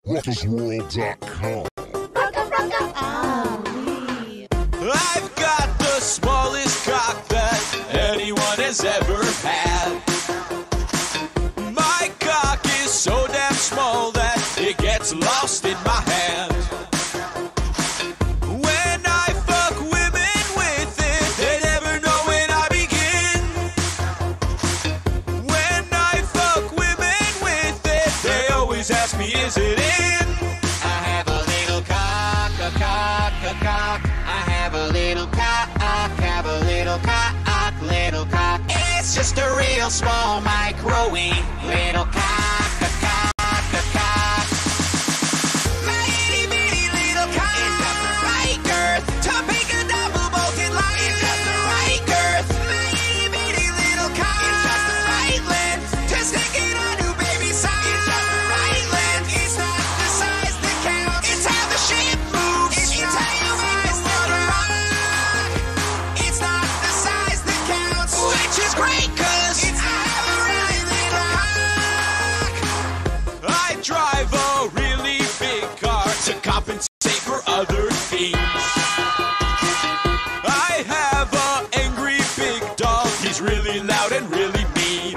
RuckaWorld.com. Rucka Rucka Ali. I've got the smallest cock that anyone has ever had. My cock is so damn small that it gets lost in my hand. When I fuck women with it, they never know when I begin. When I fuck women with it, they always ask me, is it in? I have a little cock, a cock, a cock. I have a little cock, have a little cock, little cock. It's just a real small microwave little cock, a cock, a cock. My itty bitty little cock is just the right girth to make a double bolted line. It's just the right girth. My itty bitty little cock is just the right length to stick it on new baby side. It's just the right length. It's not the size that counts. It's how the ship moves. It's how you rise to the rock. It's not the size that counts, which is great, cause I have a really little cock. I drive a really big car to compensate for other things. I have a angry big dog. He's really loud and really mean.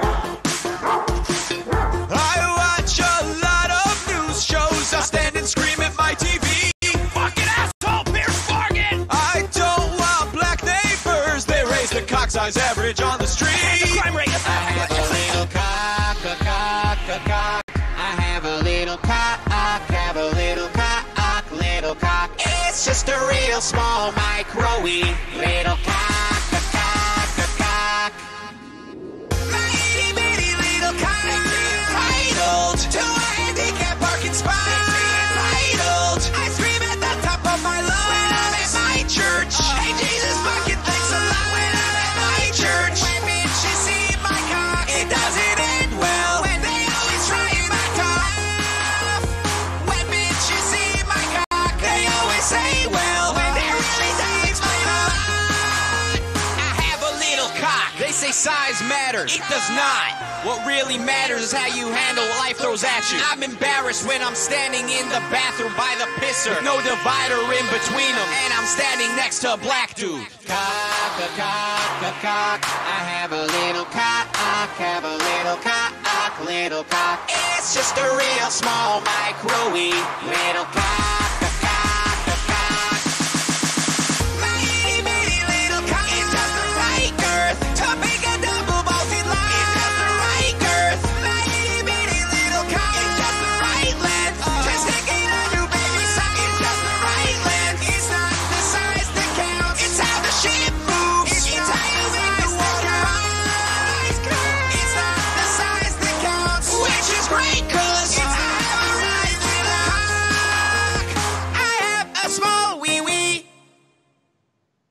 I watch a lot of news shows. I stand and scream at my TV. Fucking asshole, Pierce Morgan! I don't want black neighbors. They raise the cock size average on the street. Crime rate. I have a little cock, a cock, a cock. I have a little cock, have a little cock, little cock. It's just a real small microwave little cock, a cock, a cock. My itty bitty little cock is entitled to a handicap parking spot. Entitled. I scream at the top of my lungs when I'm at my church. Hey, Jesus fucking thanks a lot when I'm at my church. When bitches see my cock, it doesn't end well. When they always try and back off. When bitches see my cock, they always say, well, when they really don't explain a lot. I have a little cock. They say size matters. It does not. What really matters is how you handle what life throws at you. I'm embarrassed when I'm standing in the bathroom by the pisser. No divider in between them. And I'm standing next to a black dude. Cock, a cock, a cock. I have a little cock, have a little cock, little cock. It's just a real small microwave little cock, a cock, a cock. My itty bitty little cock is just the right girth to make a double bolted line. It's just the right girth. My itty bitty little cock is just the right length to stick in a new baby sock. It's just the right length. It's not the size that counts. It's how the ship moves. It's how you rise to the rise. It's not the size that counts, which is great, cause I have a right little cock. I have a small wee wee.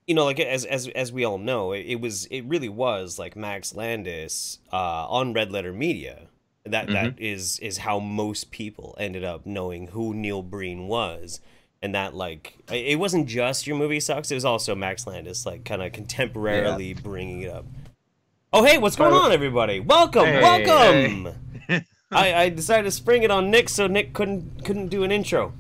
You know, like as we all know, it really was like Max Landis on Red Letter Media. That is how most people ended up knowing who Neil Breen was, and that like it wasn't just Your Movie Sucks. It was also Max Landis like kind of contemporarily bringing it up. Oh hey, what's going on, everybody? Welcome, welcome. Hey. I decided to spring it on Nick, so Nick couldn't do an intro.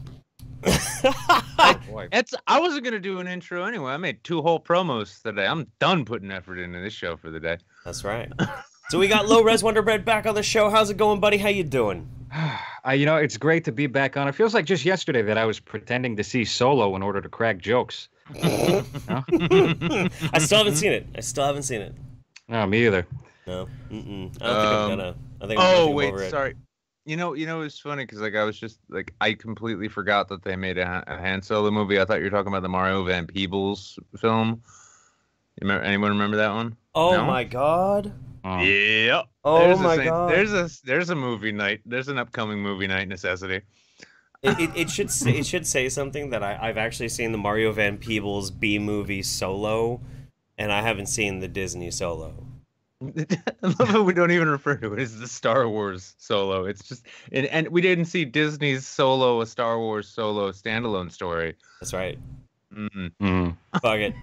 I wasn't gonna do an intro anyway. I made 2 whole promos today. I'm done putting effort into this show for the day. That's right. So we got LowRes Wünderbred back on the show. How's it going, buddy? How you doing? You know, it's great to be back on. It feels like just yesterday that I was pretending to see Solo in order to crack jokes. I still haven't seen it. No, me either. No. I don't think I'm gonna. I think I'm Oh wait, over it. sorry. You know, it's funny because like I was just like I completely forgot that they made a Han Solo movie. I thought you were talking about the Mario Van Peebles film. Anyone remember that one? Oh No? my god. Oh. Yeah. Oh my god. There's a movie night. There's an upcoming movie night necessity. It should say something that I've actually seen the Mario Van Peebles B movie Solo, and I haven't seen the Disney Solo. I love how we don't even refer to it as the Star Wars Solo. It's just, and we didn't see Disney's Solo, a Star Wars Solo standalone story. That's right. Mm-hmm. Fuck it.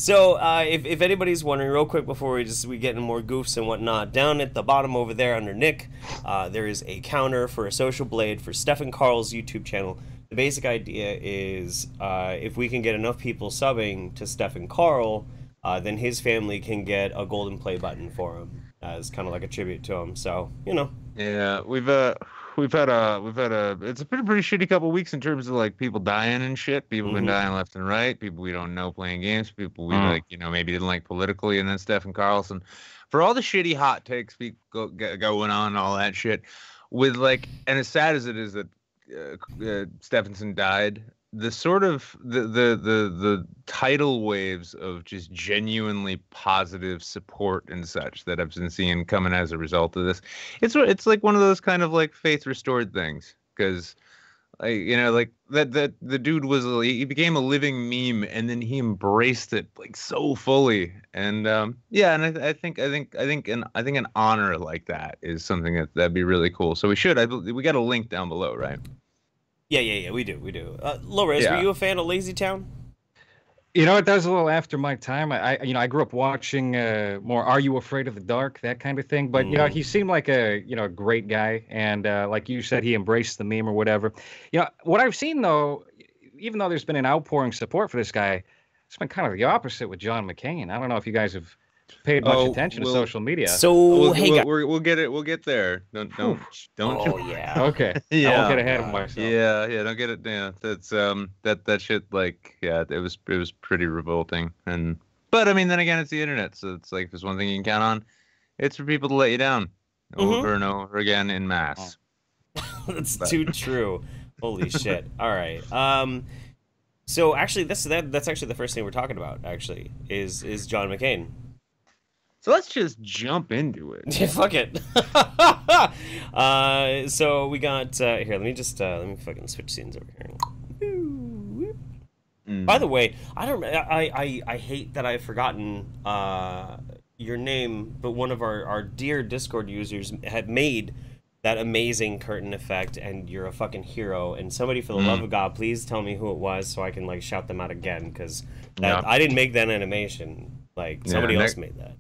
So, if anybody's wondering, real quick before we get into more goofs and whatnot, down at the bottom over there under Nick, there is a counter for a social blade for Stefan Karl's YouTube channel. The basic idea is if we can get enough people subbing to Stefan Karl, then his family can get a golden play button for him as kind of like a tribute to him. So, you know. Yeah, we've had a it's a pretty shitty couple weeks in terms of like people dying and shit. People been dying left and right. People we don't know playing games. People we like, you know, maybe didn't like politically, and then Stefan Carlson for all the shitty hot takes going on, all that shit. With like, and as sad as it is that Stephenson died, the sort of the tidal waves of just genuinely positive support and such that I've been seeing coming as a result of this, it's like one of those kind of like faith restored things, because you know, like that the dude he became a living meme, and then he embraced it like so fully, and yeah, and I think an honor like that is something that'd be really cool. So we got a link down below, right? Yeah, we do. LowRes, were you a fan of Lazy Town? You know, it does a little after my time. I grew up watching more Are You Afraid of the Dark, that kind of thing. But, you know, he seemed like a great guy. And like you said, he embraced the meme or whatever. You know, what I've seen, though, even though there's been an outpouring support for this guy, it's been kind of the opposite with John McCain. I don't know if you guys have paid much attention to social media. So we'll get it. We'll get there. Don't. Oh yeah. Okay. Yeah. I won't get ahead of myself. Yeah. Don't get it. Yeah. That's that shit. Like, yeah, it was pretty revolting. But I mean, then again, it's the internet, so it's like if there's one thing you can count on, it's for people to let you down over and over again in mass. That's too true. Holy shit. All right. So actually, that's actually the first thing we're talking about. Actually, is John McCain. So let's just jump into it. Yeah, fuck it. So we got here. Let me fucking switch scenes over here. By the way, I hate that I've forgotten your name, but one of our dear Discord users had made that amazing curtain effect, and you're a fucking hero. And somebody, for the love of God, please tell me who it was so I can like shout them out again, because I didn't make that animation. Like somebody else made that.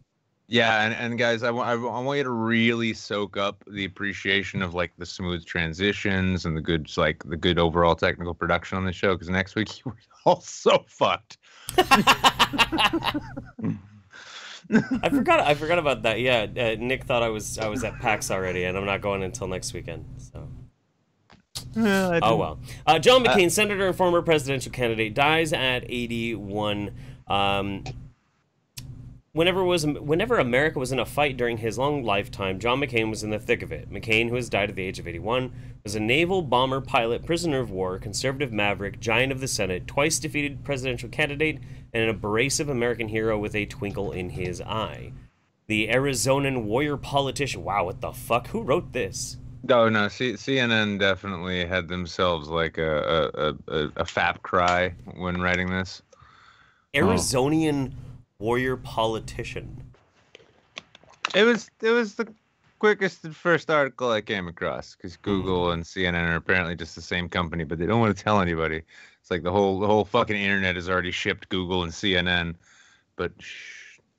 Yeah, and guys, I want you to really soak up the appreciation of like the smooth transitions and the good overall technical production on the show, because next week you were all so fucked. I forgot about that. Yeah, Nick thought I was at PAX already, and I'm not going until next weekend. So. Oh well. John McCain, senator and former presidential candidate, dies at 81. Whenever America was in a fight during his long lifetime, John McCain was in the thick of it. McCain, who has died at the age of 81, was a naval bomber pilot, prisoner of war, conservative maverick, giant of the Senate, twice defeated presidential candidate, and an abrasive American hero with a twinkle in his eye. The Arizonan warrior politician. Wow, what the fuck? Who wrote this? No, CNN definitely had themselves like a fap cry when writing this. Arizonian warrior politician. It was the quickest and first article I came across, because Google and CNN are apparently just the same company, but they don't want to tell anybody. It's like the whole fucking internet has already shipped Google and CNN, but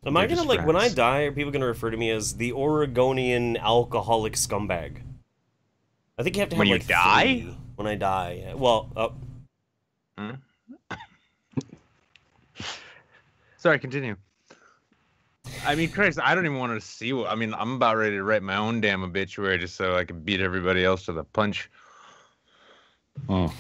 am I gonna like, when I die, are people gonna refer to me as the Oregonian alcoholic scumbag? I think you have to have when like you die? 3 when I die. Well, Sorry, continue. I mean, Christ, I don't even want to see what. I mean, I'm about ready to write my own damn obituary just so I can beat everybody else to the punch. The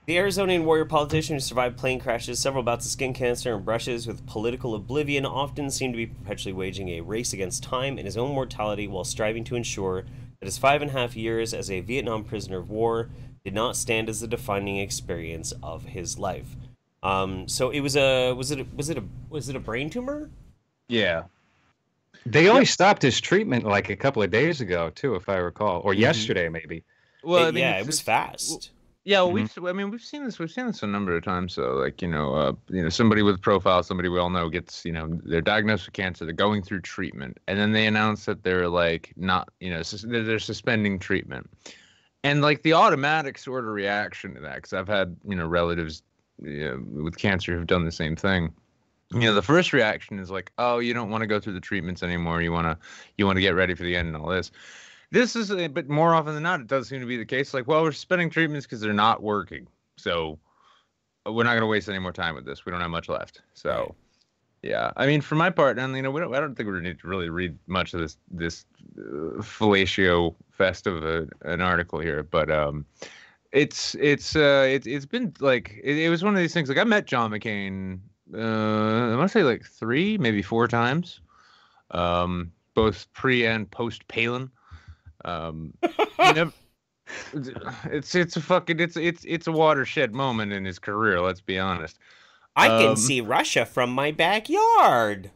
Arizonian warrior politician who survived plane crashes, several bouts of skin cancer, and brushes with political oblivion often seemed to be perpetually waging a race against time and his own mortality while striving to ensure that his 5.5 years as a Vietnam prisoner of war did not stand as the defining experience of his life. So it was a brain tumor? Yeah. They only stopped his treatment like a couple of days ago, too, if I recall, or yesterday maybe. Well, I mean, it was fast. Yeah, well, we've seen this a number of times. So, like, somebody with a profile, somebody we all know gets, they're diagnosed with cancer, they're going through treatment, and then they announce that they're like not, they're suspending treatment, and like the automatic sort of reaction to that, because I've had relatives with cancer who've done the same thing, the first reaction is like, oh, you don't want to go through the treatments anymore. You want to get ready for the end and all this. This is, but more often than not, it does seem to be the case. Like, well, we're suspending treatments because they're not working. So we're not going to waste any more time with this. We don't have much left. So, yeah. I mean, for my part, and I don't think we need to really read much of this fellatio fest of an article here, but it's been like it was one of these things. Like, I met John McCain. I want to say like 3, maybe 4 times, both pre and post Palin. It's a watershed moment in his career. Let's be honest. I can see Russia from my backyard.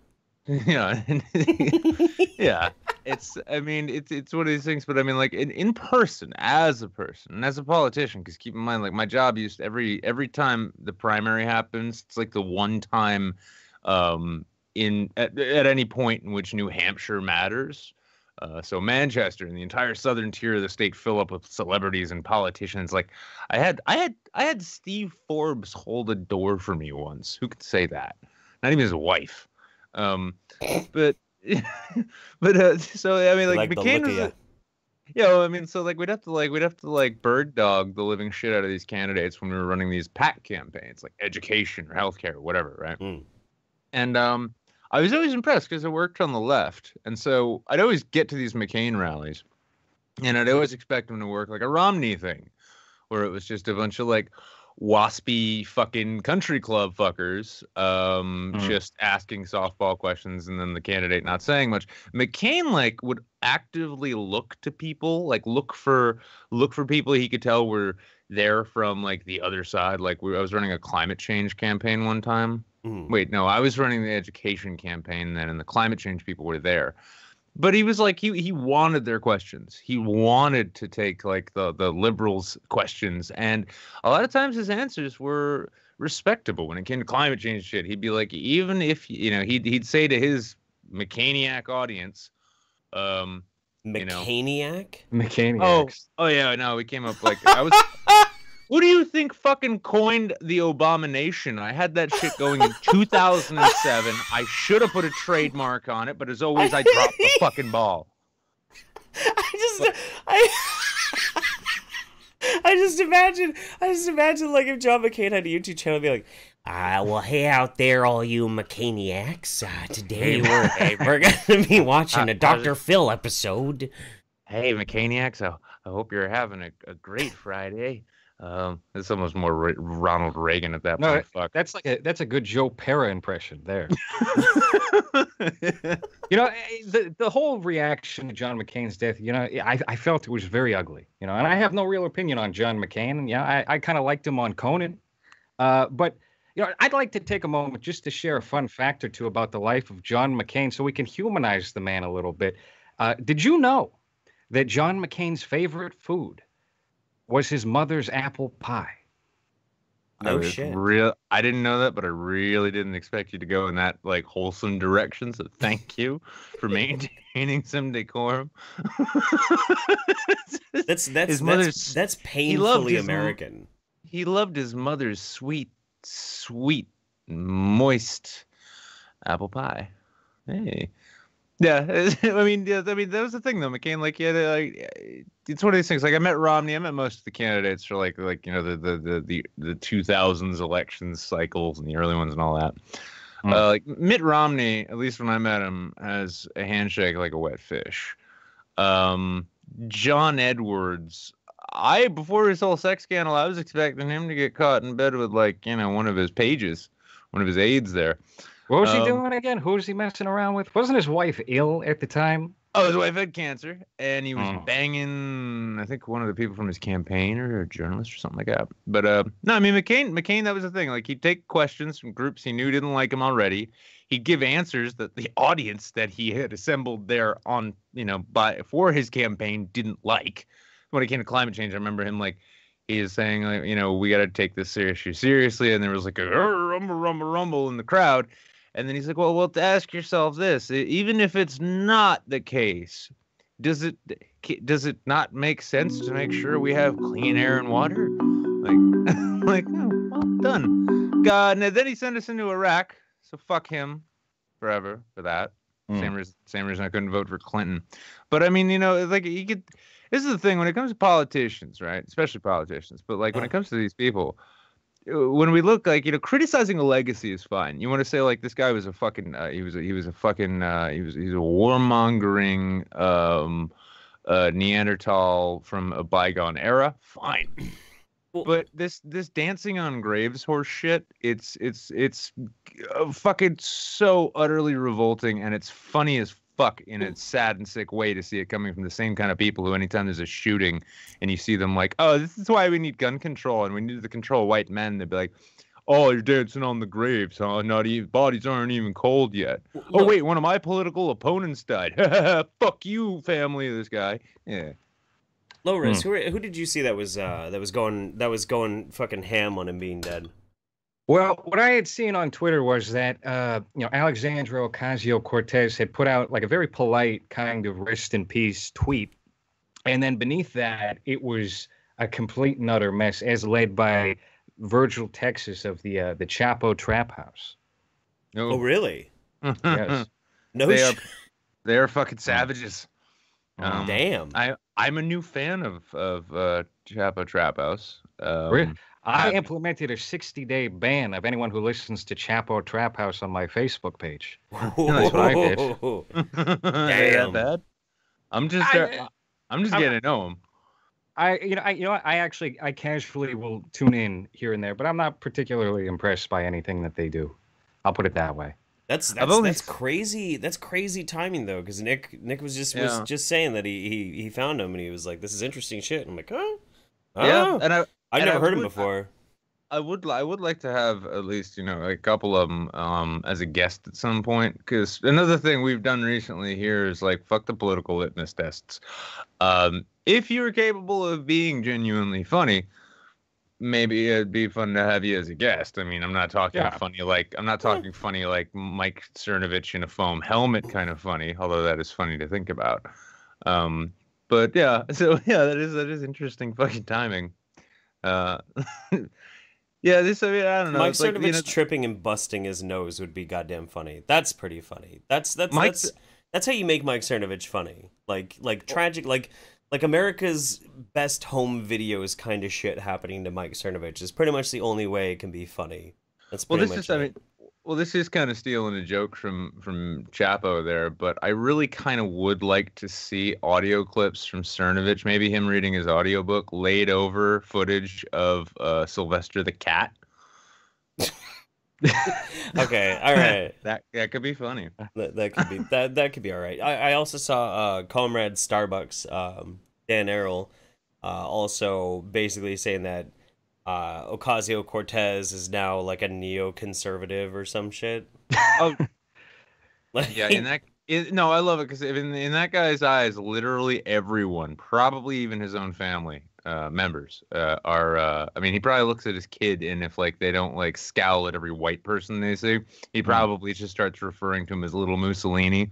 Yeah, yeah. It's one of these things. But I mean, like in person, as a person, and as a politician, because keep in mind, like my job used every time the primary happens, it's like the one time, at any point in which New Hampshire matters. So Manchester and the entire southern tier of the state fill up with celebrities and politicians. Like I had Steve Forbes hold a door for me once. Who could say that? Not even his wife. But so I mean, like McCain was, I mean, so like we'd have to bird dog the living shit out of these candidates when we were running these PAC campaigns, like education or healthcare or whatever, right? And I was always impressed because I worked on the left, and so I'd always get to these McCain rallies, and I'd always expect him to work like a Romney thing, where it was just a bunch of like waspy fucking country club fuckers just asking softball questions and then the candidate not saying much. McCain like would actively look to people, like look for people he could tell were there from like the other side. Like I was running a climate change campaign one time. Wait, no, I was running the education campaign then, and the climate change people were there. But he was like, he wanted their questions. He wanted to take like the liberals' questions, and a lot of times his answers were respectable when it came to climate change shit. He'd be like, even if he'd say to his McCainiac audience, McCainiac? McCainiacs. Oh yeah, no, we came up like I was. Who do you think fucking coined the abomination? I had that shit going in 2007. I should have put a trademark on it, but as always, I dropped the fucking ball. I just imagine like if John McCain had a YouTube channel, be like, well, hey out there, all you McCainiacs. Today we're gonna be watching a Dr. Phil episode. Hey, McCainiacs, I hope you're having a great Friday. It's almost more Ronald Reagan at that point. No, fuck. That's a good Joe Pera impression there. The whole reaction to John McCain's death, I felt it was very ugly, and I have no real opinion on John McCain. I kind of liked him on Conan. But I'd like to take a moment just to share a fun fact or two about the life of John McCain so we can humanize the man a little bit. Did you know that John McCain's favorite food was his mother's apple pie? No shit. I didn't know that, but I really didn't expect you to go in that like wholesome direction. So thank you for maintaining some decorum. That's painfully American. He loved his mother's sweet, moist apple pie. Hey. Yeah, I mean, that was the thing though. McCain, like, it's one of these things. Like, I met Romney. I met most of the candidates for the 2000s elections cycles and the early ones and all that. Like Mitt Romney, at least when I met him, has a handshake like a wet fish. John Edwards, before his whole sex scandal, I was expecting him to get caught in bed with one of his pages, one of his aides there. What was he doing again? Who was he messing around with? Wasn't his wife ill at the time? Oh, his wife had cancer, and he was banging, I think, one of the people from his campaign or a journalist or something like that. But no, I mean, McCain, that was the thing. Like, he'd take questions from groups he knew didn't like him already. He'd give answers that the audience that he had assembled there on, for his campaign didn't like. When it came to climate change, I remember him he is saying, we got to take this seriously. And there was like a rumble in the crowd. And then he's like, well, to ask yourself this, even if it's not the case, does it not make sense to make sure we have clean air and water? Oh, well done. God, and then he sent us into Iraq. So fuck him forever for that. Mm. Same reason I couldn't vote for Clinton. But I mean, you know, like you could. This is the thing when it comes to politicians, right? Especially politicians. But like when it comes to these people, when we look like, you know, criticizing a legacy is fine. You want to say like this guy was a fucking he's a warmongering Neanderthal from a bygone era. Fine. But this dancing on graves horse shit, it's fucking so utterly revolting, and it's funny as fuck in a sad and sick way to see it coming from the same kind of people who, anytime there's a shooting and you see them like, oh, this is why we need gun control and we need to control white men, they'd be like, oh, you're dancing on the graves, huh? Not even bodies aren't even cold yet. Oh wait, one of my political opponents died. Fuck you, family of this guy. Yeah. LowRes, who did you see that was going fucking ham on him being dead? Well, what I had seen on Twitter was that Alexandra Ocasio-Cortez had put out like a very polite kind of rest in peace tweet, and then beneath that it was a complete and utter mess, as led by Virgil Texas of the Chapo Trap House. Oh, really? Yes. No, they are fucking savages. Damn. I'm a new fan of Chapo Trap House. I implemented a 60-day ban of anyone who listens to Chapo Trap House on my Facebook page. That's what I did. Damn. Bad. I'm just getting to know him. I casually will tune in here and there, but I'm not particularly impressed by anything that they do. I'll put it that way. That's crazy. That's crazy timing though, because Nick was just saying that he found him and he was like, "This is interesting shit." And I'm like, "Huh? Yeah." And I've never heard him before. I would like to have at least, you know, a couple of them as a guest at some point, because another thing we've done recently here is like fuck the political litmus tests. If you're capable of being genuinely funny, maybe it'd be fun to have you as a guest. I mean, I'm not talking funny like Mike Cernovich in a foam helmet kind of funny, although that is funny to think about. But yeah, so yeah, that is interesting fucking timing. Yeah, I don't know. Mike Cernovich tripping and busting his nose would be goddamn funny. That's pretty funny. That's how you make Mike Cernovich funny. Like tragic, like America's best home videos kind of shit happening to Mike Cernovich is pretty much the only way it can be funny. That's pretty much it. This is kind of stealing a joke from Chapo there, but I really kind of would like to see audio clips from Cernovich, maybe him reading his audiobook, laid over footage of Sylvester the cat. Okay, all right. That could be funny. That could be all right. I also saw Comrade Starbucks, Dan Errol, also basically saying that Ocasio-Cortez is now like a neoconservative or some shit. Oh, yeah. No, I love it because in that guy's eyes, literally everyone, probably even his own family members, are. I mean, he probably looks at his kid, and if like they don't like scowl at every white person they see, he probably just starts referring to him as little Mussolini.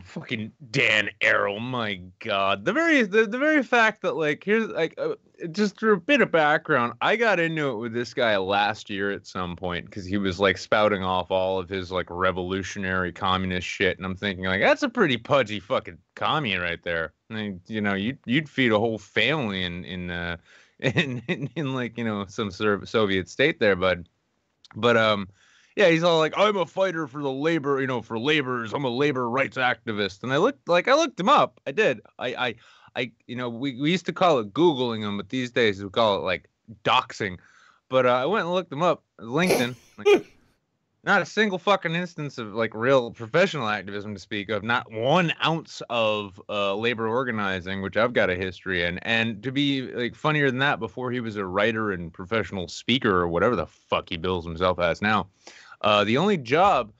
Fucking Dan Errol, my God! The very fact that like here's like just for a bit of background, I got into it with this guy last year at some point because he was like spouting off all of his like revolutionary communist shit, and I'm thinking like that's a pretty pudgy fucking commie right there. I mean, you know, you'd feed a whole family in like, you know, some sort of Soviet state there, bud. But yeah, he's all like, I'm a fighter for the labor, you know, for laborers. I'm a labor rights activist. And I looked him up. I did. I you know, we used to call it Googling him, but these days we call it like doxing. But I went and looked him up, LinkedIn. Like, not a single fucking instance of like real professional activism to speak of. Not 1 ounce of labor organizing, which I've got a history in. And to be like funnier than that, before he was a writer and professional speaker or whatever the fuck he bills himself as now. The only job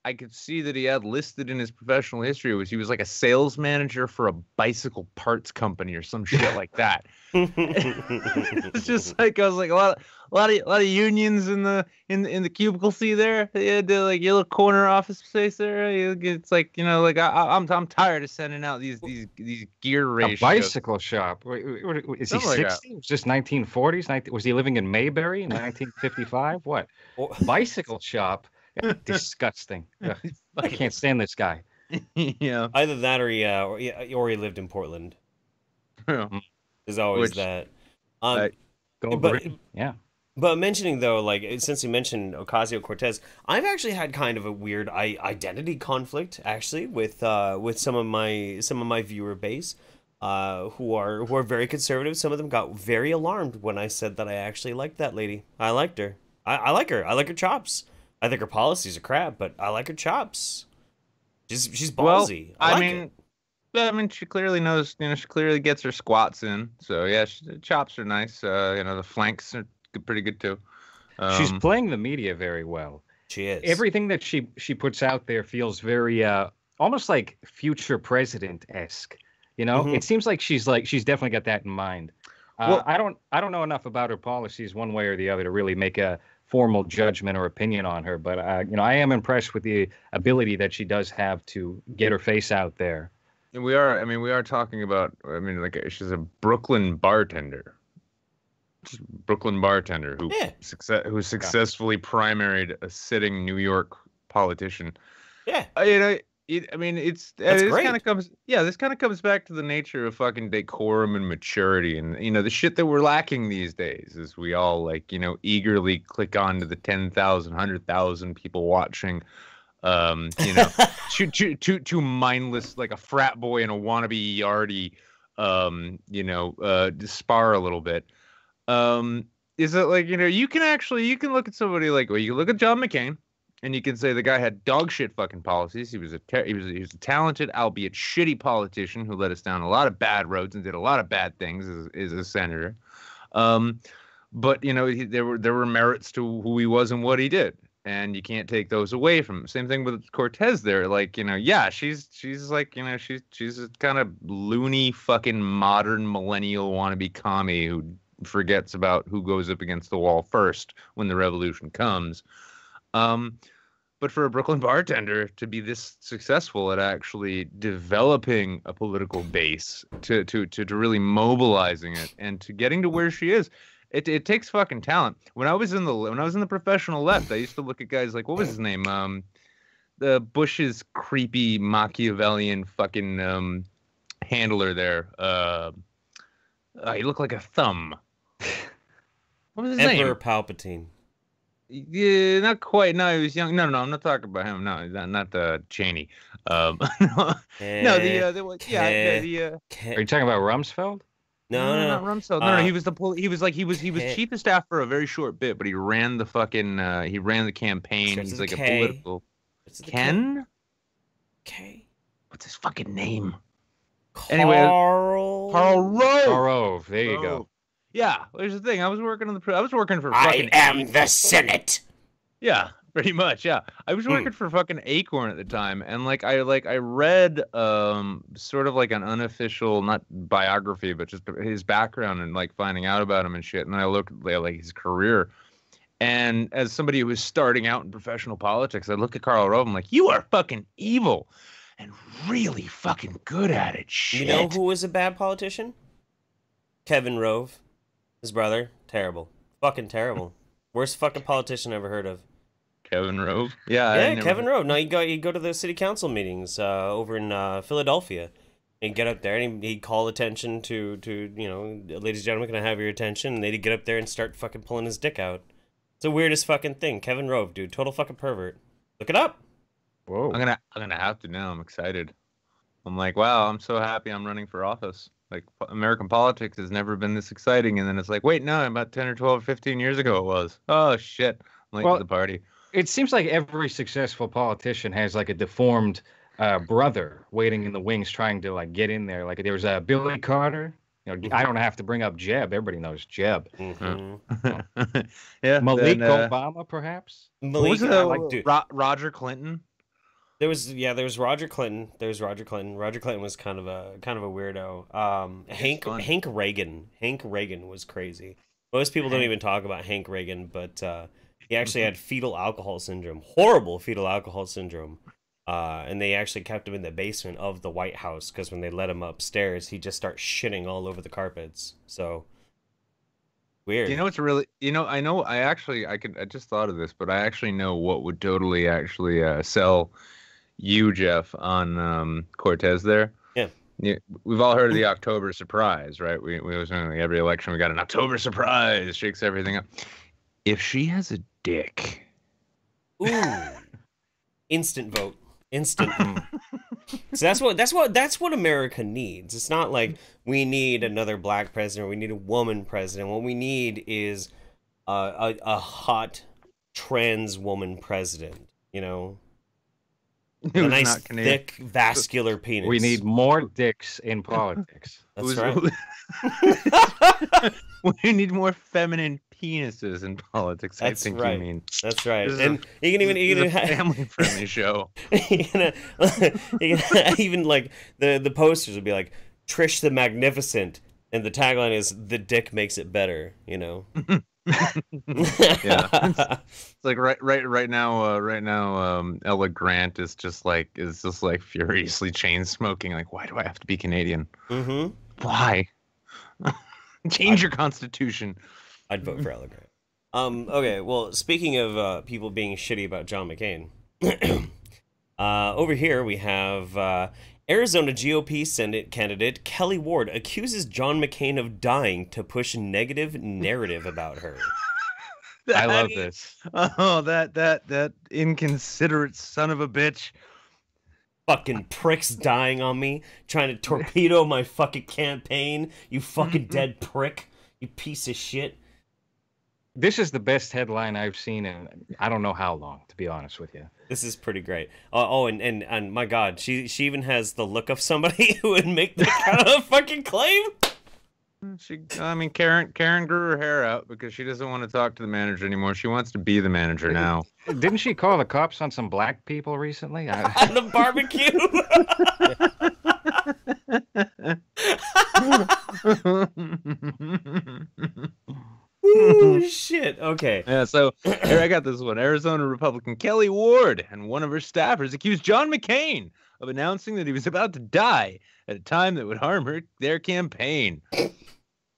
I could see that he had listed in his professional history was he was like a sales manager for a bicycle parts company or some shit like that. It's just like I was like a lot of unions in the cubicle. See there, you had like your little corner office space there. It's like like I'm tired of sending out these gear ratios. A bicycle shop. Is he 60? Was this 1940s? Was he living in Mayberry in 1955? What? Bicycle shop. Disgusting. I can't stand this guy. Yeah. Either that or he lived in Portland. Yeah. There's always that. Yeah. But mentioning though, like since you mentioned Ocasio-Cortez, I've actually had kind of a weird identity conflict actually with some of my viewer base, who are very conservative. Some of them got very alarmed when I said that I actually liked that lady. I liked her. I like her. I like her chops. I think her policies are crap, but I like her chops. She's ballsy. Well, I mean, she clearly knows. She clearly gets her squats in. So yeah, the chops are nice. The flanks are pretty good too. She's playing the media very well. She is. Everything that she puts out there feels very almost like future president-esque. It seems like she's definitely got that in mind. Well, I don't know enough about her policies one way or the other to really make a formal judgment or opinion on her, but I am impressed with the ability that she does have to get her face out there. And we are talking about. She's a Brooklyn bartender. Who successfully primaried a sitting New York politician. Yeah. This kind of comes back to the nature of fucking decorum and maturity, and the shit that we're lacking these days is we all eagerly click on to the 10,000, 100,000 people watching, too mindless like a frat boy and a wannabe yardie, spar a little bit. Is it you can look at somebody you can look at John McCain. And you can say the guy had dog shit fucking policies. He was a talented, albeit shitty politician who led us down a lot of bad roads and did a lot of bad things as a senator. But there were merits to who he was and what he did, and you can't take those away from him. Same thing with Cortez there. She's a kind of loony fucking modern millennial wannabe commie who forgets about who goes up against the wall first when the revolution comes. But for a Brooklyn bartender to be this successful at actually developing a political base, to really mobilizing it, and to getting to where she is, it takes fucking talent. When I was in the professional left, I used to look at guys like, what was his name? The Bush's creepy Machiavellian fucking handler there. He looked like a thumb. What was his name? Emperor Palpatine. Yeah, not quite. No, he was young. No, I'm not talking about him. No, not Cheney. Are you talking about Rumsfeld? No, not Rumsfeld. No, he was chief of staff for a very short bit, but he ran the fucking the campaign. He's like a political. Ken? K. What's his fucking name? Karl Rove. Karl Rove. There you go. Yeah, there's the thing. I was working for fucking. I am the Senate. Yeah, pretty much. Yeah, I was working for fucking Acorn at the time, and I read sort of like an unofficial, not biography, but just his background and finding out about him and shit. And I looked at his career, and as somebody who was starting out in professional politics, I look at Karl Rove. I'm like, you are fucking evil, and really fucking good at it. Shit. You know who was a bad politician? Kevin Rove. His brother, terrible. Fucking terrible. Worst fucking politician I ever heard of. Kevin Rove? Yeah, Kevin Rove. No, he'd go to the city council meetings over in Philadelphia. He'd get up there and he'd call attention to ladies and gentlemen, can I have your attention? And they'd get up there and start fucking pulling his dick out. It's the weirdest fucking thing. Kevin Rove, dude. Total fucking pervert. Look it up. Whoa. I'm gonna have to now. I'm excited. I'm like, wow, I'm so happy I'm running for office. American politics has never been this exciting. And then it's like, wait, no, about 10 or 12 or 15 years ago it was. Oh, shit. I'm late to the party. It seems like every successful politician has a deformed brother waiting in the wings trying to get in there. There was Billy Carter. I don't have to bring up Jeb. Everybody knows Jeb. Yeah. Malik Obama, perhaps? Malik, Roger Clinton. There was Roger Clinton. Roger Clinton. Roger Clinton was kind of a weirdo. Hank Reagan. Hank Reagan was crazy. Most people don't even talk about Hank Reagan, but he actually had fetal alcohol syndrome. Horrible fetal alcohol syndrome. And they actually kept him in the basement of the White House because when they let him upstairs, he just starts shitting all over the carpets. So weird. You know, it's really, I just thought of this, but I actually know what would totally actually sell you, Jeff, on Cortez there. Yeah, we've all heard of the October surprise, right? We always know every election we got an October surprise, shakes everything up. If she has a dick, ooh, instant vote. Instant. So that's what America needs. It's not like we need another black president or we need a woman president. What we need is a hot trans woman president, you know? A nice thick vascular penis. We need more dicks in politics. That's right. We need more feminine penises in politics. That's I think right. you mean. That's right. This And you can even family-friendly show. you can even like the posters would be like Trish the Magnificent, and the tagline is "The dick makes it better." You know. Yeah, it's like right now, Ella Grant is just like furiously chain smoking. Like, why do I have to be Canadian? Mm-hmm. Why? Change your constitution. I'd vote for Ella Grant. Okay, well, speaking of people being shitty about John McCain, over here we have Arizona GOP Senate candidate Kelly Ward accuses John McCain of dying to push negative narrative about her. I love this. Oh, that inconsiderate son of a bitch. Fucking pricks dying on me, trying to torpedo my fucking campaign. You fucking dead prick. You piece of shit. This is the best headline I've seen in I don't know how long, to be honest with you. This is pretty great. And my God, she even has the look of somebody who would make that kind of fucking claim. Karen grew her hair out because she doesn't want to talk to the manager anymore. She wants to be the manager now. Didn't she call the cops on some black people recently? At the barbecue. Ooh, shit. Okay. Yeah, so here I got this one. Arizona Republican Kelly Ward and one of her staffers accused John McCain of announcing that he was about to die at a time that would harm their campaign.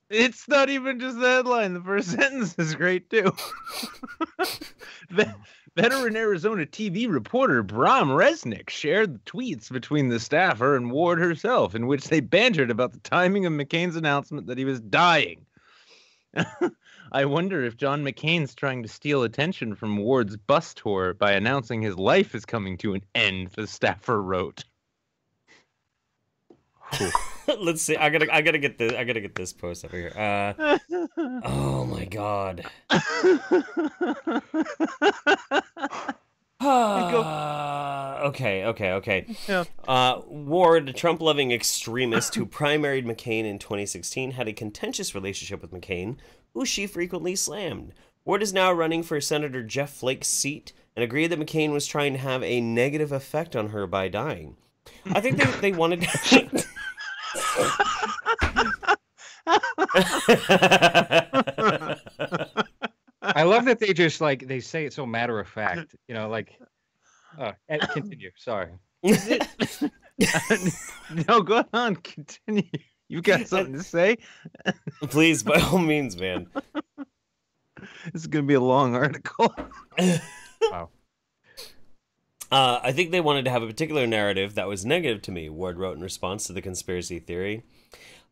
It's not even just the headline. The first sentence is great, too. Veteran Arizona TV reporter Bram Resnick shared the tweets between the staffer and Ward herself, in which they bantered about the timing of McCain's announcement that he was dying. I wonder if John McCain's trying to steal attention from Ward's bus tour by announcing his life is coming to an end, the staffer wrote. Let's see. I gotta get this post over here. Oh my God. Okay. Yeah. Ward, a Trump-loving extremist who primaried McCain in 2016, had a contentious relationship with McCain, who she frequently slammed. Ward is now running for Senator Jeff Flake's seat and agreed that McCain was trying to have a negative effect on her by dying. I think they wanted to... I love that they just they say it so matter of fact, and continue. Sorry. No, go on, continue. You got something to say? Please, by all means, man. This is gonna be a long article. Wow. I think they wanted to have a particular narrative that was negative to me, Ward wrote in response to the conspiracy theory.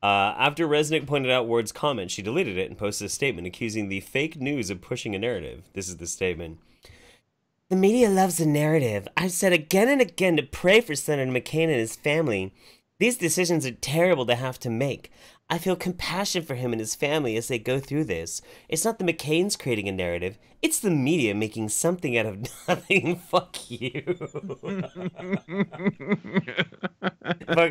After Resnick pointed out Ward's comment, she deleted it and posted a statement accusing the fake news of pushing a narrative. This is the statement. The media loves the narrative. I've said again and again to pray for Senator McCain and his family. These decisions are terrible to have to make. I feel compassion for him and his family as they go through this. It's not the McCains creating a narrative. It's the media making something out of nothing. Fuck you. No.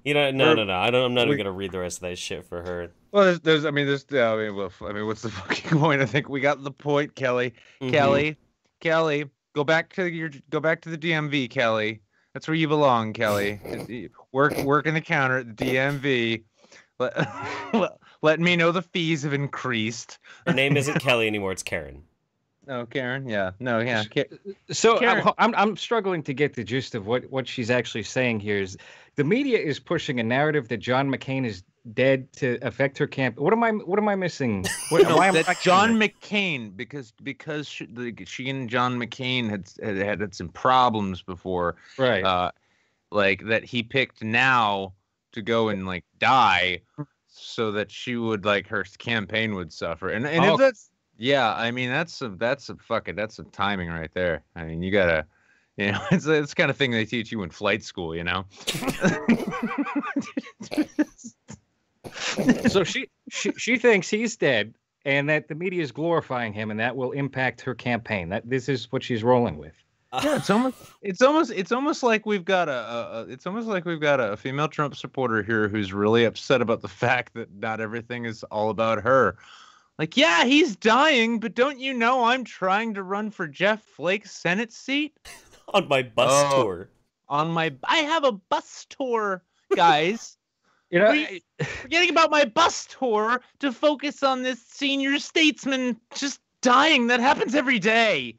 You know, no. I'm not even gonna read the rest of that shit for her. Well, what's the fucking point? I think we got the point, Kelly. Mm-hmm. Kelly, Go back to the DMV, Kelly. That's where you belong, Kelly. Work in the counter at the DMV. Let me know the fees have increased. Her name isn't Kelly anymore. It's Karen. No, Karen. Yeah. No. Yeah. So Karen. I'm struggling to get the gist of what she's actually saying here. Is the media is pushing a narrative that John McCain is dead to affect her camp? What am I missing? Why am I John McCain because she and John McCain had some problems before, right? Like that he picked now to go and like die, so that she would like her campaign would suffer. And if that's I mean that's some timing right there. I mean you gotta. You know, it's the kind of thing they teach you in flight school, you know. So she thinks he's dead, and that the media is glorifying him, and that will impact her campaign. That this is what she's rolling with. Yeah, it's almost like we've got a female Trump supporter here who's really upset about the fact that not everything is all about her. Like, yeah, he's dying, but don't you know I'm trying to run for Jeff Flake's Senate seat? On my bus tour. I have a bus tour, guys. You know, Forgetting about my bus tour to focus on this senior statesman just dying. That happens every day.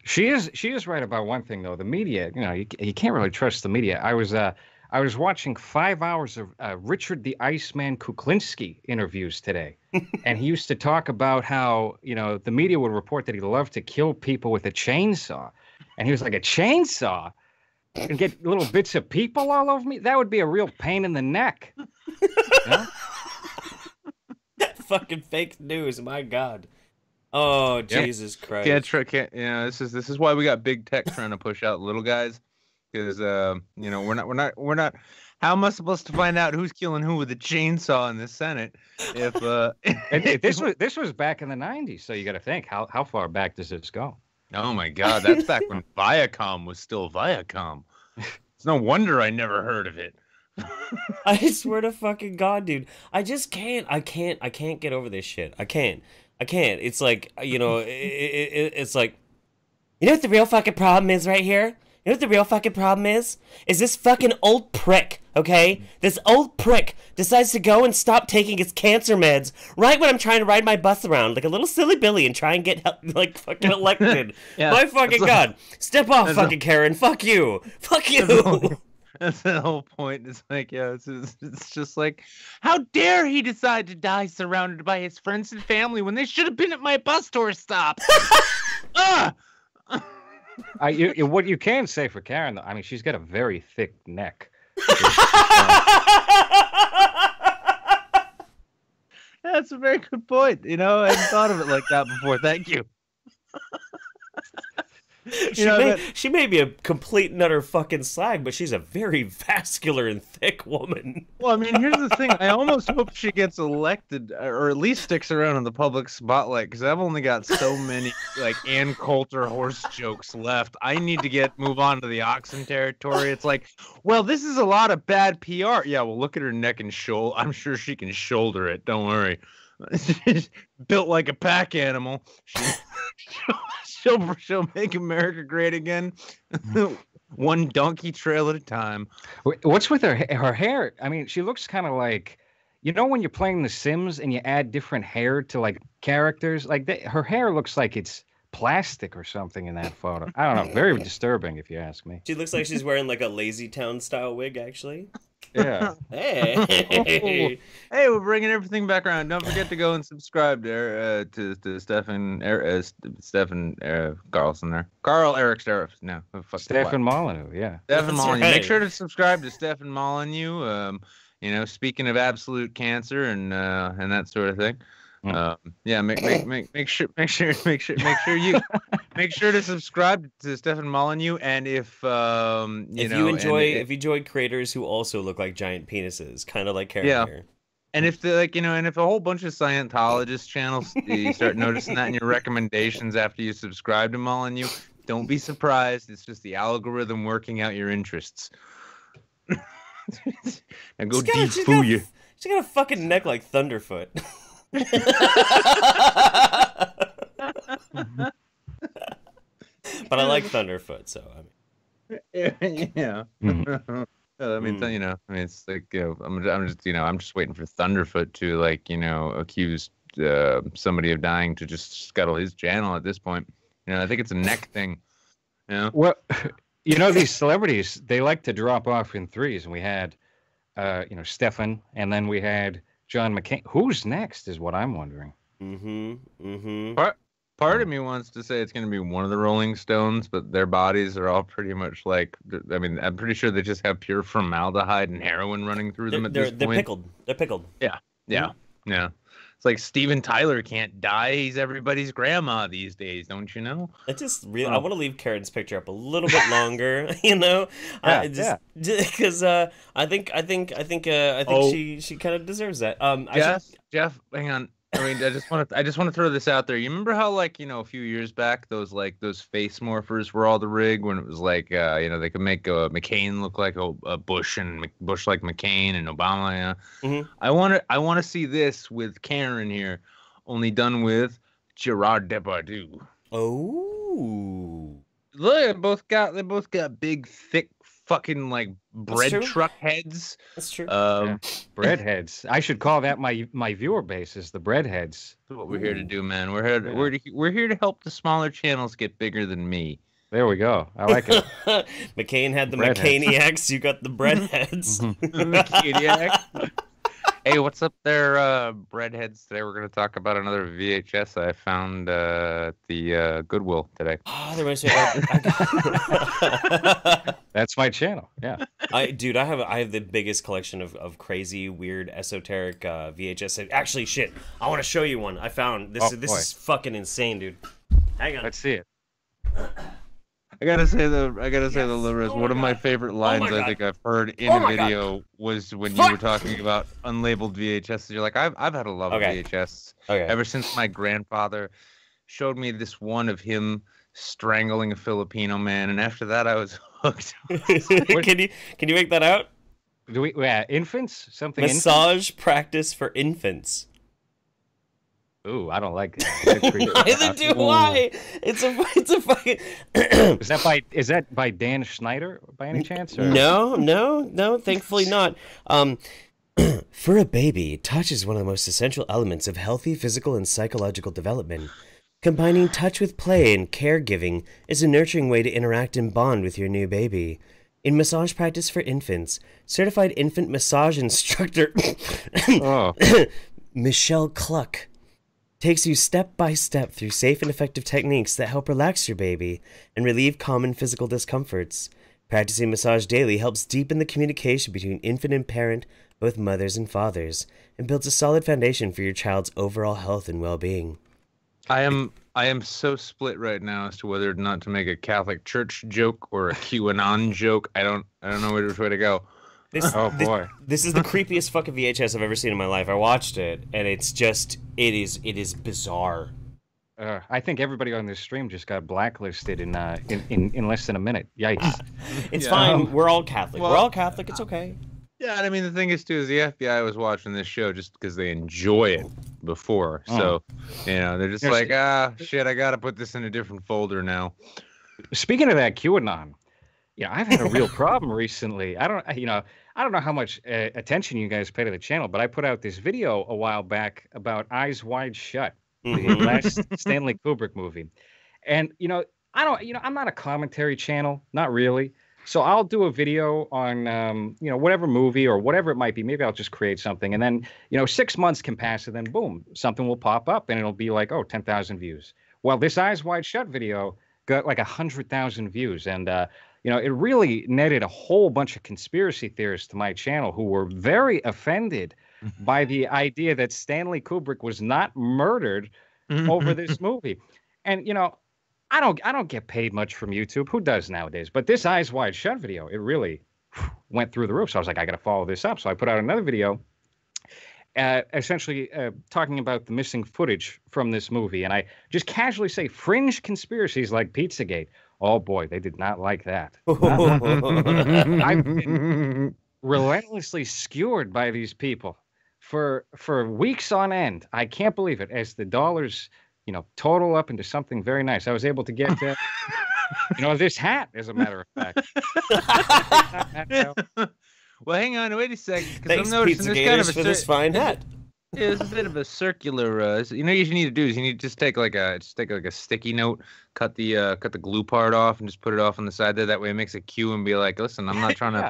She is right about one thing though. The media, you know, you can't really trust the media. I was watching 5 hours of Richard the Iceman Kuklinski interviews today, and he used to talk about how, you know, the media would report that he loved to kill people with a chainsaw, and he was like, a chainsaw and get little bits of people all over me? That would be a real pain in the neck. You know? Fucking fake news, my God. Oh, Jesus Christ. This is why we got big tech trying to push out little guys. Because you know, we're not. How am I supposed to find out who's killing who with a chainsaw in the Senate? If this was back in the 90s, so you got to think how far back does this go? Oh my God, that's back when Viacom was still Viacom. It's no wonder I never heard of it. I swear to fucking God, dude. I just can't. I can't get over this shit. I can't. It's like, you know, it's like, you know what the real fucking problem is right here? You know what the real fucking problem is? Is this fucking old prick, okay? This old prick decides to go and stop taking his cancer meds right when I'm trying to ride my bus around like a little silly Billy and try and get, like, fucking elected. Yeah, my fucking God. Step off, fucking Karen. Fuck you. Fuck you. That's the whole point. It's like, yeah, it's just like, how dare he decide to die surrounded by his friends and family when they should have been at my bus tour stop? What you can say for Karen, though, I mean, she's got a very thick neck. That's a very good point. You know, I hadn't thought of it like that before. Thank you. She may be a complete and utter fucking slag, but she's a very vascular and thick woman. Well, I mean, here's the thing. I almost hope she gets elected, or at least sticks around in the public spotlight, because I've only got so many, like, Ann Coulter horse jokes left. I need to move on to the oxen territory. It's like, well, this is a lot of bad PR. Yeah, well, look at her neck and shoulder. I'm sure she can shoulder it. Don't worry. She's built like a pack animal. She'll make America great again, one donkey trail at a time. What's with her hair? I mean, she looks kind of like, you know, when you're playing The Sims and you add different hair to like characters, like her hair looks like it's plastic or something in that photo. I don't know. Very disturbing, if you ask me. She looks like she's wearing like a Lazy Town style wig, actually. Yeah. Hey, we're bringing everything back around. Don't forget to go and subscribe there to Stefan Carlson there. Karl Eric Starif. No, Stefan Molyneux. Yeah. Stefan Molyneux. Right. Make sure to subscribe to Stefan Molyneux. You know, speaking of absolute cancer and that sort of thing. Yeah, make sure to subscribe to Stefan Molyneux, and if you enjoy creators who also look like giant penises, kind of like Karen here. And if and if a whole bunch of Scientologist channels you start noticing that in your recommendations after you subscribe to Molyneux, don't be surprised. It's just the algorithm working out your interests. And go defoo you. She's got a fucking neck like Thunderfoot. like Thunderfoot, so Yeah. I mean, Mm. you know, I mean, it's like, you know, I'm just waiting for Thunderfoot to, like, you know, accuse somebody of dying to just scuttle his channel at this point. You know, I think it's a neck thing. You know? Well, you know, these celebrities, they like to drop off in threes, and we had, you know, Stefan, and then we had John McCain. Who's next is what I'm wondering. Part of me wants to say it's going to be one of the Rolling Stones, but their bodies are all pretty much like, I mean, I'm pretty sure they just have pure formaldehyde and heroin running through them at this point. They're pickled. They're pickled. Yeah. It's like Steven Tyler can't die. He's everybody's grandma these days, don't you know? It's just real. I want to leave Karen's picture up a little bit longer, you know, because I think she kind of deserves that. Jeff, hang on. I mean, I just want to throw this out there. You remember how, like, you know, a few years back, those face morphers were all the rig when it was like, you know, they could make McCain look like a Bush and Bush like McCain and Obama. Yeah. I want to see this with Karen here, only done with Gerard Depardieu. Oh, look, they both got big, thick, fucking like bread truck heads. That's true. Bread heads. I should call that my viewer base is the bread heads. That's what we're here to do, man. We're here to help the smaller channels get bigger than me. There we go. I like it. McCain had the McCainiacs. You got the bread heads. McCainiacs. Hey, what's up there, breadheads? Today we're going to talk about another VHS I found at the Goodwill today. Oh, there was That's my channel. Yeah. I have the biggest collection of crazy, weird, esoteric VHS. Actually, shit, I want to show you one. I found this. This is fucking insane, dude. Hang on. Let's see it. I gotta say the LowRes, one of my favorite lines I think I've heard in a video was when you were talking about unlabeled VHS. You're like, I've had a love of VHS ever since my grandfather showed me this one of him strangling a Filipino man, and after that I was hooked. Can you make that out? Do we infants? Something massage practice for infants. Ooh, I don't like that. Neither do I. It's a fucking. Is that by Dan Schneider by any chance? Or? No. Thankfully not. For a baby, touch is one of the most essential elements of healthy physical and psychological development. Combining touch with play and caregiving is a nurturing way to interact and bond with your new baby. In massage practice for infants, certified infant massage instructor Michelle Cluck takes you step by step through safe and effective techniques that help relax your baby and relieve common physical discomforts. Practicing massage daily helps deepen the communication between infant and parent, both mothers and fathers, and builds a solid foundation for your child's overall health and well-being. I am so split right now as to whether or not to make a Catholic Church joke or a QAnon joke. I don't know which way to go. This is the creepiest fucking VHS I've ever seen in my life. I watched it, and it's just, it is bizarre. I think everybody on this stream just got blacklisted in less than a minute. Yikes! It's fine. We're all Catholic. We're all Catholic. It's okay. Yeah, and I mean the thing is too is the FBI was watching this show just because they enjoy it before. So, you know, they're just like, shit, I gotta put this in a different folder now. Speaking of that QAnon, I've had a real problem recently. I don't know how much attention you guys pay to the channel, but I put out this video a while back about Eyes Wide Shut, the last Stanley Kubrick movie. And, I'm not a commentary channel, not really. So I'll do a video on, whatever movie or whatever it might be. Maybe I'll just create something. And then, 6 months can pass and then boom, something will pop up and it'll be like, 10,000 views. Well, this Eyes Wide Shut video got like 100,000 views. And, it really netted a whole bunch of conspiracy theorists to my channel who were very offended by the idea that Stanley Kubrick was not murdered over this movie. And, I don't get paid much from YouTube. Who does nowadays? But this Eyes Wide Shut video, it really went through the roof. So I was like, I got to follow this up. So I put out another video essentially talking about the missing footage from this movie. And I just casually say fringe conspiracies like Pizzagate. Oh, boy, they did not like that. I've been relentlessly skewered by these people for weeks on end. I can't believe it. As the dollars, total up into something very nice. I was able to get You know, this hat, as a matter of fact. Well, hang on, wait a second, because Thanks, I'm noticing Pizza this kind Gators, of for this fine hat. It's a bit of a circular. You know, what you need to do is you need to just take like a sticky note, cut the glue part off, and just put it off on the side there. That way, it makes a cue and be like, listen, I'm not trying to,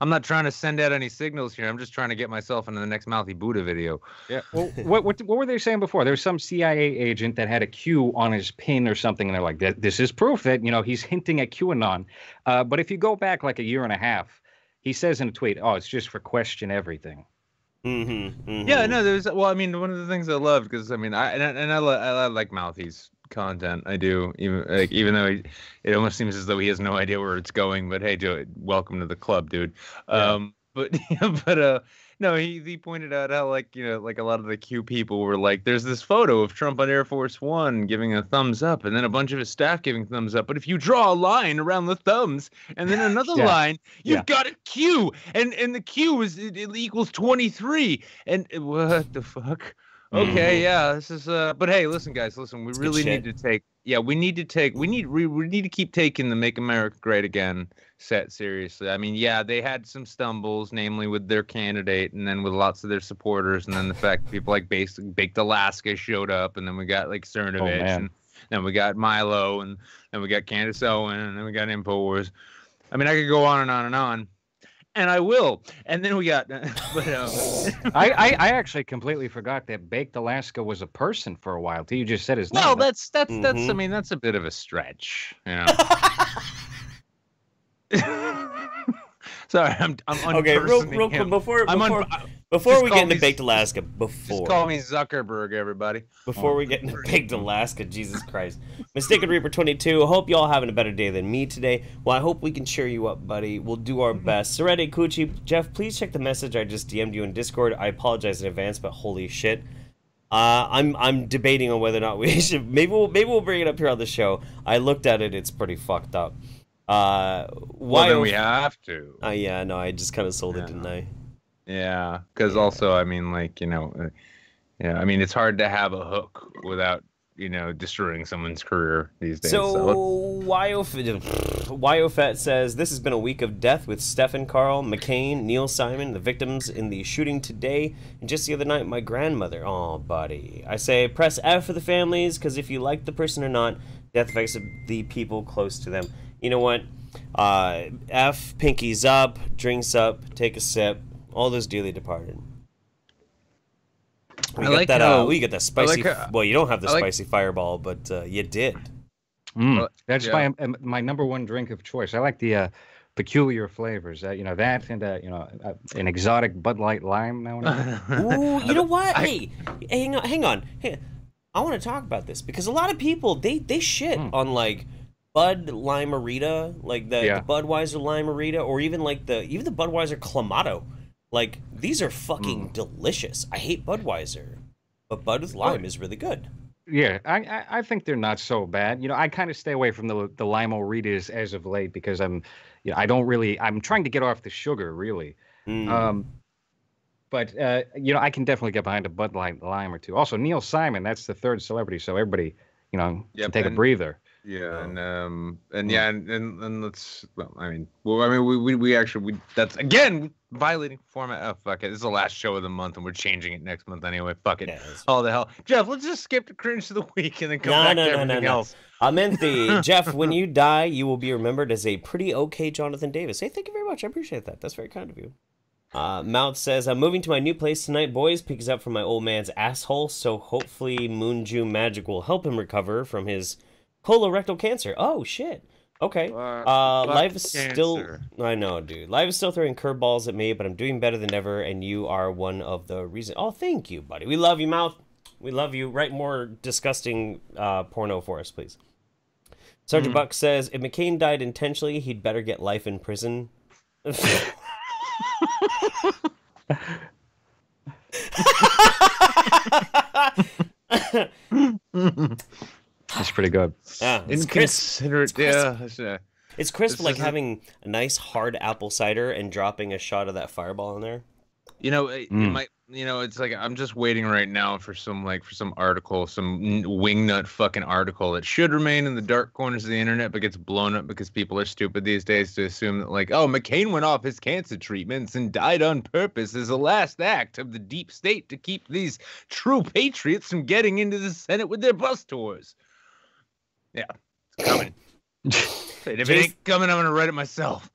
I'm not trying to send out any signals here. I'm just trying to get myself into the next Mouthy Buddha video. Yeah. Well, what were they saying before? There was some CIA agent that had a Q on his pin or something, and they're like, this is proof that he's hinting at QAnon. But if you go back like a year and a half, he says in a tweet, "Oh, it's just for question everything." Yeah, no, there's. Well, I mean, one of the things I love, because I mean, I like Mouthy's content. I do, even though it almost seems as though he has no idea where it's going. But hey, Joe, welcome to the club, dude. Yeah. No, he pointed out how like a lot of the Q people were like, there's this photo of Trump on Air Force One giving a thumbs up, and then a bunch of his staff giving thumbs up. But if you draw a line around the thumbs and then another line, you've got a Q, and the Q is it equals 23. And what the fuck? Okay, yeah, this is but hey, listen, guys, listen, we really need to take. Yeah, we need to keep taking the Make America Great Again set seriously. I mean, yeah, they had some stumbles, namely with their candidate, and then with lots of their supporters, and then the fact people like Baked Alaska showed up, and then we got like Cernovich, and then we got Milo, and then we got Candace Owen, and then we got InfoWars. I mean, I could go on and on and on. And I will. And then we got, but I actually completely forgot that Baked Alaska was a person for a while. You just said his name. Well, that's. I mean, that's a bit of a stretch. You know. Sorry, I'm okay. Real quick before we get into Baked Alaska, just call me Zuckerberg, everybody. Before we get into Baked Alaska, Jesus Christ, Mistaken Reaper 22. Hope y'all having a better day than me today. Well, I hope we can cheer you up, buddy. We'll do our best. Serete Coochie, Jeff, please check the message I just DM'd you in Discord. I apologize in advance, but holy shit. I'm debating on whether or not we should. Maybe we'll bring it up here on the show. I looked at it. It's pretty fucked up. Well, then we have to. Yeah, no, I just kind of sold it, didn't I? Yeah, because also, I mean, like, yeah, I mean, it's hard to have a hook without, destroying someone's career these days. So Wyofet says, this has been a week of death with Stefan, Karl, McCain, Neil Simon, the victims in the shooting today, and just the other night, my grandmother. Oh, buddy. I say, press F for the families, because if you like the person or not, death affects the people close to them. You know what? F, pinkies up, drinks up, take a sip. All those dearly departed. We got that spicy. Well, you don't have the spicy fireball, but you did. That's my number one drink of choice. I like the peculiar flavors. That and an exotic Bud Light Lime now and then. Ooh, you know what? Hey, hang on. I want to talk about this because a lot of people they shit on like Bud Limerita, like the Budweiser Limerita, or even like the Budweiser Clamato. Like, these are fucking delicious. I hate Budweiser, but Bud with lime is really good. Yeah, I think they're not so bad. I kind of stay away from the Lime-O-Ritas as of late because I'm trying to get off the sugar, really. But I can definitely get behind a Bud Light Lime or two. Also, Neil Simon, that's the third celebrity, so everybody, can take a breather. Yeah, and let's. We actually that's again violating format. Oh fuck it! This is the last show of the month, and we're changing it next month anyway. Fuck it! All the hell, Jeff. Let's just skip the cringe of the week and then come back to everything else. I meant Jeff. When you die, you will be remembered as a pretty okay Jonathan Davis. Hey, thank you very much. I appreciate that. That's very kind of you. Mouth says, I'm moving to my new place tonight, boys. Picks up from my old man's asshole, so hopefully Moonju Magic will help him recover from his colorectal cancer. Oh shit. Okay. Life is still. I know, dude. Life is still throwing curveballs at me, but I'm doing better than ever, and you are one of the reasons. Oh, thank you, buddy. We love you, Mouth. We love you. Write more disgusting porno for us, please. Sergeant Buck says, if McCain died intentionally, he'd better get life in prison. That's pretty good. Yeah, it's inconsiderate. It's crisp, like having a nice hard apple cider and dropping a shot of that fireball in there. It you know, it's like I'm just waiting right now for some article, some wingnut fucking article that should remain in the dark corners of the internet, but gets blown up because people are stupid these days to assume that, like, oh, McCain went off his cancer treatments and died on purpose as a last act of the deep state to keep these true patriots from getting into the Senate with their bus tours. Yeah, it's coming. If it ain't coming, I'm gonna write it myself.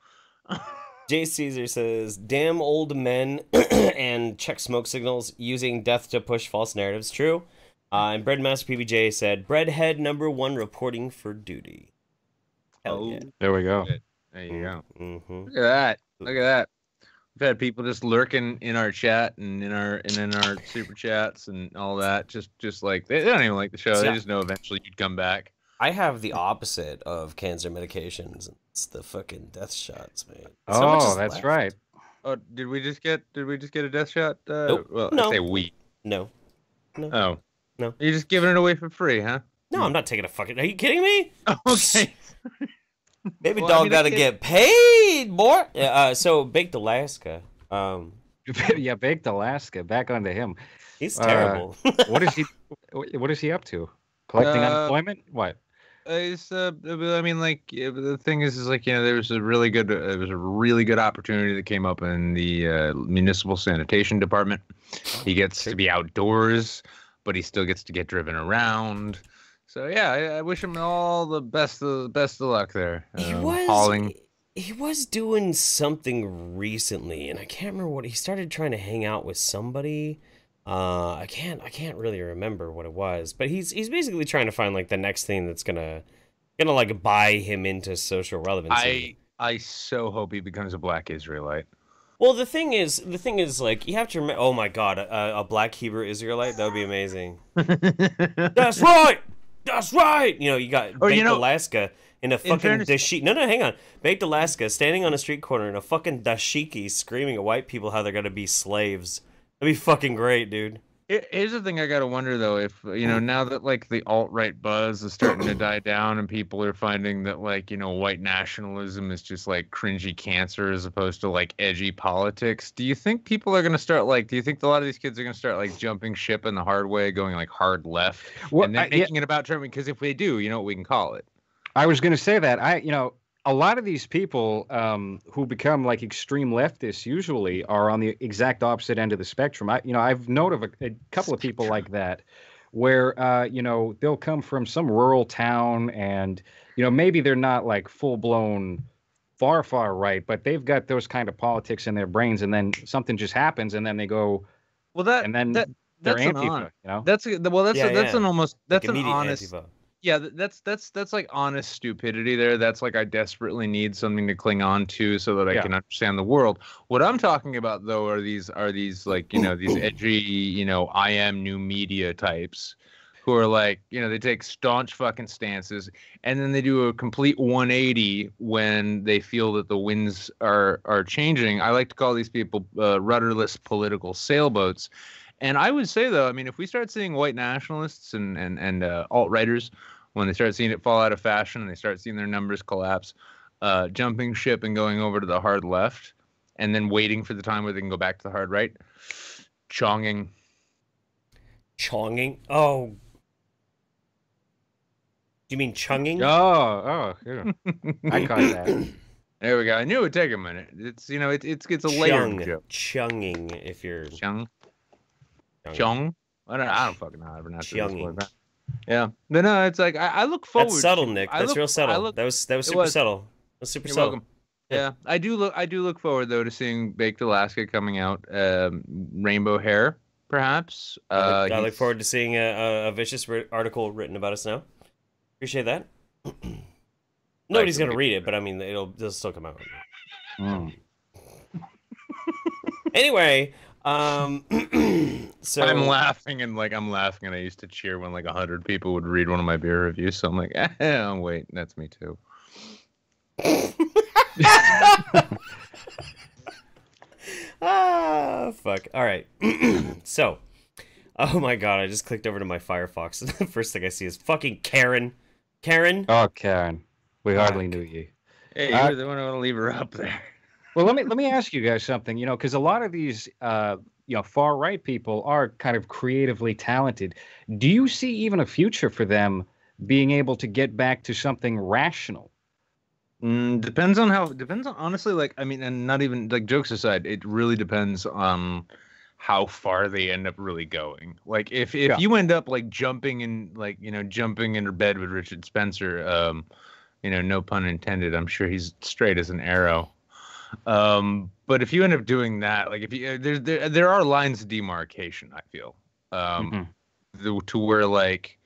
Jay Caesar says, damn old men and check smoke signals using death to push false narratives. True. And Breadmaster PBJ said, Breadhead #1 reporting for duty. Hell yeah. There we go. There you go. Mm-hmm. Look at that. Look at that. We've had people just lurking in our chat and in our super chats and all that. Just like they don't even like the show. They just know eventually you'd come back. I have the opposite of cancer medications. It's the fucking death shots, man. Oh, that's right. Oh, did we just get a death shot? Nope. Well, No. I say we. No. Oh. No. You're just giving it away for free, huh? No, I'm not taking a fucking... Are you kidding me? Okay. Baby Well, dog I mean, gotta get paid, boy. So Baked Alaska. Yeah, Baked Alaska. Back onto him. He's terrible. What is he up to? Collecting unemployment? What? I mean, like, the thing is like, you know, there was a really good opportunity that came up in the municipal sanitation department. He gets to be outdoors, but he still gets to get driven around. So yeah, I wish him all the best of luck there. He was doing something recently, and I can't remember what he started trying to hang out with somebody. I can't really remember what it was, but he's basically trying to find like the next thing that's gonna like buy him into social relevancy. I so hope he becomes a black Israelite. Well, the thing is like you have to remember. Oh my God, a black Hebrew Israelite, that would be amazing. That's right. That's right. You know, you got Baked Alaska in a fucking dashiki. No, hang on. Baked Alaska standing on a street corner in a fucking dashiki, screaming at white people how they're gonna be slaves. That'd be fucking great, dude. Here's the thing I gotta wonder though, if you know, now that like the alt-right buzz is starting to die down and people are finding that, like, you know, white nationalism is just like cringy cancer as opposed to like edgy politics, do you think people are gonna start like, do you think a lot of these kids are gonna start like jumping ship in the hard way, going like hard left, and then making it about Germany? Because if they do, you know what we can call it. I was gonna say that a lot of these people who become like extreme leftists usually are on the exact opposite end of the spectrum. I've known of a couple of people like that, where they'll come from some rural town, and maybe they're not like full blown far right, but they've got those kind of politics in their brains, and then something just happens, and then they go, they're Antifa. That's an honest. Antifa. Yeah, that's like honest stupidity there. That's like, I desperately need something to cling on to so that I can understand the world. What I'm talking about though are these like, these edgy, I am new media types who are like, they take staunch fucking stances and then they do a complete 180 when they feel that the winds are changing. I like to call these people rudderless political sailboats. And I would say though, I mean, if we start seeing white nationalists and alt-righters, when they start seeing it fall out of fashion and they start seeing their numbers collapse, jumping ship and going over to the hard left, and then waiting for the time where they can go back to the hard right, chonging. Oh. Do you mean chunging? Oh, yeah. I caught that. There we go. I knew it would take a minute. It's it's a layered joke. Chunging, if you're chung. I don't fucking know how to pronounce it. Yeah, but no, it's like I look forward. That's subtle, Nick. That's real subtle. That was super subtle. That was super subtle. Welcome. Yeah, I do look forward though to seeing Baked Alaska coming out. Rainbow hair, perhaps. I look forward to seeing a vicious article written about us now. Appreciate that. Nobody's gonna read it, but I mean, it'll still come out. Anyway. So I'm laughing and I used to cheer when like 100 people would read one of my beer reviews. So I'm like, wait, that's me too. Fuck. All right. So, oh my God, I just clicked over to my Firefox. The first thing I see is fucking Karen. Oh, Karen. We hardly knew you. Hey, you're the one who want to leave her up there. Well, let me ask you guys something, because a lot of these far right people are kind of creatively talented. Do you see even a future for them being able to get back to something rational? Depends on honestly, like, I mean, and not even like jokes aside, it really depends on how far they end up really going. Like if you end up like jumping into bed with Richard Spencer, no pun intended, I'm sure he's straight as an arrow. But if you end up doing that, like if you there are lines of demarcation, I feel, to where, like,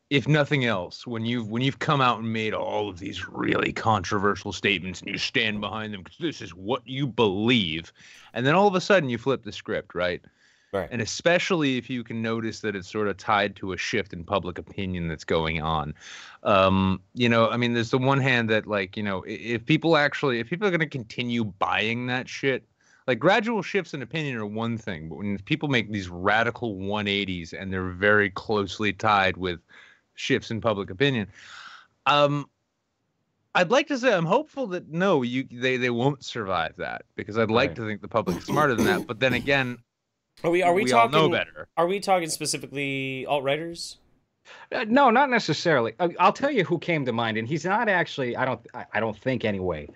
if nothing else, when you've come out and made all of these really controversial statements and you stand behind them because this is what you believe, and then all of a sudden you flip the script, right? Right. And especially if you can notice that it's sort of tied to a shift in public opinion that's going on. I mean, there's the one hand that, like, if people are going to continue buying that shit, like, gradual shifts in opinion are one thing, but when people make these radical 180s and they're very closely tied with shifts in public opinion, I'd like to say I'm hopeful that they won't survive that, because I'd like to think the public is smarter than that. But then again, we talking, all know better. Are we talking specifically alt-righters? No, not necessarily. I'll tell you who came to mind, and he's not actually. I don't think anyway.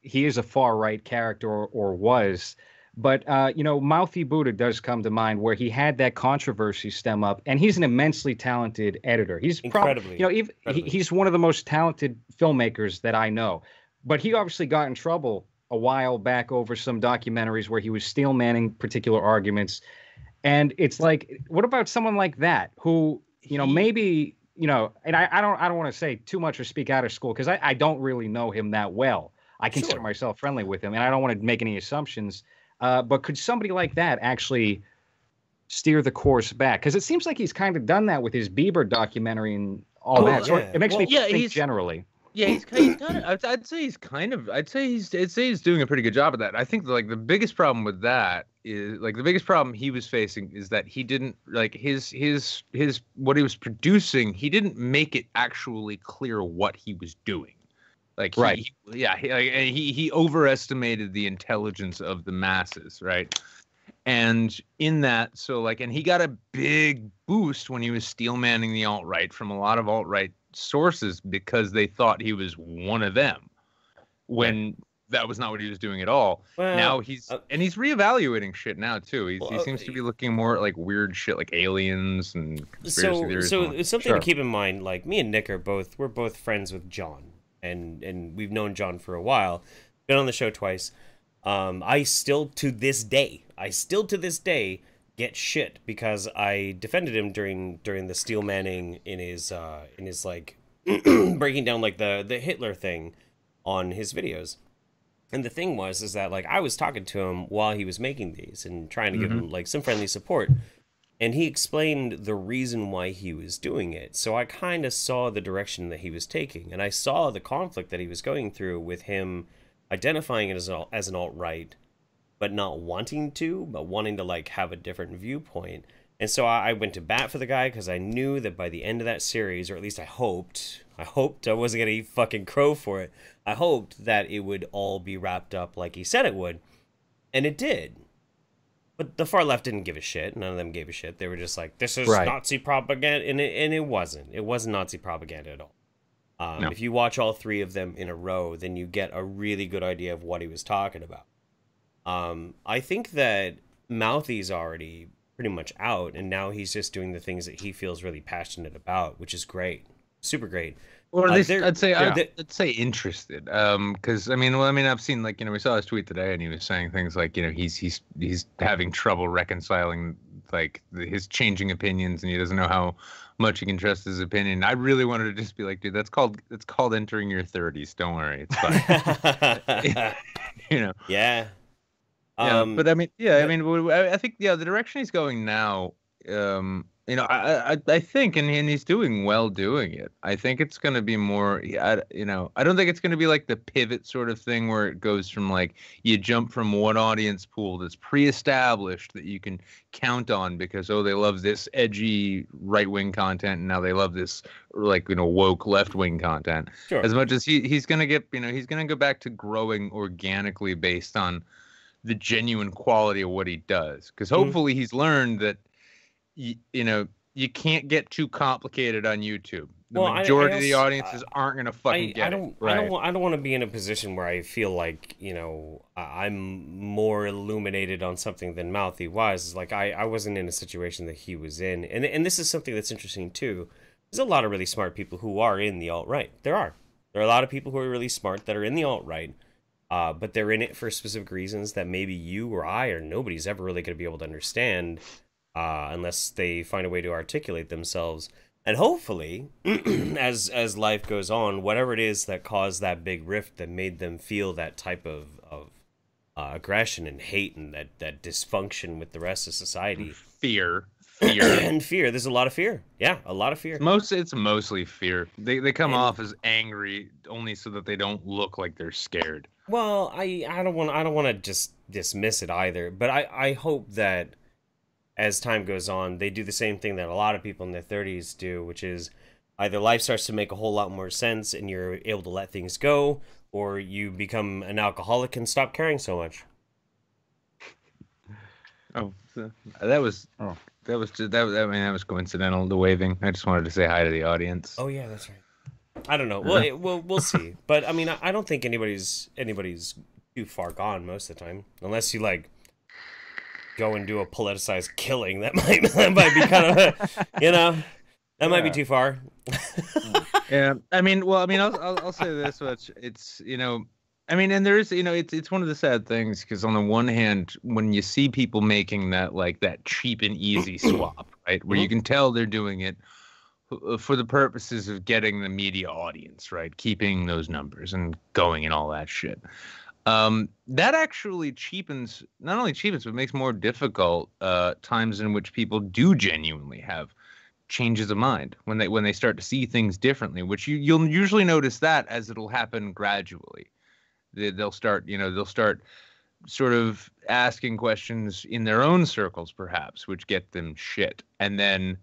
He is a far right character, or was. But, Mouthy Buddha does come to mind, where he had that controversy stem up, and he's an immensely talented editor. He's incredibly, he's one of the most talented filmmakers that I know. But he obviously got in trouble a while back over some documentaries where he was steel-manning particular arguments. And it's like, what about someone like that who, maybe, and I don't want to say too much or speak out of school, because I don't really know him that well. I consider myself friendly with him, and I don't want to make any assumptions. But could somebody like that actually steer the course back? Because it seems like he's kind of done that with his Bieber documentary and all that. So it makes me think generally. Yeah, he's kind of. I'd say he's doing a pretty good job of that. I think, like, the biggest problem with that is, like, the biggest problem he was facing is that he didn't, like, his what he was producing. He didn't make it actually clear what he was doing. Like, he overestimated the intelligence of the masses, right? And in that, so, like, and he got a big boost when he was steel-manning the alt-right from a lot of alt-right sources, because they thought he was one of them, when that was not what he was doing at all. Well, now he's reevaluating shit now too. He seems to be looking more at, like, weird shit like aliens and conspiracy theories. So it's something to keep in mind. Like, me and Nick we're both friends with John. And we've known John for a while, been on the show twice. I still to this day get shit because I defended him during the steel manning in his like breaking down, like, the Hitler thing on his videos. And the thing is that, like, I was talking to him while he was making these and trying to give him, like, some friendly support. And he explained the reason why he was doing it. So I kind of saw the direction that he was taking. And I saw the conflict that he was going through with him identifying it as an alt-right, but not wanting to, but wanting to, like, have a different viewpoint. And so I went to bat for the guy, because I knew that by the end of that series, or at least I hoped I wasn't going to eat fucking crow for it. I hoped that it would all be wrapped up like he said it would. And it did. But the far left didn't give a shit. None of them gave a shit. They were just like, this is Nazi propaganda. And it wasn't. It wasn't Nazi propaganda at all. No. If you watch all three of them in a row, then you get a really good idea of what he was talking about. I think that Mouthy's already pretty much out, and now he's just doing the things that he feels really passionate about, which is great. Super great. Or at least I'd say interested. Because I've seen, like, we saw his tweet today, and he was saying things like, he's having trouble reconciling, like, his changing opinions, and he doesn't know how much he can trust his opinion. I really wanted to just be like, dude, it's called entering your 30s. Don't worry, it's fine. Yeah. But I think the direction he's going now. I think, and he's doing well doing it. I think it's going to be more, I don't think it's going to be like the pivot sort of thing where it goes from, like, you jump from one audience pool that's pre-established that you can count on because, they love this edgy right-wing content, and now they love this, like, woke left-wing content. Sure. As much as he's going to get, he's going to go back to growing organically based on the genuine quality of what he does. Because hopefully he's learned that, you know, you can't get too complicated on YouTube. The majority of the audiences aren't going to fucking get it. Right. I don't want to be in a position where I feel like, you know, I'm more illuminated on something than Mouthy was. Like, I wasn't in a situation that he was in. And this is something that's interesting, too. There's a lot of really smart people who are in the alt-right. There are a lot of people who are really smart that are in the alt-right, but they're in it for specific reasons that maybe you or I or nobody's ever really going to be able to understand unless they find a way to articulate themselves. And hopefully, as life goes on, whatever it is that caused that big rift that made them feel that type of aggression and hate and that dysfunction with the rest of society. Fear. And fear. There's a lot of fear. Yeah, a lot of fear. It's mostly fear. They come off as angry only so that they don't look like they're scared. Well, I don't want to just dismiss it either, but I hope that as time goes on, they do the same thing that a lot of people in their 30s do, which is either life starts to make a whole lot more sense and you're able to let things go, or you become an alcoholic and stop caring so much. That was coincidental, the waving. I just wanted to say hi to the audience. Oh yeah, that's right. I don't know. Well, we'll see. But I mean, I don't think anybody's too far gone most of the time, unless you like go and do a politicized killing. That might be kind of, you know, that might be too far. Yeah, I'll say this much. It's, you know, I mean, and there's, you know, it's one of the sad things, because on the one hand, when you see people making that cheap and easy swap, right, where you can tell they're doing it for the purposes of getting the media audience, right, keeping those numbers and going and all that shit. That actually not only cheapens, but makes more difficult times in which people do genuinely have changes of mind when they start to see things differently, which you'll usually notice that as it'll happen gradually. They'll start sort of asking questions in their own circles, perhaps, which get them shit, and then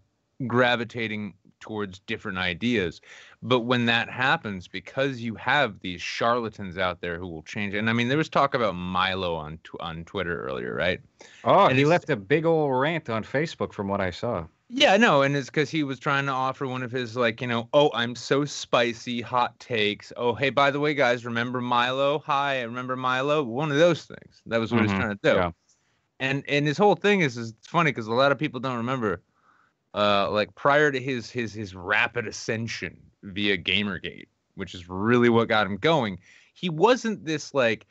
gravitating towards different ideas. But when that happens, because you have these charlatans out there who will change, and I mean, there was talk about Milo on Twitter earlier, right? Oh, and he left a big old rant on Facebook from what I saw. Yeah, no, and it's because he was trying to offer one of his, like, you know, oh, I'm so spicy hot takes. Oh, hey, by the way, guys, remember Milo? Hi, I remember Milo. One of those things. That was what he was trying to do. Yeah. And his whole thing is it's funny because a lot of people don't remember, like, prior to his rapid ascension via Gamergate, which is really what got him going, he wasn't this, like,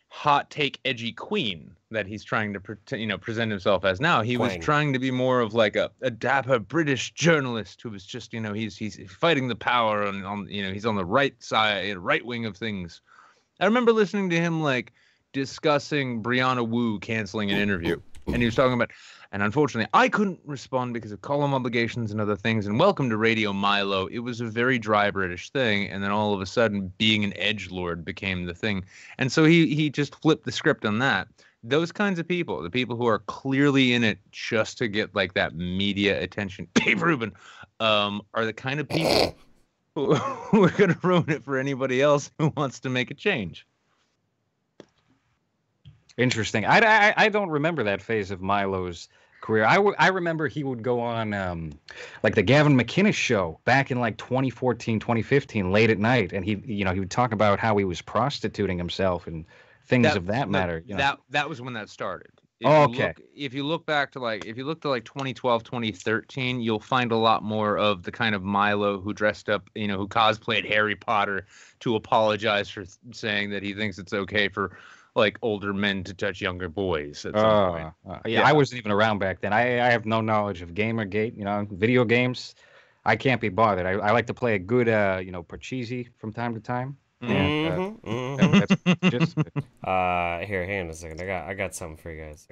hot take edgy queen that he's trying to present himself as now. He was trying to be more of like a dapper British journalist who was just, you know, he's fighting the power on you know, he's on the right side, right wing of things. I remember listening to him like discussing Brianna Wu canceling an interview, and he was talking about, and unfortunately I couldn't respond because of column obligations and other things, and welcome to Radio Milo. It was a very dry British thing, and then all of a sudden being an edgelord became the thing. And so he just flipped the script on that. Those kinds of people, the people who are clearly in it just to get like that media attention, Dave Rubin, are the kind of people who are going to ruin it for anybody else who wants to make a change. Interesting. I don't remember that phase of Milo's career. I remember he would go on like the Gavin McInnes show back in like 2014, 2015, late at night, and he would talk about how he was prostituting himself and things of that matter. You know? That was when that started. If you look back to like 2012, 2013, you'll find a lot more of the kind of Milo who dressed up, you know, who cosplayed Harry Potter to apologize for saying that he thinks it's okay for like older men to touch younger boys at some point. Yeah, I wasn't even around back then. I have no knowledge of Gamergate, you know, video games. I can't be bothered. I like to play a good, Parcheesi from time to time. And, that's just here, hang on a second. I got something for you guys.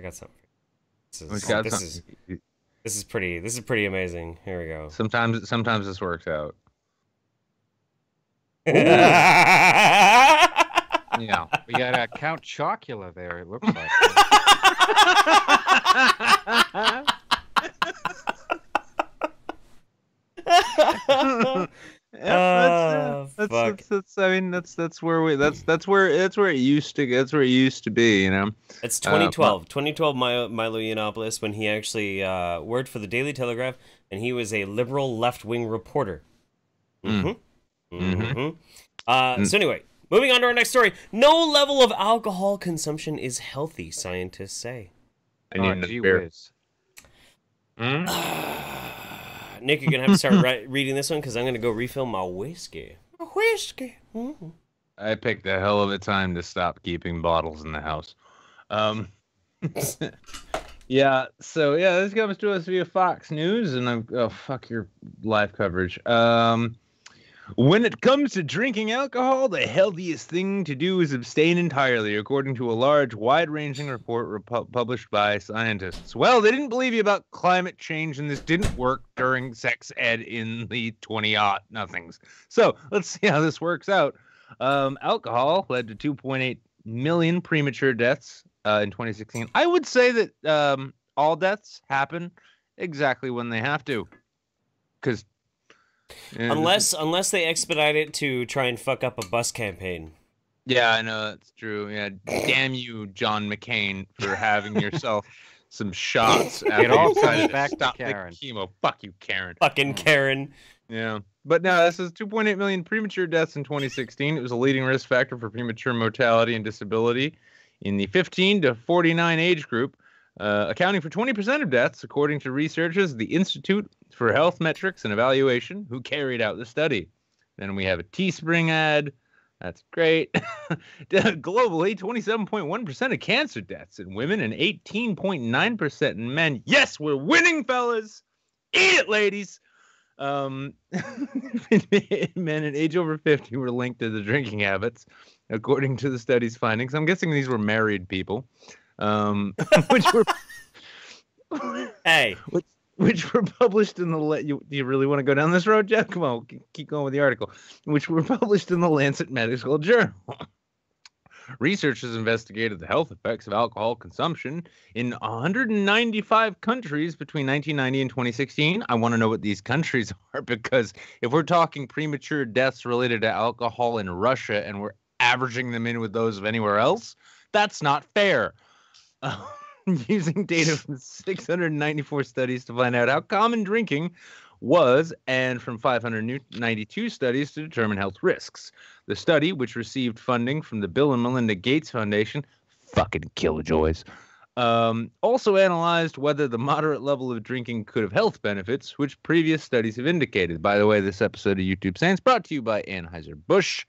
This is pretty amazing. Here we go. Sometimes this works out. Yeah, we got Count Chocula there. It looks like. Fuck. That's I mean that's where it used to be, you know. It's 2012. 2012 Milo Yiannopoulos, when he actually worked for the Daily Telegraph, and he was a liberal left-wing reporter. So anyway, moving on to our next story. No level of alcohol consumption is healthy, scientists say. I need another beer. Nick, you're gonna have to start reading this one because I'm gonna go refill my whiskey. I picked a hell of a time to stop keeping bottles in the house. Yeah, so this comes to us via Fox News, and fuck your live coverage. When it comes to drinking alcohol, the healthiest thing to do is abstain entirely, according to a large, wide-ranging report published by scientists. Well, they didn't believe you about climate change, and this didn't work during sex ed in the 20-nothings. So let's see how this works out. Alcohol led to 2.8 million premature deaths in 2016. I would say that all deaths happen exactly when they have to, because unless they expedite it to try and fuck up a bus campaign. Yeah, I know that's true. Yeah, damn you, John McCain, for having yourself some shots. It all comes back to Karen. Chemo. Fuck you, Karen. Fucking Karen. Yeah, but no, this is 2.8 million premature deaths in 2016. It was a leading risk factor for premature mortality and disability in the 15 to 49 age group, accounting for 20% of deaths, according to researchers at the Institute for Health Metrics and Evaluation, who carried out the study. Then we have a Teespring ad. That's great. Globally, 27.1% of cancer deaths in women and 18.9% in men. Yes, we're winning, fellas. Eat it, ladies. Men in age over 50 were linked to the drinking habits, according to the study's findings. I'm guessing these were married people, which were which were published in the do you really want to go down this road, Jeff? Come on, keep going with the article. Which were published in the Lancet Medical Journal. Researchers investigated the health effects of alcohol consumption in 195 countries between 1990 and 2016. I want to know what these countries are, because if we're talking premature deaths related to alcohol in Russia and we're averaging them in with those of anywhere else, that's not fair. Using data from 694 studies to find out how common drinking was, and from 592 studies to determine health risks. The study, which received funding from the Bill and Melinda Gates Foundation, fucking killjoys, also analyzed whether the moderate level of drinking could have health benefits, which previous studies have indicated. By the way, this episode of YouTube Science brought to you by Anheuser-Busch.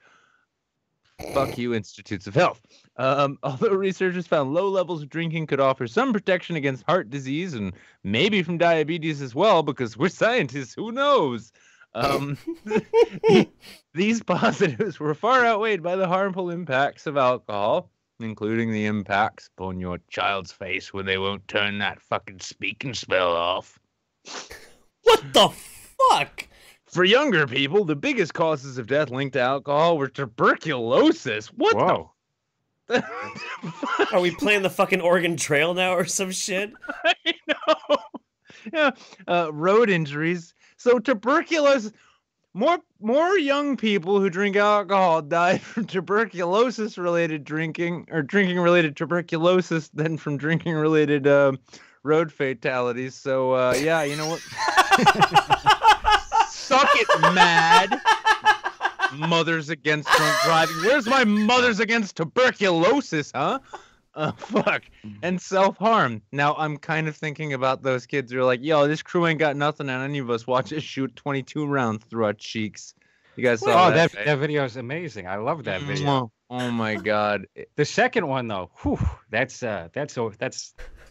Fuck you, Institutes of Health. Although researchers found low levels of drinking could offer some protection against heart disease and maybe from diabetes as well, because we're scientists, who knows? These positives were far outweighed by the harmful impacts of alcohol, including the impacts upon your child's face when they won't turn that fucking speaking spell off. What the fuck? For younger people, the biggest causes of death linked to alcohol were tuberculosis. What the? Are we playing the fucking Oregon Trail now or some shit? I know. Yeah. Road injuries. So tuberculosis. More young people who drink alcohol died from tuberculosis-related drinking, or drinking-related tuberculosis, than from drinking-related road fatalities. So yeah, you know what? Suck it, mad. Mothers Against Drunk Driving. Where's my Mothers Against Tuberculosis, huh? Fuck. And self-harm. Now, I'm kind of thinking about those kids who are like, yo, this crew ain't got nothing on any of us. Watch us shoot 22 rounds through our cheeks. You guys saw that? That video is amazing. I love that video. Oh my God. The second one, though, that's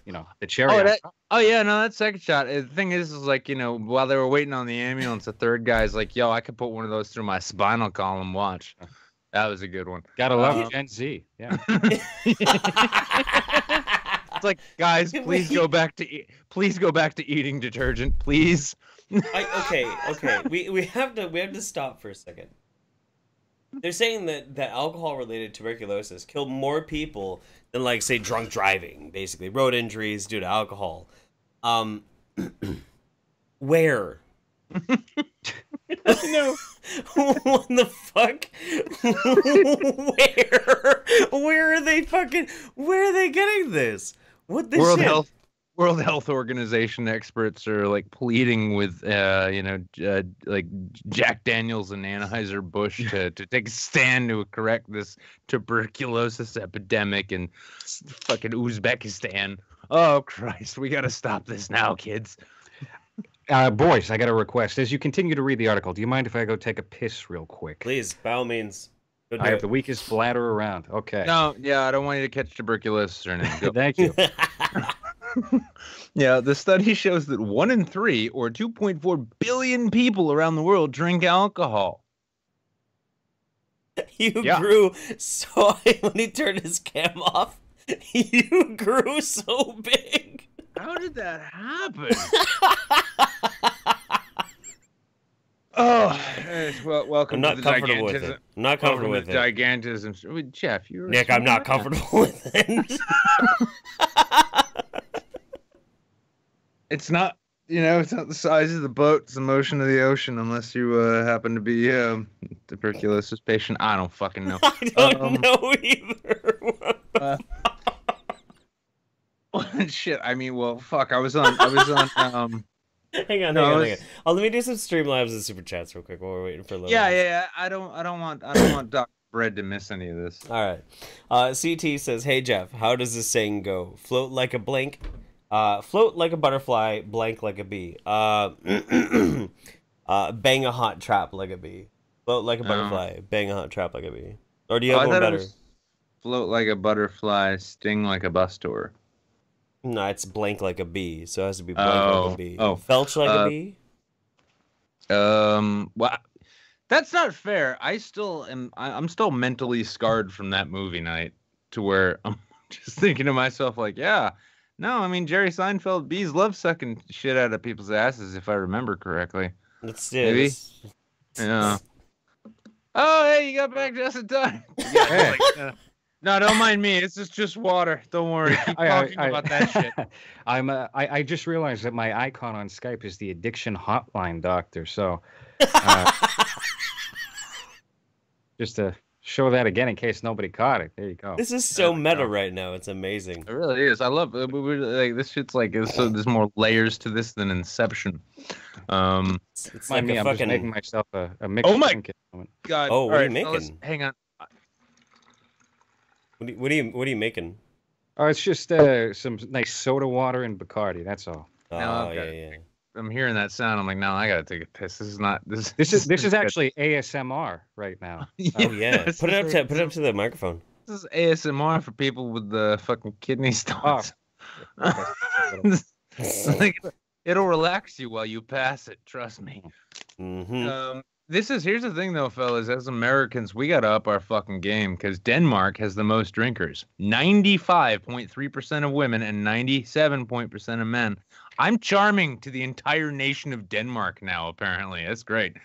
you know, the cherry. That second shot. The thing is like, you know, while they were waiting on the ambulance, the third guy's like, yo, I could put one of those through my spinal column. Watch. That was a good one. Gotta love Gen Z. Yeah. It's like, guys, please go back to eating detergent, please. Okay. We have to stop for a second. They're saying that alcohol-related tuberculosis killed more people than, like, say, drunk driving, basically. Road injuries due to alcohol. Where? No. What the fuck? Where are they fucking? Where are they getting this? What the shit? World Health Organization experts are like pleading with, like Jack Daniels and Anheuser-Busch to take a stand to correct this tuberculosis epidemic in fucking Uzbekistan. Oh, Christ, we got to stop this now, kids. Boys, I got a request. As you continue to read the article, do you mind if I go take a piss real quick? Please, by all means. I have the weakest bladder around. Okay. No, yeah, I don't want you to catch tuberculosis or anything. Thank you. Yeah, the study shows that 1 in 3, or 2.4 billion people around the world, drink alcohol. You grew so... When he turned his cam off, you grew so big. How did that happen? Oh, well, welcome to the gigantism. I'm not comfortable with it. Gigantism. Jeff, you're Nick, I'm not comfortable with it. It's not, it's not the size of the boat, it's the motion of the ocean, unless you happen to be a tuberculosis patient. I don't fucking know. I don't know either. Shit, I mean, well, fuck, I was on, Hang on. Oh, let me do some Streamlabs and super chats real quick while we're waiting for LowRes. Yeah. I don't want Dr. Bread to miss any of this. All right. CT says, "Hey Jeff, how does this saying go? Float like a blank, float like a butterfly, blank like a bee. Bang a hot trap like a bee. Float like a butterfly, bang a hot trap like a bee. Or do you have one better? Float like a butterfly, sting like a bus tour. No, it's blank like a bee, so it has to be blank like a bee. Felch like a bee? Well, that's not fair. I'm still mentally scarred from that movie night to where I'm just thinking to myself, like, yeah, no, I mean, Jerry Seinfeld, bees love sucking shit out of people's asses, if I remember correctly. Maybe? Yeah. Oh, hey, you got back just in time. Yeah, no, don't mind me. It's just water. Don't worry. Keep talking about that shit. I just realized that my icon on Skype is the addiction hotline doctor. So, just to show that again in case nobody caught it. There you go. This is so meta right now. It's amazing. It really is. I love it. Like this shit's like there's more layers to this than Inception. It's like I'm fucking... just making myself a mixed drink at the moment. God. Oh, what are you making? making? Hang on. What are you making? Oh, it's just some nice soda water and Bacardi. That's all. Oh, yeah. I'm hearing that sound. I'm like, no, I gotta take a piss. This is not this. This is actually ASMR right now. Oh yeah, put it up to the microphone. This is ASMR for people with the fucking kidney stones. Oh. Like, it'll relax you while you pass it. Trust me. Mm-hmm. Here's the thing though, fellas. As Americans, we gotta up our fucking game because Denmark has the most drinkers. 95.3% of women and 97% of men. I'm charming to the entire nation of Denmark now. Apparently, that's great.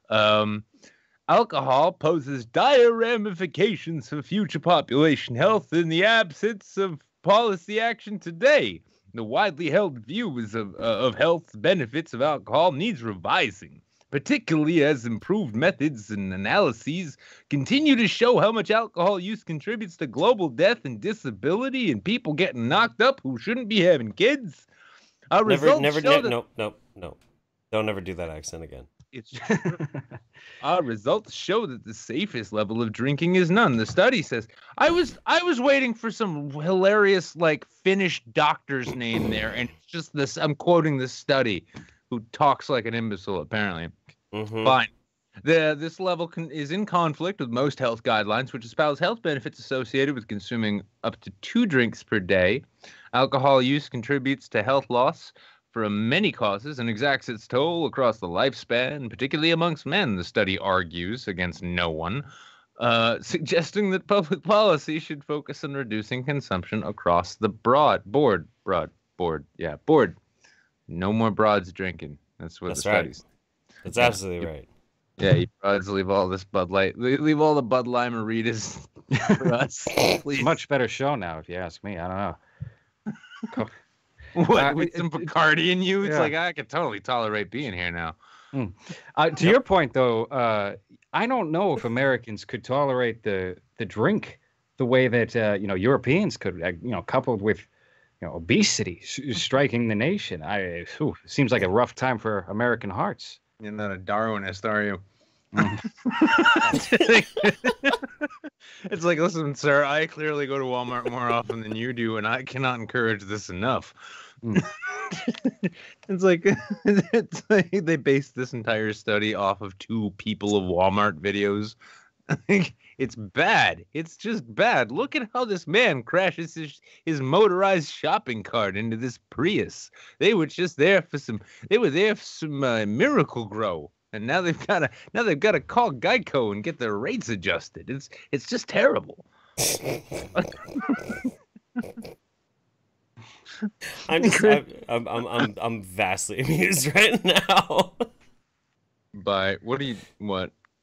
Alcohol poses dire ramifications for future population health in the absence of policy action today. The widely held views of health benefits of alcohol needs revising, particularly as improved methods and analyses continue to show how much alcohol use contributes to global death and disability and people getting knocked up who shouldn't be having kids. No. Don't ever do that accent again. Our results show that the safest level of drinking is none. The study says, I was waiting for some hilarious like Finnish doctor's name there, and it's just this. I'm quoting this study, who talks like an imbecile apparently. Mm-hmm. Fine. This level is in conflict with most health guidelines, which espouse health benefits associated with consuming up to 2 drinks per day. Alcohol use contributes to health loss from many causes and exacts its toll across the lifespan, particularly amongst men, the study argues, against no one, suggesting that public policy should focus on reducing consumption across the board. No more broads drinking. That's what the studies. That's absolutely right. Yeah, you broads leave all this Bud Light, leave all the Bud Lime-a-ritas for us. Please. Much better show now, if you ask me. I don't know. What, with some Bacardi in you? It's like, I could totally tolerate being here now. To your point, though, I don't know if Americans could tolerate the drink the way that Europeans could. Coupled with obesity striking the nation. It seems like a rough time for American hearts. You're not a Darwinist, are you? It's like, listen, sir, I clearly go to Walmart more often than you do, and I cannot encourage this enough. It's like they based this entire study off of 2 people of Walmart videos. I think it's bad. It's just bad. Look at how this man crashes his motorized shopping cart into this Prius. They were just there for some. They were there for some Miracle Grow, and now they've got to call Geico and get their rates adjusted. It's just terrible. I'm vastly amused right now. By what?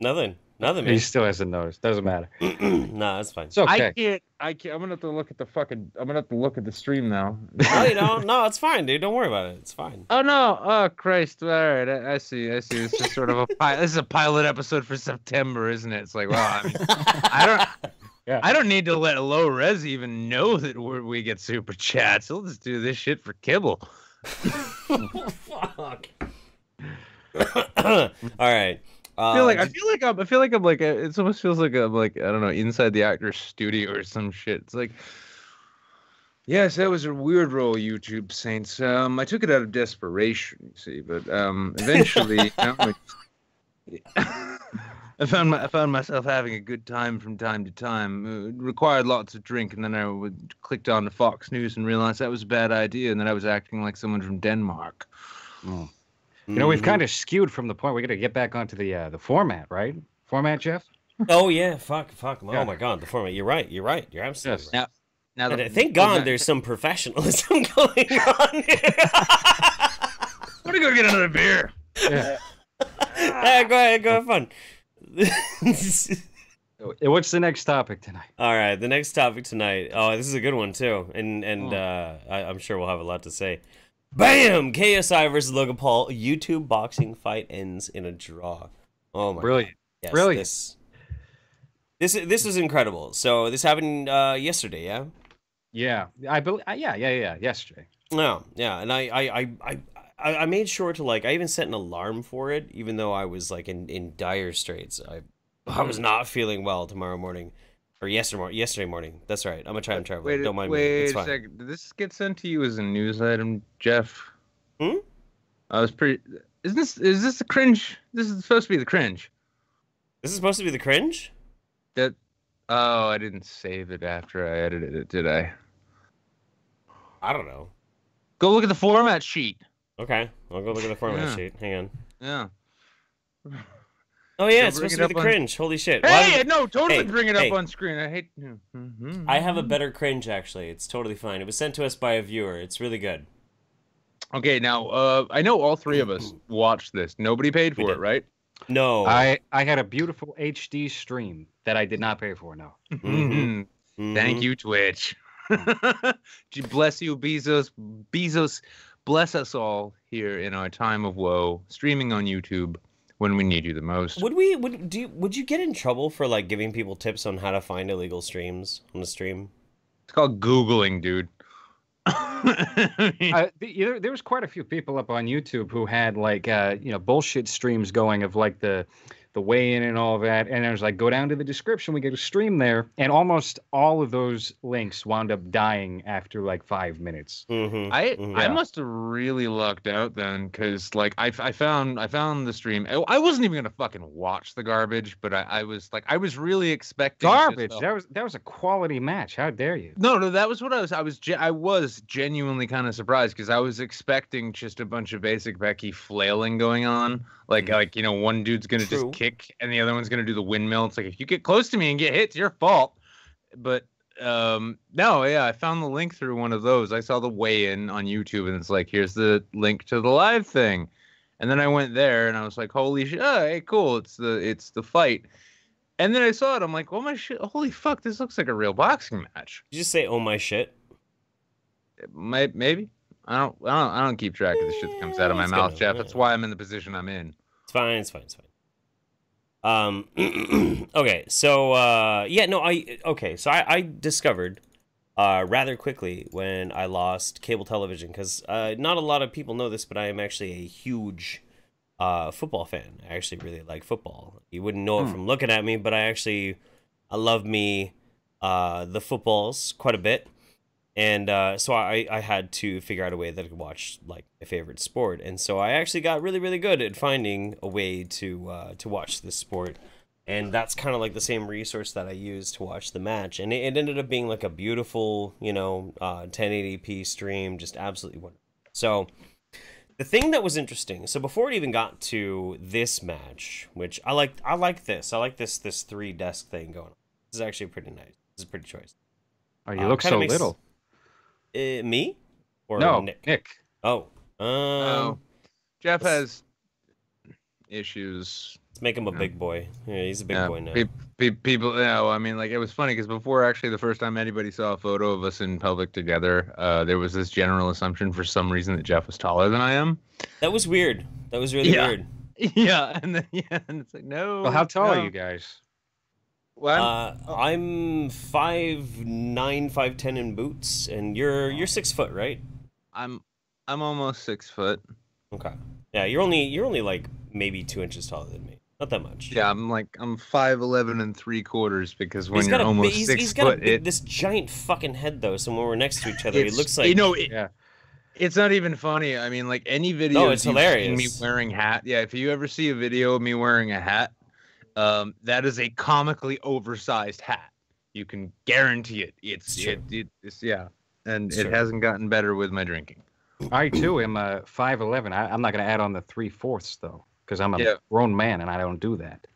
Nothing, man. He still hasn't noticed. Doesn't matter. Nah, that's fine. It's okay. I can't. I'm gonna have to look at the stream now. No, you don't. No, it's fine, dude. Don't worry about it. It's fine. Oh no! Oh Christ! All right, I see. This is sort of this is a pilot episode for September, isn't it? It's like, well, I don't need to let LowRes even know that we get super chats. He'll just do this shit for kibble. Fuck. All right. I feel like I'm like it almost feels like I'm like, I don't know, inside the actor's studio or some shit. It's like, yes, that was a weird role, YouTube Saints. I took it out of desperation, you see, but eventually, I found myself having a good time from time to time. It required lots of drink, and then I clicked on to Fox News and realized that was a bad idea, and then I was acting like someone from Denmark. Oh. We've kind of skewed from the point. We got to get back onto the format, right? Format, Jeff? Oh yeah, fuck. Oh my god, the format. You're right. You're absolutely right. Now Thank God there's some professionalism going on here. I'm gonna go get another beer. Yeah. Go ahead, have fun. What's the next topic tonight? All right, the next topic tonight. Oh, this is a good one too, and I'm sure we'll have a lot to say. Bam! KSI versus Logan Paul. YouTube boxing fight ends in a draw. Oh my! Brilliant! God. Yes, brilliant. This was incredible. So this happened yesterday, yeah. Yeah, I believe. Yeah. Yesterday. No, yeah, and I made sure to I even set an alarm for it, even though I was in dire straits. I was not feeling well tomorrow morning. Or yesterday morning. That's right. I'm gonna try and travel. Don't mind me. It's fine. Wait a second. Did this get sent to you as a news item, Jeff? I was pretty. Is this the cringe? This is supposed to be the cringe. This is supposed to be the cringe? Oh, I didn't save it after I edited it, did I? I don't know. Go look at the format sheet. Okay, I'll go look at the format sheet. Hang on. Yeah. Oh yeah, it's supposed to be the cringe. Holy shit! Hey, no, totally bring it up on screen. I hate. I have a better cringe actually. It's totally fine. It was sent to us by a viewer. It's really good. Okay, now I know all 3 of us watched this. Nobody paid for it, right? No. I had a beautiful HD stream that I did not pay for. No. Thank you, Twitch. Bless you, Bezos. Bezos, bless us all here in our time of woe, streaming on YouTube. When we need you the most. Would you get in trouble for giving people tips on how to find illegal streams on the stream? It's called Googling, dude. There was quite a few people up on YouTube who had bullshit streams going of the weigh-in and all that, and it was go down to the description, we get a stream there, and almost all of those links wound up dying after 5 minutes. I must have really lucked out then, because I found the stream. I wasn't even gonna fucking watch the garbage, but I was really expecting garbage. That was a quality match. How dare you? No, that was what I was genuinely kind of surprised, because I was expecting just a bunch of basic Becky flailing going on, one dude's gonna just kick and the other one's gonna do the windmill. It's if you get close to me and get hit, it's your fault. But no, yeah, I found the link through one of those. I saw the weigh-in on YouTube, and it's here's the link to the live thing. And then I went there, and I was like, holy shit, oh, hey, cool, it's the fight. And then I saw it, I'm like, oh my shit, holy fuck, this looks like a real boxing match. Did you just say, oh my shit? Maybe. I don't keep track of the shit that comes out of my mouth, Jeff. That's why I'm in the position I'm in. It's fine. It's fine. It's fine. Okay. So yeah, no, So I discovered rather quickly when I lost cable television, because not a lot of people know this, but I am actually a huge football fan. I actually really like football. You wouldn't know it from looking at me, but I love me the footballs quite a bit. And so I had to figure out a way that I could watch like my favorite sport. And so I actually got really, really good at finding a way to watch this sport. And that's kind of like the same resource that I used to watch the match. And it ended up being like a beautiful, 1080p stream, just absolutely wonderful. So the thing that was interesting, so before it even got to this match, which I like this 3-desk thing going on. This is actually pretty nice. This is pretty choice. Oh, you look so little. Me? Or no, Nick? Oh. Jeff has issues. Let's make him a big boy. Yeah, he's a big boy now. People, I mean, like, it was funny because before actually the first time anybody saw a photo of us in public together, there was this general assumption for some reason that Jeff was taller than I am. That was weird. That was really weird. Yeah, and it's like, no. Well, how tall are you guys? What? I'm 5'9", 5'10" in boots, and you're 6 foot, right? I'm almost 6 foot. Okay. Yeah, you're only like maybe 2 inches taller than me. Not that much. Yeah, I'm 5'11 3/4 because when you're almost 6 foot, he's got this giant fucking head though. So when we're next to each other, he looks like It's not even funny. I mean, like any video. It's hilarious. Me wearing hat. Yeah, if you ever see a video of me wearing a hat. That is a comically oversized hat. You can guarantee it. It's and it hasn't gotten better with my drinking. I too am 5'11". I'm not going to add on the 3/4 though, because I'm a grown man and I don't do that.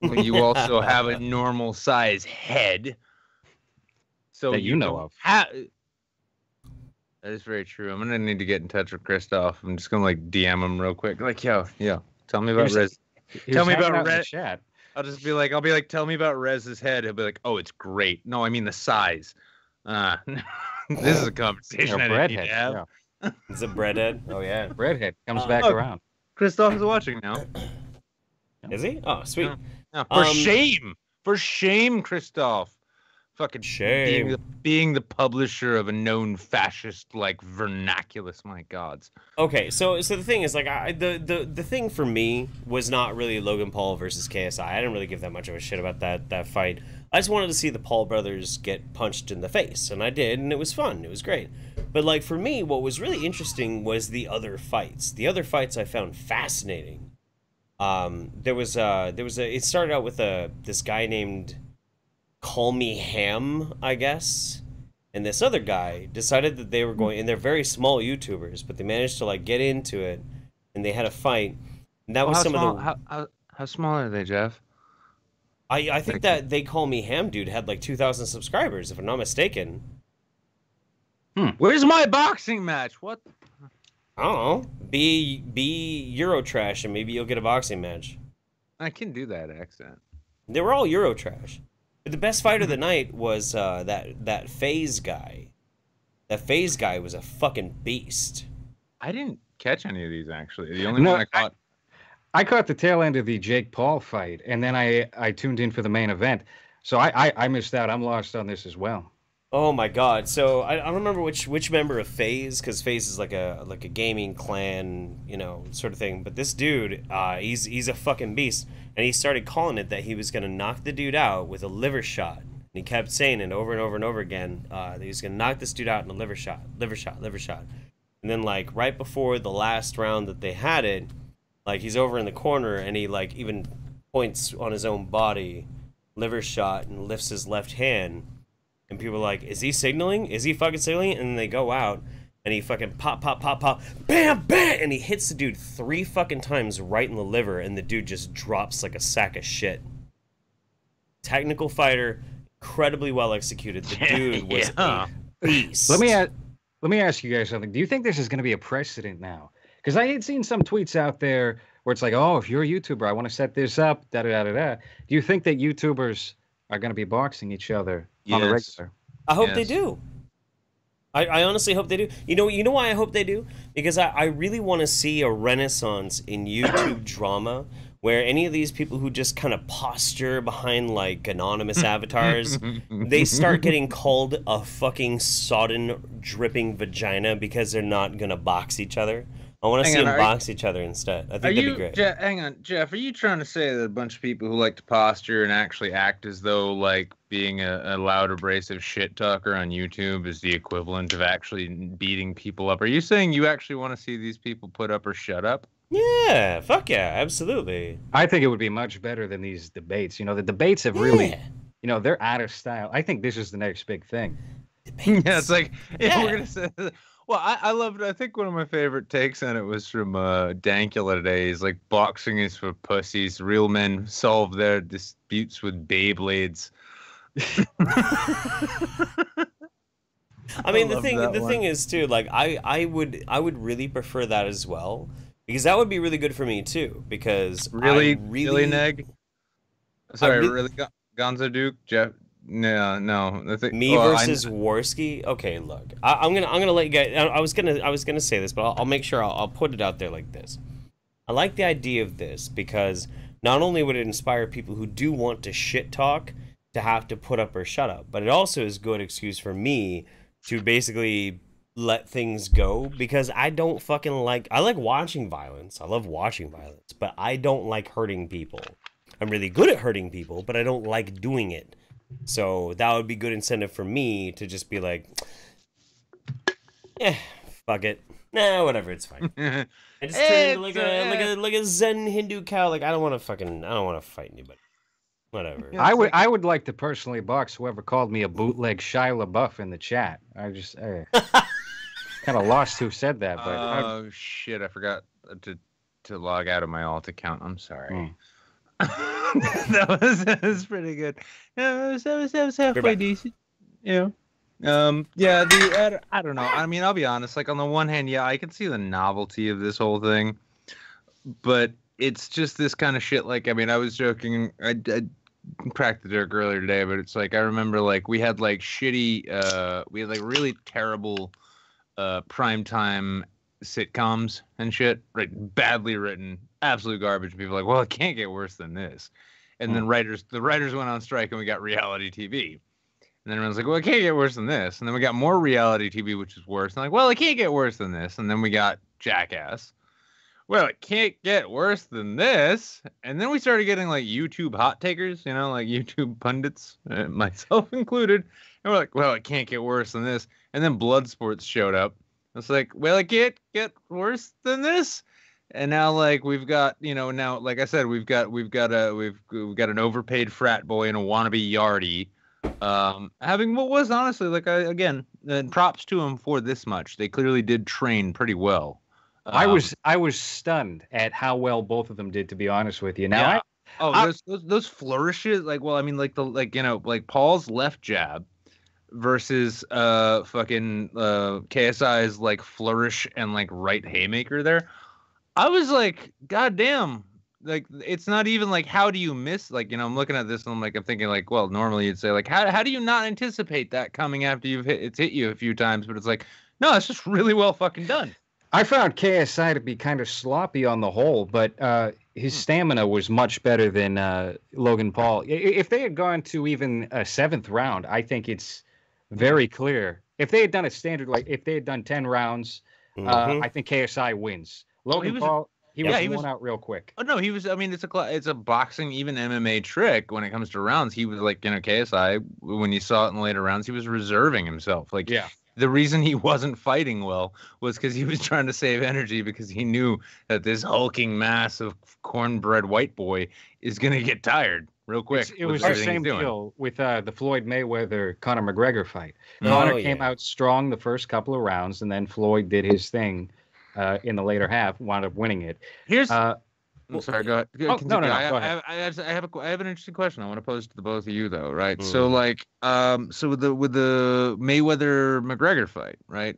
Well, you also have a normal size head, so that you know of. That is very true. I'm gonna need to get in touch with Christoph. I'm just gonna like DM him real quick. Like, yo, tell me about Rez. Tell me about Rez. Chat. I'll be like, tell me about Rez's head. He'll be like, oh, it's great. No, I mean the size. This is a conversation I didn't need to have. Yeah. It's a breadhead. Oh yeah, breadhead comes back around. Christoph is watching now. Is he? Oh, sweet. No, for shame, Christoph. Fucking shame. Being the publisher of a known fascist like vernaculus, my gods. Okay, so the thing is, like, the thing for me was not really Logan Paul versus KSI. I didn't really give that much of a shit about that fight. I just wanted to see the Paul brothers get punched in the face, and I did, and it was fun. It was great. But like for me, what was really interesting was the other fights. The other fights I found fascinating. It started out with this guy named Call Me Ham, I guess, and this other guy decided that they were going, and they're very small YouTubers, but they managed to like get into it, and they had a fight. And that was how small are they, Jeff? I think that They Call Me Ham dude had like 2,000 subscribers, if I'm not mistaken. Where's my boxing match? What? I don't know. Be Eurotrash, and maybe you'll get a boxing match. I can do that accent. They were all Eurotrash. But the best fight of the night was that FaZe guy. That FaZe guy was a fucking beast. I didn't catch any of these, actually. The only one I caught... I caught the tail end of the Jake Paul fight, and then I tuned in for the main event. So I missed out. I'm lost on this as well. Oh my god! So I don't remember which member of FaZe, because FaZe is like a gaming clan, sort of thing. But this dude, he's a fucking beast, and he started calling it that he was gonna knock the dude out with a liver shot. And he kept saying it over and over and over again. That he was gonna knock this dude out in a liver shot, liver shot, liver shot. And then like right before the last round that they had it, like he's over in the corner and he like even points on his own body, liver shot, and lifts his left hand. And people are like, is he signaling? Is he fucking signaling? And then they go out, and he fucking pop, bam, bam! And he hits the dude 3 fucking times right in the liver, and the dude just drops like a sack of shit. Technical fighter, incredibly well executed. The dude was a beast. Let me ask you guys something. Do you think this is going to be a precedent now? Because I had seen some tweets out there where it's like, oh, if you're a YouTuber, I want to set this up, da-da-da-da-da. Do you think that YouTubers are going to be boxing each other on the regular? I hope they do. I honestly hope they do. You know why I hope they do? Because I really want to see a renaissance in YouTube drama where any of these people who just kind of posture behind like anonymous avatars, they start getting called a fucking sodden dripping vagina because they're not gonna box each other. I want to see them box each other instead. I think that'd be great. Hang on, Jeff. Are you trying to say that a bunch of people who like to posture and actually act as though like being a loud, abrasive shit talker on YouTube is the equivalent of actually beating people up? Are you saying you actually want to see these people put up or shut up? Yeah, fuck yeah, absolutely. I think it would be much better than these debates. You know, the debates have really, you know, they're out of style. I think this is the next big thing. Yeah, it's like, if we're going to say... Well, I loved. I think one of my favorite takes on it was from Dankula today. He's like, boxing is for pussies. Real men solve their disputes with Beyblades. I mean, the thing is too. Like, I would really prefer that as well, because that would be really good for me too. Because really Neg. Sorry, really Gonzo Duke, Jeff. No. Me versus Worski. Okay, look, I'm gonna let you guys. I was gonna say this, but I'll make sure I'll put it out there like this. I like the idea of this because not only would it inspire people who do want to shit talk to have to put up or shut up, but it also is a good excuse for me to basically let things go, because I don't fucking like. I like watching violence. I love watching violence, but I don't like hurting people. I'm really good at hurting people, but I don't like doing it. So that would be good incentive for me to just be like, fuck it. Nah, whatever, it's fine. I just turned like a Zen Hindu cow. Like, I don't want to fight anybody. Whatever. I would like to personally box whoever called me a bootleg Shia LaBeouf in the chat. I just kind of lost who said that. But oh shit, I forgot to log out of my alt account. I'm sorry. that was pretty good. No, that was halfway decent. Yeah. I don't know. I mean, I'll be honest. Like, on the one hand, yeah, I can see the novelty of this whole thing, but it's just this kind of shit. Like, I mean, I was joking. I cracked the joke earlier today, but it's like, I remember like we had like really terrible primetime sitcoms and shit, right? Badly written, absolute garbage. People are like, well, it can't get worse than this. And then the writers went on strike and we got reality TV. And then everyone's like, well, it can't get worse than this. And then we got more reality TV, which is worse. And like, well, it can't get worse than this. And then we got Jackass. Well, it can't get worse than this. And then we started getting like YouTube hot takers, you know, like YouTube pundits, myself included. And we're like, well, it can't get worse than this. And then Bloodsports showed up. It's like, well, it can't get worse than this. And now, like, we've got, you know, now, like I said, we've got an overpaid frat boy and a wannabe yardie, having what was honestly, like, again, props to him for this much. They clearly did train pretty well. I was stunned at how well both of them did, to be honest with you. Now, yeah. Those flourishes, like, well, I mean, like like Paul's left jab versus fucking KSI's like flourish and like right haymaker there. I was like, God damn, like, it's not even like, how do you miss? Like, you know, I'm looking at this and I'm thinking like, well, normally you'd say like, how do you not anticipate that coming after it's hit you a few times? But it's like, no, it's just really well fucking done. I found KSI to be kind of sloppy on the whole, but his stamina was much better than Logan Paul. If they had gone to even a 7th round, I think it's very clear. If they had done a standard, like if they had done 10 rounds, I think KSI wins. Logan Paul, he was out real quick. Oh no, he was. I mean, it's a boxing, even MMA trick when it comes to rounds. He was like, you know, KSI, when you saw it in the later rounds, he was reserving himself. Like, yeah. The reason he wasn't fighting well was because he was trying to save energy, because he knew that this hulking mass of cornbread white boy is gonna get tired real quick. It was the same deal with the Floyd Mayweather-Conor McGregor fight. Conor came out strong the first couple of rounds, and then Floyd did his thing in the later half, wound up winning it. Here's I'm sorry, go ahead. No, go ahead. I have an interesting question I want to pose to the both of you, though, right? So like, so with the Mayweather McGregor fight, right?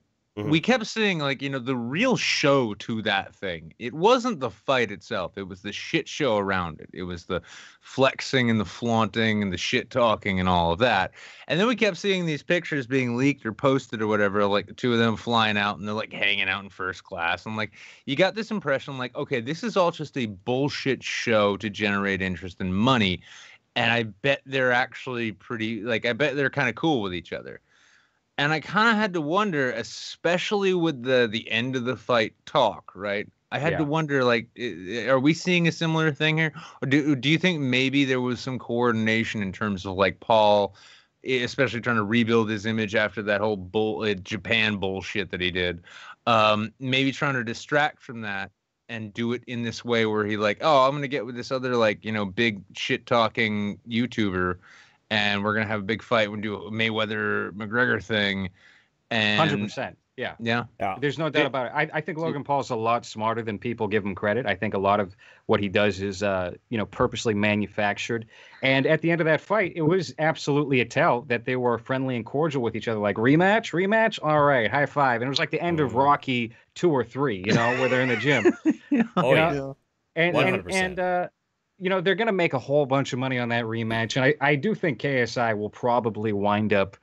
we kept seeing, like, the real show to that thing. It wasn't the fight itself. It was the shit show around it. It was the flexing and the flaunting and the shit talking and all of that. And then we kept seeing these pictures being leaked or posted or whatever, like the two of them flying out and they're like hanging out in first class. And like, you got this impression like, okay, this is all just a bullshit show to generate interest and money. And I bet they're actually I bet they're kind of cool with each other. And I kind of had to wonder, especially with the end of the fight talk, right? I had to wonder, like, are we seeing a similar thing here? Or do you think maybe there was some coordination in terms of, like, Paul, especially trying to rebuild his image after that whole Japan bullshit that he did, maybe trying to distract from that and do it in this way where he like, oh, I'm going to get with this other, like, big shit-talking YouTuber, and we're going to have a big fight. We'll do a Mayweather-McGregor thing. And 100%. Yeah. Yeah. There's no doubt about it. I think Logan Paul's a lot smarter than people give him credit. I think a lot of what he does is, purposely manufactured. And at the end of that fight, it was absolutely a tell that they were friendly and cordial with each other. Like, rematch? All right, high five. And it was like the end of Rocky 2 or 3, where they're in the gym. Yeah. And 100%. They're going to make a whole bunch of money on that rematch. And I do think KSI will probably wind up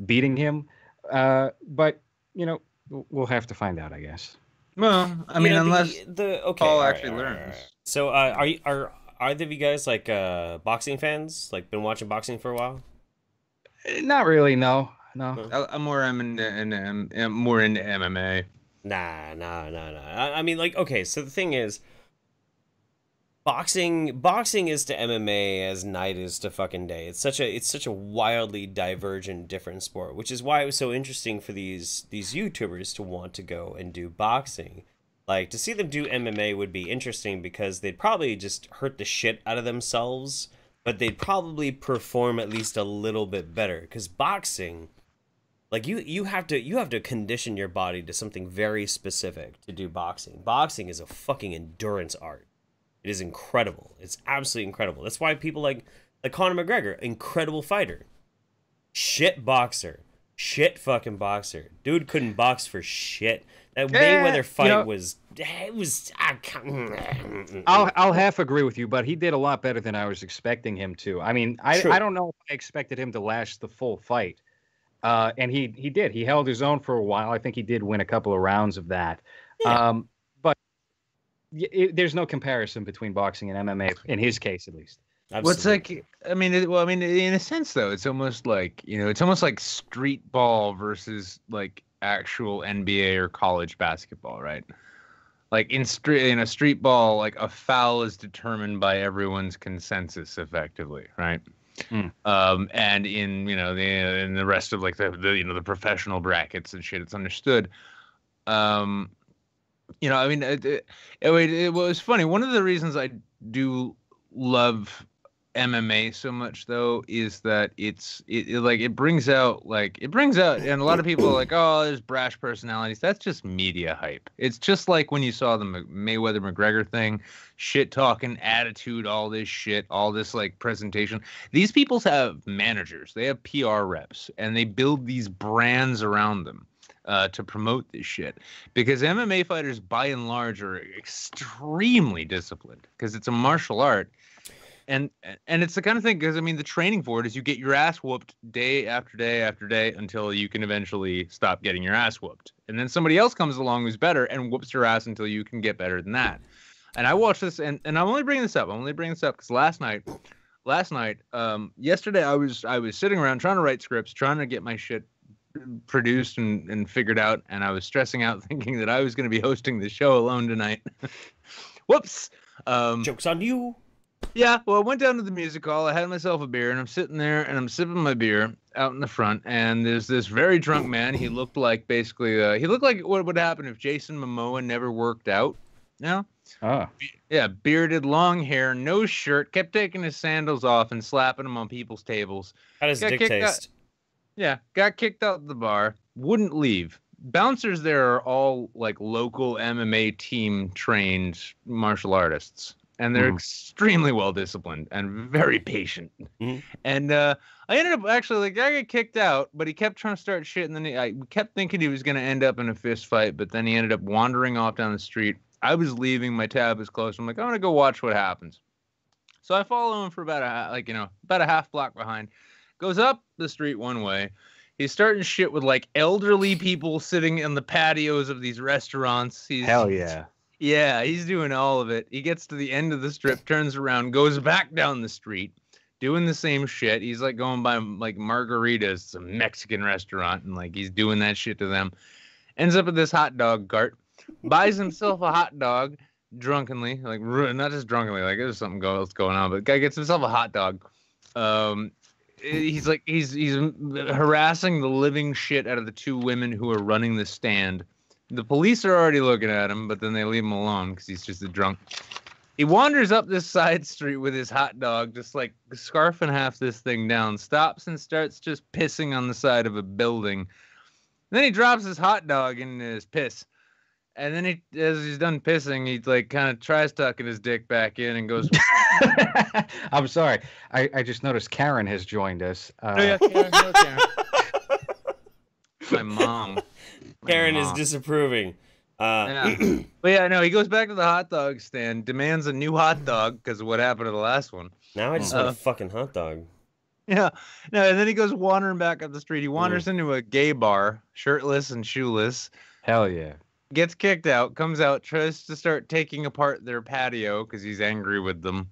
beating him. But, we'll have to find out, I guess. Well, I mean, unless Paul actually learns. Right. So, are either of you guys like boxing fans? Like, been watching boxing for a while? Not really, no. I'm more into MMA. Nah. I mean, like, okay. So the thing is, boxing is to MMA as night is to fucking day. It's such a wildly divergent, different sport, which is why it was so interesting for these YouTubers to want to go and do boxing. Like, to see them do MMA would be interesting because they'd probably just hurt the shit out of themselves, but they'd probably perform at least a little bit better. Because boxing, like, you have to condition your body to something very specific to do boxing. Boxing is a fucking endurance art. It is incredible. It's absolutely incredible. That's why people like Conor McGregor, incredible fighter. Shit boxer. Shit fucking boxer. Dude couldn't box for shit. That Mayweather fight was... I'll half agree with you, but he did a lot better than I was expecting him to. I mean, I don't know if I expected him to last the full fight. And he did. He held his own for a while. I think he did win a couple of rounds of that. Yeah. There's no comparison between boxing and MMA in his case, at least. What's like? I mean, in a sense, though, it's almost like street ball versus like actual NBA or college basketball, right? Like in a street ball, like a foul is determined by everyone's consensus, effectively, right? And in in the rest of like the professional brackets and shit, it's understood. It was funny. One of the reasons I do love MMA so much, though, is that it brings out, and a lot of people are like, oh, there's brash personalities. That's just media hype. It's just like when you saw the Mayweather McGregor thing, shit talking, attitude, all this shit, all this like presentation. These people have managers, they have PR reps, and they build these brands around them. To promote this shit, because MMA fighters by and large are extremely disciplined because it's a martial art, and it's the kind of thing, because I mean the training for it is you get your ass whooped day after day after day until you can eventually stop getting your ass whooped, and then somebody else comes along who's better and whoops your ass until you can get better than that. And I watched this, and I'm only bringing this up because last night, yesterday I was sitting around trying to write scripts, trying to get my shit produced and figured out, and I was stressing out thinking that I was going to be hosting the show alone tonight. Whoops. Joke's on you. Yeah, well, I went down to the music hall, I had myself a beer, and I'm sitting there and I'm sipping my beer out in the front, and there's this very drunk man. He looked like what would happen if Jason Momoa never worked out. Yeah, bearded, long hair, no shirt, kept taking his sandals off and slapping them on people's tables. How does dick taste? Yeah, got kicked out of the bar, wouldn't leave. Bouncers there are all like local MMA team trained martial artists. and they're extremely well disciplined and very patient. And I ended up actually, the guy got kicked out, but he kept trying to start shit, and then I kept thinking he was going to end up in a fist fight, but then he ended up wandering off down the street. I was leaving, my tab was closed. I'm like, I'm going to go watch what happens. So I follow him for about a half block behind. Goes up the street one way. He's starting shit with like elderly people sitting in the patios of these restaurants. Hell yeah. Yeah, he's doing all of it. He gets to the end of the strip, turns around, goes back down the street, doing the same shit. He's like going by like Margaritas, some Mexican restaurant, and like he's doing that shit to them. Ends up at this hot dog cart, buys himself a hot dog drunkenly, like not just drunkenly, like there's something else going on, but the guy gets himself a hot dog. He's harassing the living shit out of the two women who are running the stand. The police are already looking at him, but then they leave him alone because he's just a drunk. He wanders up this side street with his hot dog, just like scarfing half this thing down, stops and starts just pissing on the side of a building. And then he drops his hot dog into his piss. And then as he's done pissing, he like kind of tries tucking his dick back in and goes. I'm sorry. I just noticed Karen has joined us. Oh yeah, Karen. My mom. Karen is disapproving. Yeah. But yeah, no, he goes back to the hot dog stand, demands a new hot dog because of what happened to the last one. Now I just want a fucking hot dog. Yeah. No, and then he goes wandering back up the street. He wanders into a gay bar, shirtless and shoeless. Hell yeah. Gets kicked out, comes out, tries to start taking apart their patio because he's angry with them.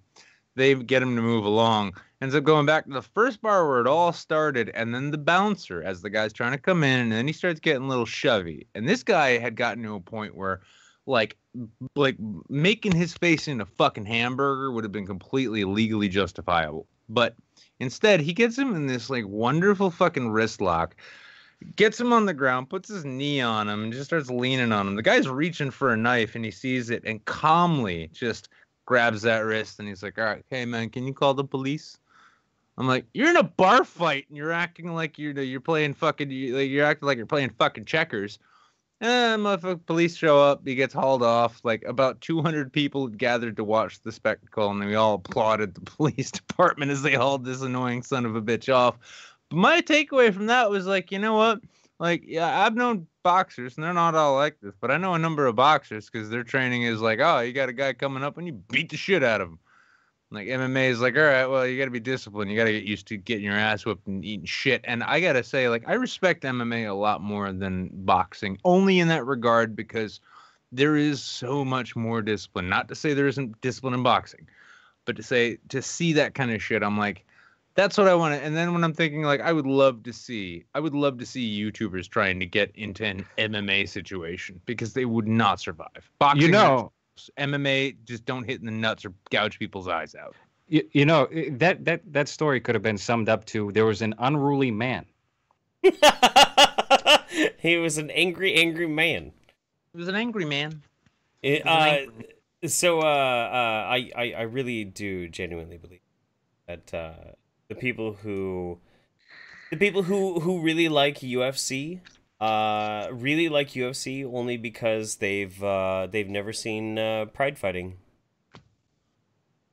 They get him to move along. Ends up going back to the first bar where it all started, and then the bouncer, as the guy's trying to come in, and then he starts getting a little shovey. And this guy had gotten to a point where, like making his face in a fucking hamburger would have been completely legally justifiable. But instead, he gets him in this like wonderful fucking wrist lock. Gets him on the ground, puts his knee on him, and just starts leaning on him. The guy's reaching for a knife, and he sees it, and calmly just grabs that wrist, and he's like, all right, hey, man, can you call the police? I'm like, you're in a bar fight, and you're acting like you're playing fucking, you're acting like you're playing fucking checkers. Motherfucking police show up, he gets hauled off. Like, about 200 people gathered to watch the spectacle, and we all applauded the police department as they hauled this annoying son of a bitch off. My takeaway from that was like, you know what? Like, yeah, I've known boxers, and they're not all like this, but I know a number of boxers because their training is like, oh, you got a guy coming up and you beat the shit out of him. Like, MMA is like, all right, well, you got to be disciplined. You got to get used to getting your ass whipped and eating shit. And I got to say, like, I respect MMA a lot more than boxing, only in that regard because there is so much more discipline. Not to say there isn't discipline in boxing, but to see that kind of shit, I'm like, that's what I want to. And then when I'm thinking, like, I would love to see YouTubers trying to get into an MMA situation because they would not survive. Boxing, MMA just don't hit in the nuts or gouge people's eyes out. You know, that story could have been summed up to there was an unruly man. He was an angry man. He was an angry man. I really do genuinely believe that the people who really like UFC really like UFC only because they've never seen pride fighting.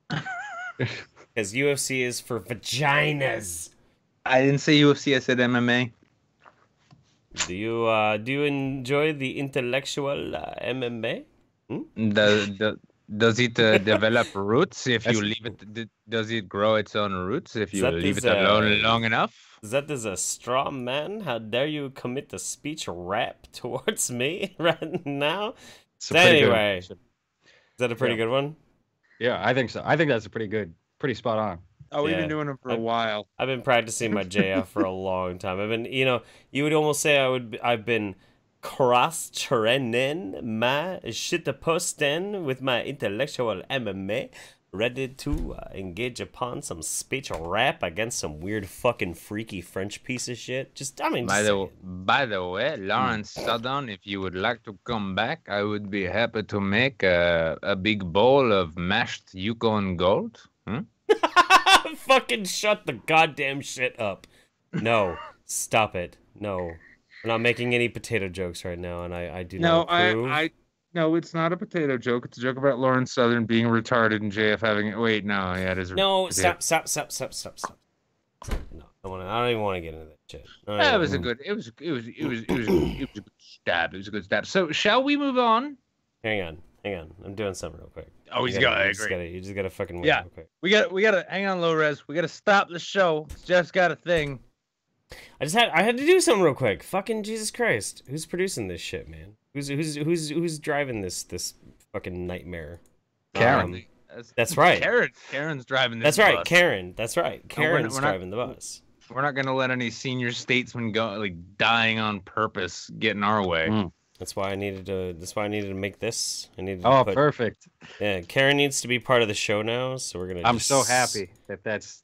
Because UFC is for vaginas. I didn't say UFC, I said MMA. Do you enjoy the intellectual MMA? Does it develop roots if you leave it? Does it grow its own roots if you leave it alone long enough? That is a straw man. How dare you commit a speech rap towards me right now? Anyway, is that a pretty good one? Yeah, I think so. I think that's pretty spot on. Oh, we've been doing them for a while. I've been practicing my JF for a long time. I've been, you would almost say I've been cross-training my shit-posting with my intellectual MMA, ready to engage upon some speech rap against some weird fucking freaky French piece of shit. By the way, Lawrence Southern, if you would like to come back, I would be happy to make a big bowl of mashed Yukon Gold. Fucking shut the goddamn shit up. No, stop it. No. We're not making any potato jokes right now, and I do not approve. No, it's not a potato joke. It's a joke about Lawrence Southern being retarded and JF having. Wait, no, yeah, it is. No, potato. stop. No, I don't even want to get into that shit. That was a good. It was a good stab. It was a good stab. So, shall we move on? Hang on. I'm doing something real quick. Oh, he's got. You just gotta fucking wait Yeah. real quick. We gotta hang on, LowRes. We gotta stop the show. Jeff's got a thing. I had to do something real quick. Fucking Jesus Christ. Who's producing this shit, man? Who's driving this fucking nightmare? Karen. That's right. Karen's driving this. That's right, bus. Karen. That's right. Karen's driving the bus. We're not gonna let any senior statesmen go like dying on purpose get in our way. That's why I needed to make this. Perfect. Yeah, Karen needs to be part of the show now, so we're gonna. I'm so happy that's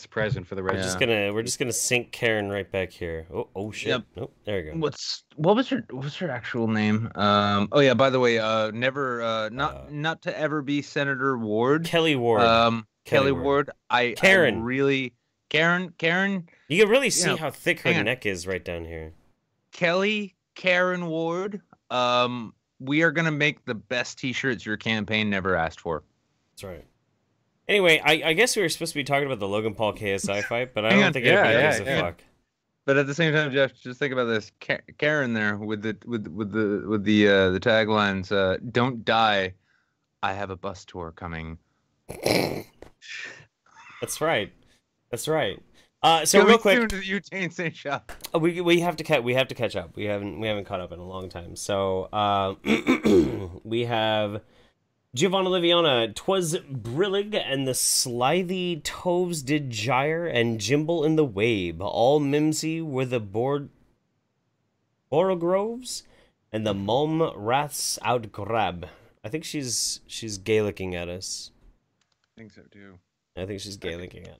present for the rest. We're just gonna sync Karen right back here. Oh shit. Yep. Nope. There you go. What was her actual name? Oh yeah, by the way, not to ever be Senator Ward. Kelly Ward. Kelly Ward. Karen. Karen. You can really see how thick her neck is right down here. Karen Ward. We are gonna make the best T-shirts your campaign never asked for. That's right. Anyway, I guess we were supposed to be talking about the Logan Paul KSI fight, but I don't think anybody gives a fuck. But at the same time, Jeff, just think about this. Karen there with the taglines. Don't die. I have a bus tour coming. That's right. So real quick, to the Utah State shop. We have to catch up. We haven't caught up in a long time. So we have Giovanna Liviana, 'twas brillig, and the slithy toves did gyre, and Jimble in the wabe. All mimsy were the borogroves, and the mom wraths out grab. I think she's Gaelicking at us. I think so too. I think she's Gaelicking at us.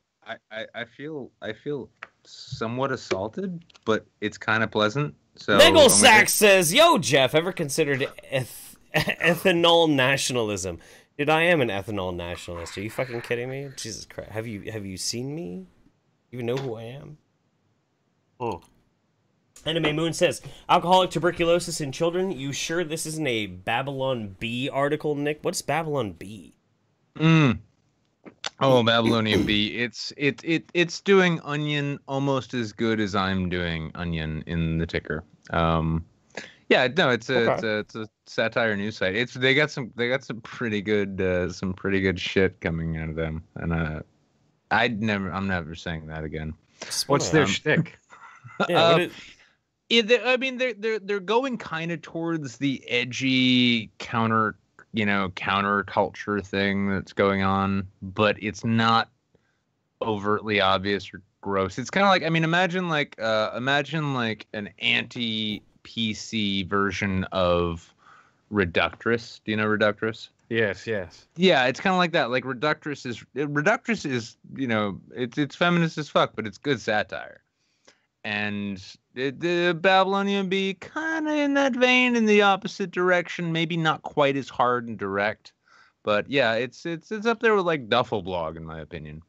I feel somewhat assaulted, but it's kind of pleasant. So Megalsack says, "Yo, Jeff, ever considered ethanol nationalism?" Dude, I am an ethanol nationalist. Are you fucking kidding me? Jesus Christ, have you seen me? You even know who I am? Anime Moon says, "Alcoholic tuberculosis in children. You sure this isn't a Babylon Bee article, Nick? What's Babylon Bee?" Oh, Babylonian Bee. It's doing Onion almost as good as I'm doing Onion in the ticker. Yeah, no, it's a satire news site. They got some pretty good shit coming out of them, and I'm never saying that again. What's their shtick? I mean, they're going kind of towards the edgy counterculture thing that's going on, but it's not overtly obvious or gross. It's kind of like, I mean, imagine like an anti-PC version of Reductress. Do you know Reductress? Yes. Yeah, it's kind of like that. Like Reductress is it's feminist as fuck, but it's good satire. And the Babylonian Bee kind of in that vein, in the opposite direction, maybe not quite as hard and direct, but yeah, it's up there with like Duffel Blog in my opinion.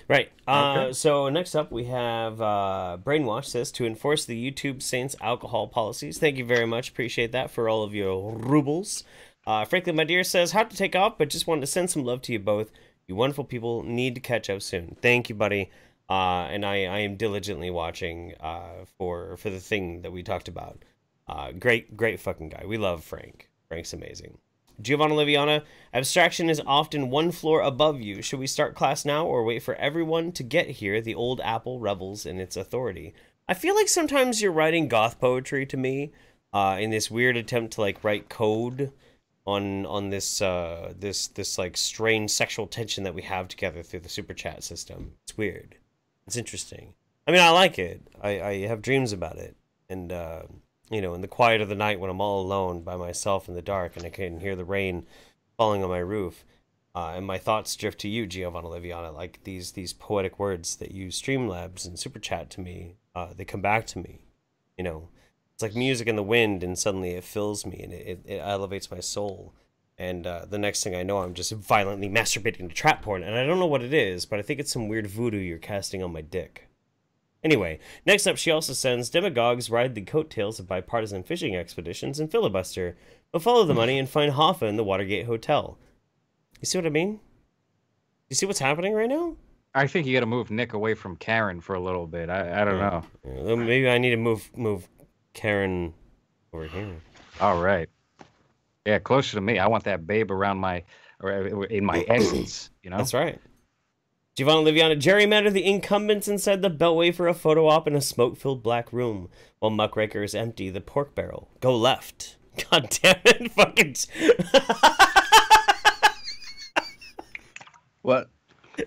Right. Okay. So next up we have Brainwash says, "To enforce the YouTube Saints alcohol policies." Thank you very much. Appreciate that for all of your rubles. Frankly, my dear says, "Hard to take off, but just wanted to send some love to you both. You wonderful people need to catch up soon." Thank you, buddy. And I am diligently watching for the thing that we talked about. Great fucking guy. We love Frank. Frank's amazing. Giovanna Liviana, "Abstraction is often one floor above you. Should we start class now or wait for everyone to get here? The old apple revels in its authority." I feel like sometimes you're writing goth poetry to me in this weird attempt to like write code on this like strange sexual tension that we have together through the super chat system. It's weird. It's interesting. I mean, I like it. I have dreams about it. And, in the quiet of the night when I'm all alone by myself in the dark and I can hear the rain falling on my roof, and my thoughts drift to you, Giovanna Liviana, like these poetic words that you Streamlabs and super chat to me, they come back to me. It's like music in the wind, and suddenly it fills me and it elevates my soul. And the next thing I know, I'm just violently masturbating to trap porn. And I don't know what it is, but I think it's some weird voodoo you're casting on my dick. Anyway, next up, she also sends demagogues ride the coattails of bipartisan fishing expeditions and filibuster, but follow the money and find Hoffa in the Watergate Hotel. You see what I mean? You see what's happening right now? I think you got to move Nick away from Karen for a little bit. I don't know. Maybe I need to move Karen over here. All right. Yeah, closer to me. I want that babe around in my essence. You know. That's right. Giovanna Liviana, gerrymander the incumbents inside the Beltway for a photo op in a smoke-filled black room, while Muckrakers empty the pork barrel. Go left. God damn it, fucking... What?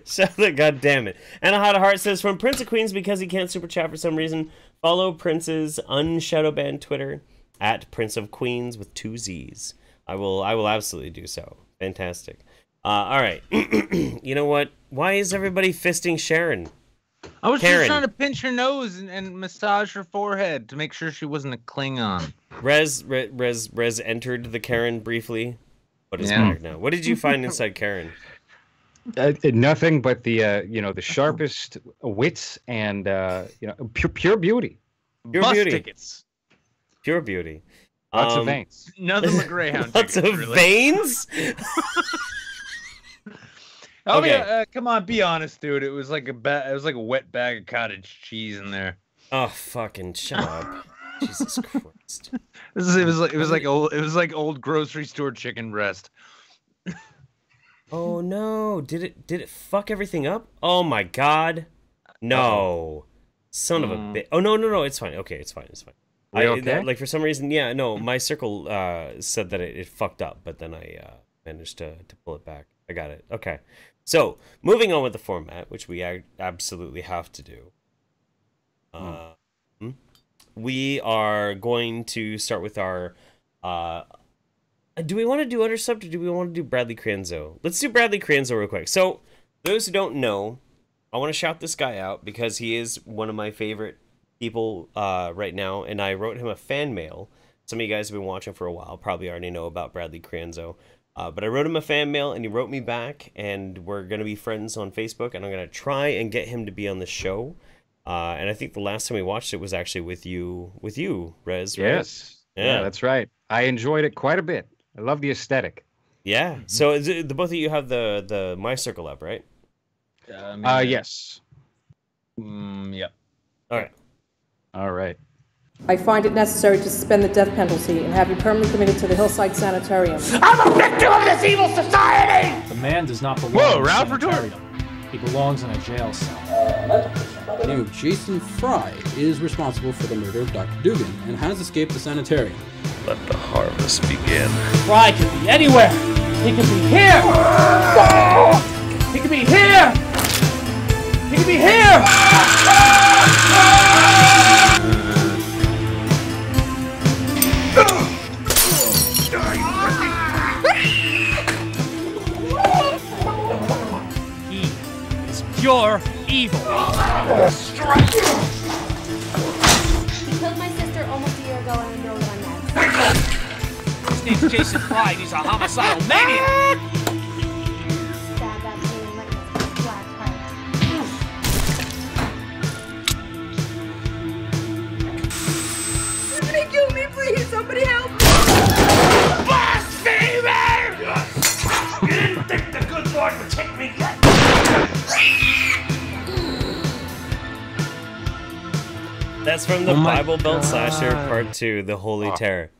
Shut it, god damn it. And a Hot Heart says, from Prince of Queens, because he can't super chat for some reason, follow Prince's unshadowbanned Twitter, at Prince of Queens with 2 Z's. I will absolutely do so. Fantastic. All right. You know what? Why is everybody fisting Sharon? I was Karen. just trying to pinch her nose and massage her forehead to make sure she wasn't a Klingon. Rez entered the Karen briefly, but is back now. What did you find inside Karen? Nothing but the the sharpest wits and pure beauty. Pure Bus beauty. tickets. Pure beauty. Lots of veins. None of them are Greyhound Lots tickets, of really. veins? Oh Okay. yeah, come on, be honest, dude. It was like a wet bag of cottage cheese in there. Oh, fucking shut up. Jesus Christ. It was like old grocery store chicken breast. Oh no. Did it fuck everything up? Oh my god. No. Son of a bitch. Oh no, it's fine. Okay, it's fine. Okay? Like for some reason, yeah, no, my circle said that it fucked up, but then I managed to pull it back. I got it. Okay. So, moving on with the format, which we absolutely have to do. We are going to start with our... do we want to do Undersubbed or do we want to do Bradley Creanzo? Let's do Bradley Creanzo real quick. So, those who don't know, I want to shout this guy out because he is one of my favorite people right now, and I wrote him a fan mail. Some of you guys have been watching for a while probably already know about Bradley Creanzo. But I wrote him a fan mail, and he wrote me back, and we're going to be friends on Facebook, and I'm going to try and get him to be on the show. And I think the last time we watched it was actually with you, Rez, right? Yes. Yeah, that's right. I enjoyed it quite a bit. I love the aesthetic. Yeah. So the both of you have the My Circle up, right? Yes. Yep. All right. All right. I find it necessary to suspend the death penalty and have you permanently committed to the Hillside Sanitarium. I'm a victim of this evil society! The man does not belong Whoa, in a round for door. sanitarium. He belongs in a jail cell. The name of Jason Fry is responsible for the murder of Dr. Dugan and has escaped the sanitarium. Let the harvest begin. Fry could be anywhere. He could be here. He could be here. He could be here. He is pure evil. He killed my sister almost a year ago and I know that I'm mad. His name's Jason Fry. He's a homicidal maniac. Stab that pain right in his black heart. You're gonna kill me, please! Somebody help me! Blasphemer! You didn't think the good Lord would take me yet? That's from the Oh my Bible Belt God. Slasher Part 2, The Holy Terror.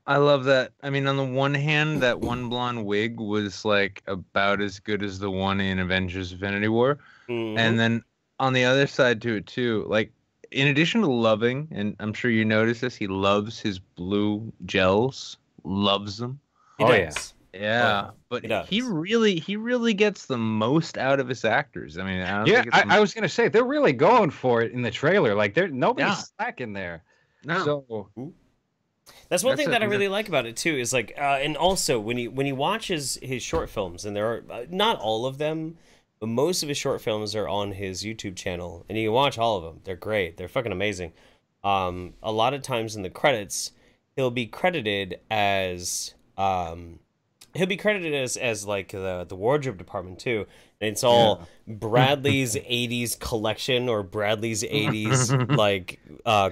I love that. I mean, on the one hand, that one blonde wig was like about as good as the one in Avengers: Infinity War, and then on the other side to it too, like in addition to loving, and I'm sure you noticed this, he loves his blue gels, loves them. He Oh, does. Yeah, but he does. he really gets the most out of his actors. I mean, I don't Yeah, think it's I was gonna say they're really going for it in the trailer. Like, nobody's Yeah. slacking there. no. So That's one thing That's that I it, really like about it too. Is like, and also when you watch his short films, and there are not all of them, but most of his short films are on his YouTube channel, and you can watch all of them. They're great. They're fucking amazing. A lot of times in the credits, he'll be credited as He'll be credited as like the wardrobe department too, and it's all Bradley's '80s collection or Bradley's '80s like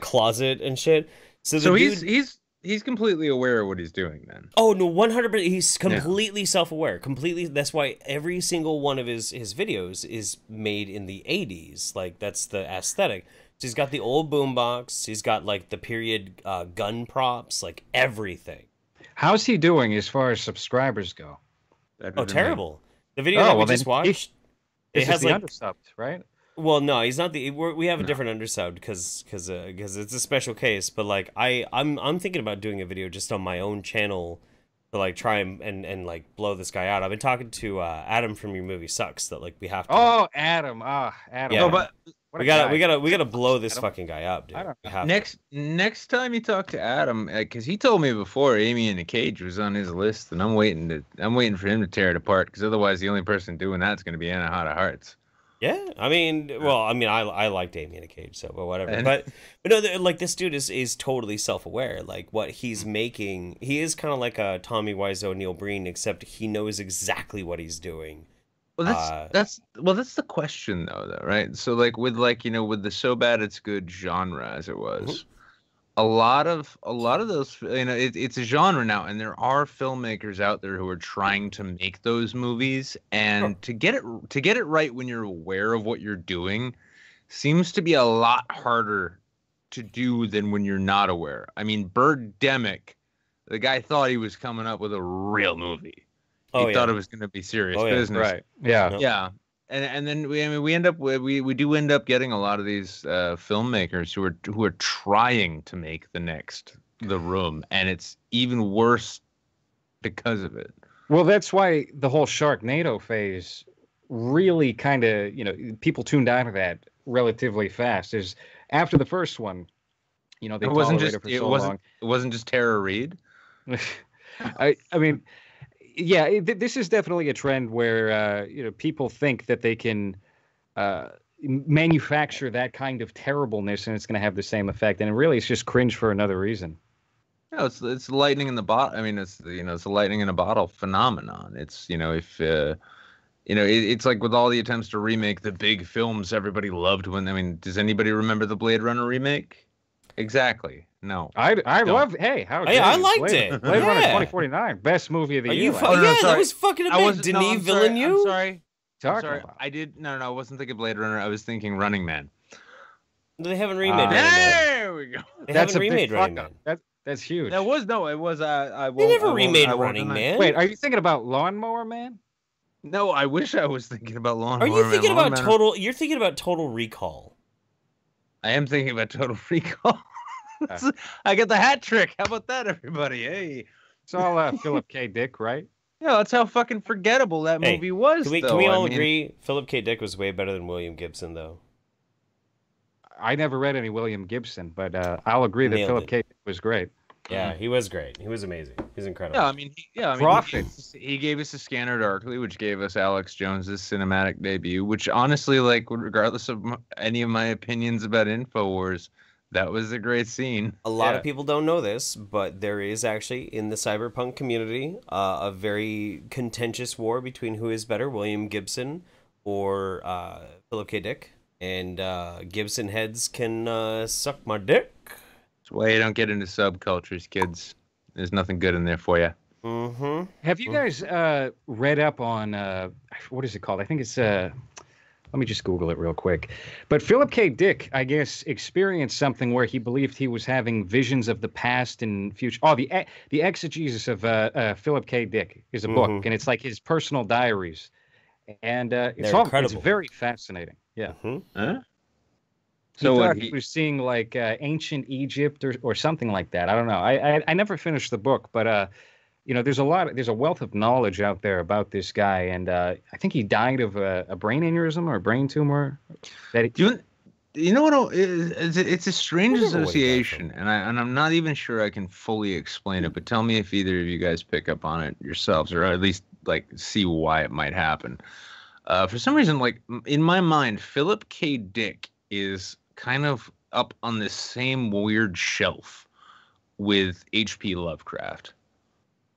closet and shit. So he's completely aware of what he's doing then. Oh no, 100%. He's completely self-aware. Completely. That's why every single one of his videos is made in the '80s. Like that's the aesthetic. So he's got the old boombox. He's got like the period gun props, like everything. How's he doing as far as subscribers go? Oh, terrible. The video that we just watched, it has like Undersubbed, right? Well, no, he's not the. We have a different Undersubbed because it's a special case. But like I'm thinking about doing a video just on my own channel to like try and like blow this guy out. I've been talking to Adam from Your Movie Sucks that like we have to. Oh, Adam, Adam. Yeah. No, but we gotta blow this fucking guy up, dude. Next time you talk to Adam, because he told me before Amy in a Cage was on his list, and I'm waiting for him to tear it apart, because otherwise the only person doing that's going to be Anna Hot of Hearts. Yeah, I mean, I liked Amy in a Cage, so but whatever. But no, like this dude is totally self-aware. Like what he's making, he is kind of like a Tommy Wiseau, Neil Breen, except he knows exactly what he's doing. Well, that's the question though, right? So like with the so bad it's good genre as it was, a lot of those, it's a genre now, and there are filmmakers out there who are trying to make those movies, and to get it right when you're aware of what you're doing seems to be a lot harder to do than when you're not aware. I mean, Birdemic, the guy thought he was coming up with a real movie. He thought it was going to be serious business, right? Yeah, yeah. And then we end up getting a lot of these filmmakers who are trying to make The Room, and it's even worse because of it. Well, that's why the whole Sharknado phase really kind of, people tuned out of that relatively fast. Is after the first one, they tolerated it for so long. It wasn't just Tara Reid. I mean. Yeah, this is definitely a trend where people think that they can manufacture that kind of terribleness and it's going to have the same effect, and really it's just cringe for another reason. No, it's lightning in the bottle. I mean, it's a lightning in a bottle phenomenon. It's it's like with all the attempts to remake the big films everybody loved when. I mean, does anybody remember the Blade Runner remake? Exactly. No, I love. Hey, I liked it. Blade Runner 2049, best movie of the year. That was fucking amazing. Denis Villeneuve. I'm sorry. I did no. I wasn't thinking Blade Runner. I was thinking Running Man. They haven't remade. There we go. They haven't remade Running Man. That's huge. It was. They never remade Running Man. Wait, are you thinking about Lawnmower Man? No, I wish I was thinking about Lawnmower Man. Are you thinking about Total? You're thinking about Total Recall. I am thinking about Total Recall. I get the hat trick. How about that, everybody? Hey, it's all Philip K. Dick, right? Yeah, that's how fucking forgettable that movie was. Can we all agree Philip K. Dick was way better than William Gibson, though? I never read any William Gibson, but I'll agree that Philip K. Dick was great. Yeah, he was great. He was amazing. He's incredible. Yeah, I mean, he gave us A Scanner Darkly, which gave us Alex Jones's cinematic debut. Which honestly, like, regardless of any of my opinions about InfoWars, that was a great scene. A lot of people don't know this, but there is actually in the cyberpunk community a very contentious war between who is better, William Gibson or Philip K. Dick. And Gibson heads can suck my dick. That's why you don't get into subcultures, kids. There's nothing good in there for you. Mm-hmm. Have you guys read up on, what is it called? I think it's... Let me just Google it real quick. But Philip K. Dick, I guess, experienced something where he believed he was having visions of the past and future. Oh, the Exegesis of Philip K. Dick is a book, and it's like his personal diaries, and it's very fascinating. Yeah. Huh? So he was seeing like ancient Egypt or something like that. I don't know. I never finished the book, but there's a wealth of knowledge out there about this guy, and I think he died of a brain aneurysm or a brain tumor. You know what? It's a strange association, and I'm not even sure I can fully explain it. But tell me if either of you guys pick up on it yourselves, or at least like see why it might happen. For some reason, like in my mind, Philip K. Dick is kind of up on this same weird shelf with H.P. Lovecraft.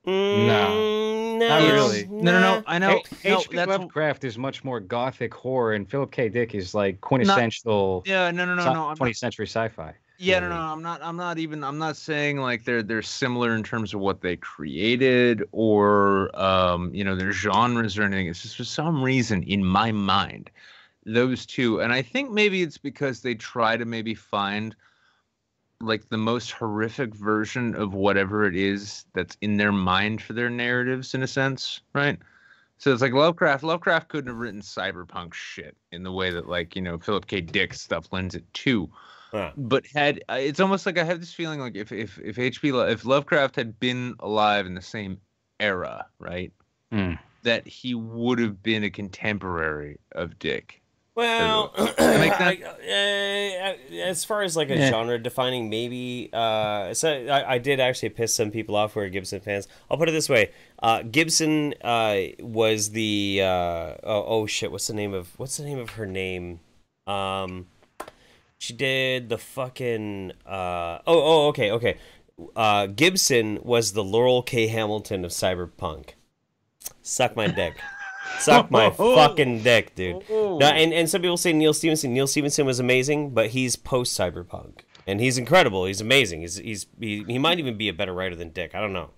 No. Not no, really. No. I know. No, H.P. that's Lovecraft is much more gothic horror, and Philip K. Dick is like quintessential. Yeah, no. 20th century sci-fi. Yeah, no. I'm not saying like they're similar in terms of what they created or their genres or anything. It's just for some reason in my mind, those two, and I think maybe it's because they try to maybe find like the most horrific version of whatever it is that's in their mind for their narratives, in a sense, right? So it's like Lovecraft couldn't have written cyberpunk shit in the way that like Philip K. Dick stuff lends it to. But it's almost like I have this feeling like if Lovecraft had been alive in the same era, right, that he would have been a contemporary of Dick. Well, as far as like a genre defining, maybe. So I did actually piss some people off who are Gibson fans. I'll put it this way: Gibson was the oh shit, what's the name of her name? She did the fucking okay. Gibson was the Laurel K. Hamilton of cyberpunk. Suck my dick. Suck my fucking dick, dude. No, and some people say Neil Stephenson. Neil Stephenson was amazing, but he's post cyberpunk, and he's incredible. He's amazing. He might even be a better writer than Dick. I don't know.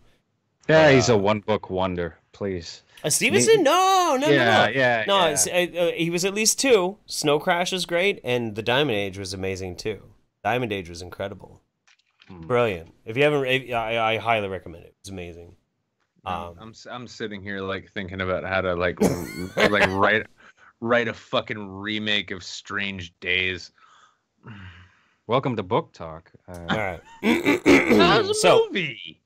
Yeah, he's a one-book wonder. Please. Stevenson? No. Yeah. He was at least 2. Snow Crash is great, and The Diamond Age was amazing too. Diamond Age was incredible, brilliant. If you haven't, I highly recommend it. It's amazing. I'm sitting here like thinking about how to like write a fucking remake of Strange Days. Welcome to Book Talk. All right. How's a movie?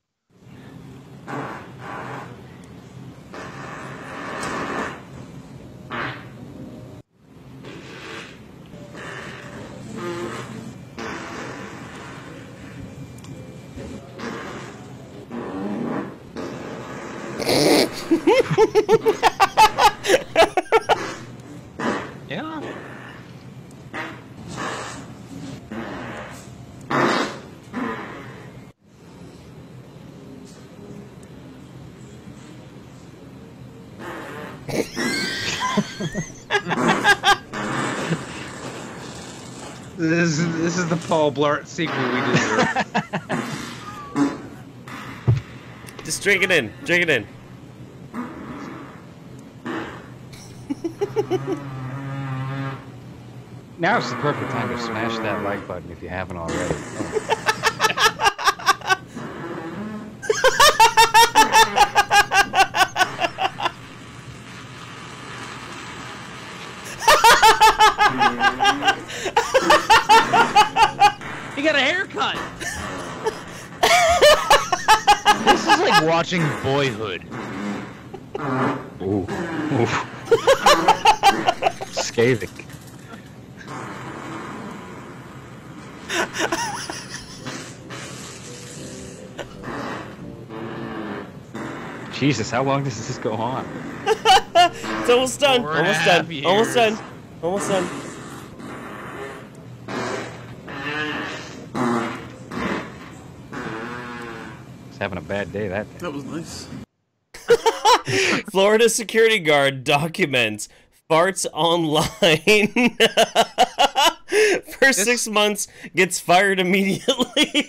Yeah. This is the Paul Blart sequel we deserve. Just drink it in. Drink it in. Now's the perfect time to smash that like button if you haven't already. He got a haircut. This is like watching Boyhood. Ooh. Scathing. Jesus, how long does this go on? It's almost done. Almost done. Almost done. Almost done. He's having a bad day that day. That was nice. Florida security guard documents farts online for 6 months, gets fired immediately.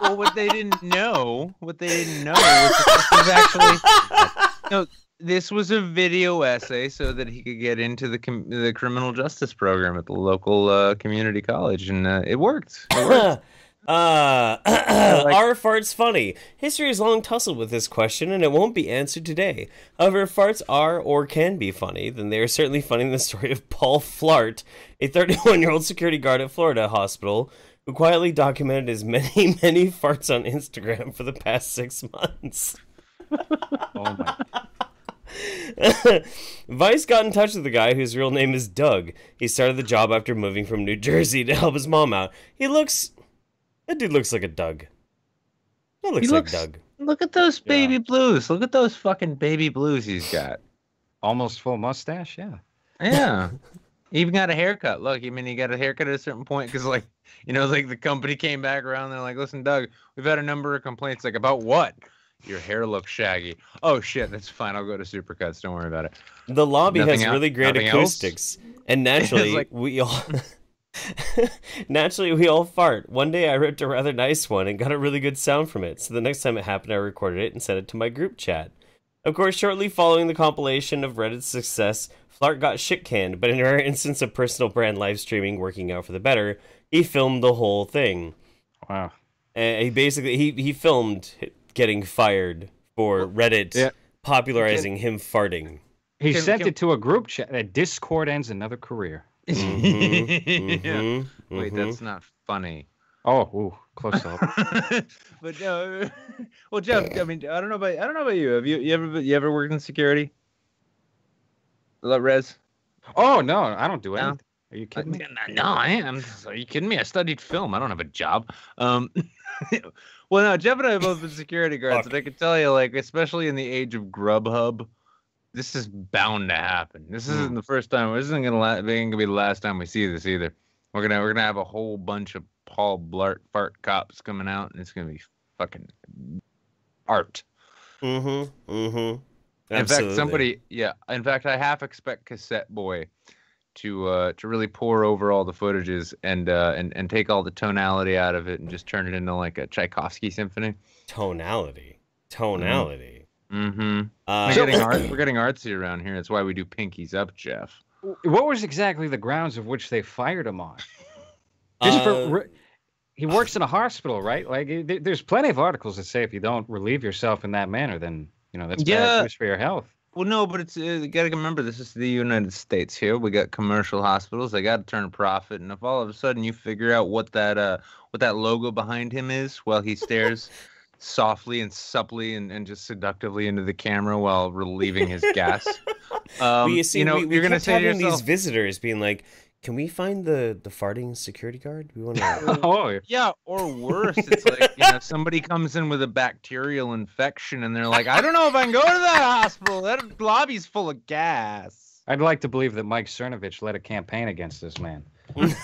Well, what they didn't know was that this was actually this was a video essay so that he could get into the criminal justice program at the local community college, and it worked. It worked. Are farts funny? History has long tussled with this question, and it won't be answered today. However, if farts are or can be funny, then they are certainly funny in the story of Paul Flart, a 31-year-old security guard at Florida hospital, who quietly documented his many, many farts on Instagram for the past 6 months. Oh my. Vice got in touch with the guy whose real name is Doug. He started the job after moving from New Jersey to help his mom out. That dude looks like a Doug. That looks like Doug. Look at those baby blues. Look at those fucking baby blues he's got. Almost full mustache, yeah. Yeah. He even got a haircut. Look, I mean, he got a haircut at a certain point because, like, you know, like the company came back around. They're like, listen, Doug, we've had a number of complaints. Like, about what? Your hair looks shaggy. Oh, shit, that's fine. I'll go to Supercuts. Don't worry about it. The lobby has really great nothing acoustics. And naturally, like... we all... Naturally, we all fart. One day I ripped a rather nice one and got a really good sound from it. So the next time it happened, I recorded it and sent it to my group chat. Of course, shortly following the compilation of Reddit's success, Blart got shit-canned, but in a rare instance of personal brand live streaming working out for the better, he filmed the whole thing. Wow. And he basically, he filmed getting fired for Reddit popularizing him farting. He sent it to a group chat. That Discord ends another career. Yeah. Wait, that's not funny. Oh, ooh, close up. But well, Jeff, I mean, I don't know about you. Have you ever worked in security? LowRes? Oh no, I don't do anything. Are you kidding me? No, I am. Are you kidding me? I studied film. I don't have a job. Well, no, Jeff and I have both been security guards, and I can tell you, like, especially in the age of Grubhub, this is bound to happen. This isn't the first time. This isn't gonna be the last time we see this either. We're gonna have a whole bunch of Paul Blart fart cops coming out, and it's gonna be fucking art. Absolutely. In fact, I half expect Cassette Boy to really pour over all the footages and take all the tonality out of it and just turn it into like a Tchaikovsky symphony. Tonality. We're getting artsy around here. That's why we do pinkies up, Jeff. What was exactly the grounds of which they fired him on? He works in a hospital, right? Like, there's plenty of articles that say if you don't relieve yourself in that manner, then that's bad news for your health. Well, no, but it's you got to remember this is the United States here. We got commercial hospitals. They got to turn a profit, and if all of a sudden you figure out what that logo behind him is, while he stares softly and supplely and just seductively into the camera while relieving his gas, you're gonna say to yourself, these visitors being like, can we find the farting security guard? We want to. Oh, yeah, or worse, it's like somebody comes in with a bacterial infection and they're like, I don't know if I can go to that hospital. That lobby's full of gas. I'd like to believe that Mike Cernovich led a campaign against this man. It's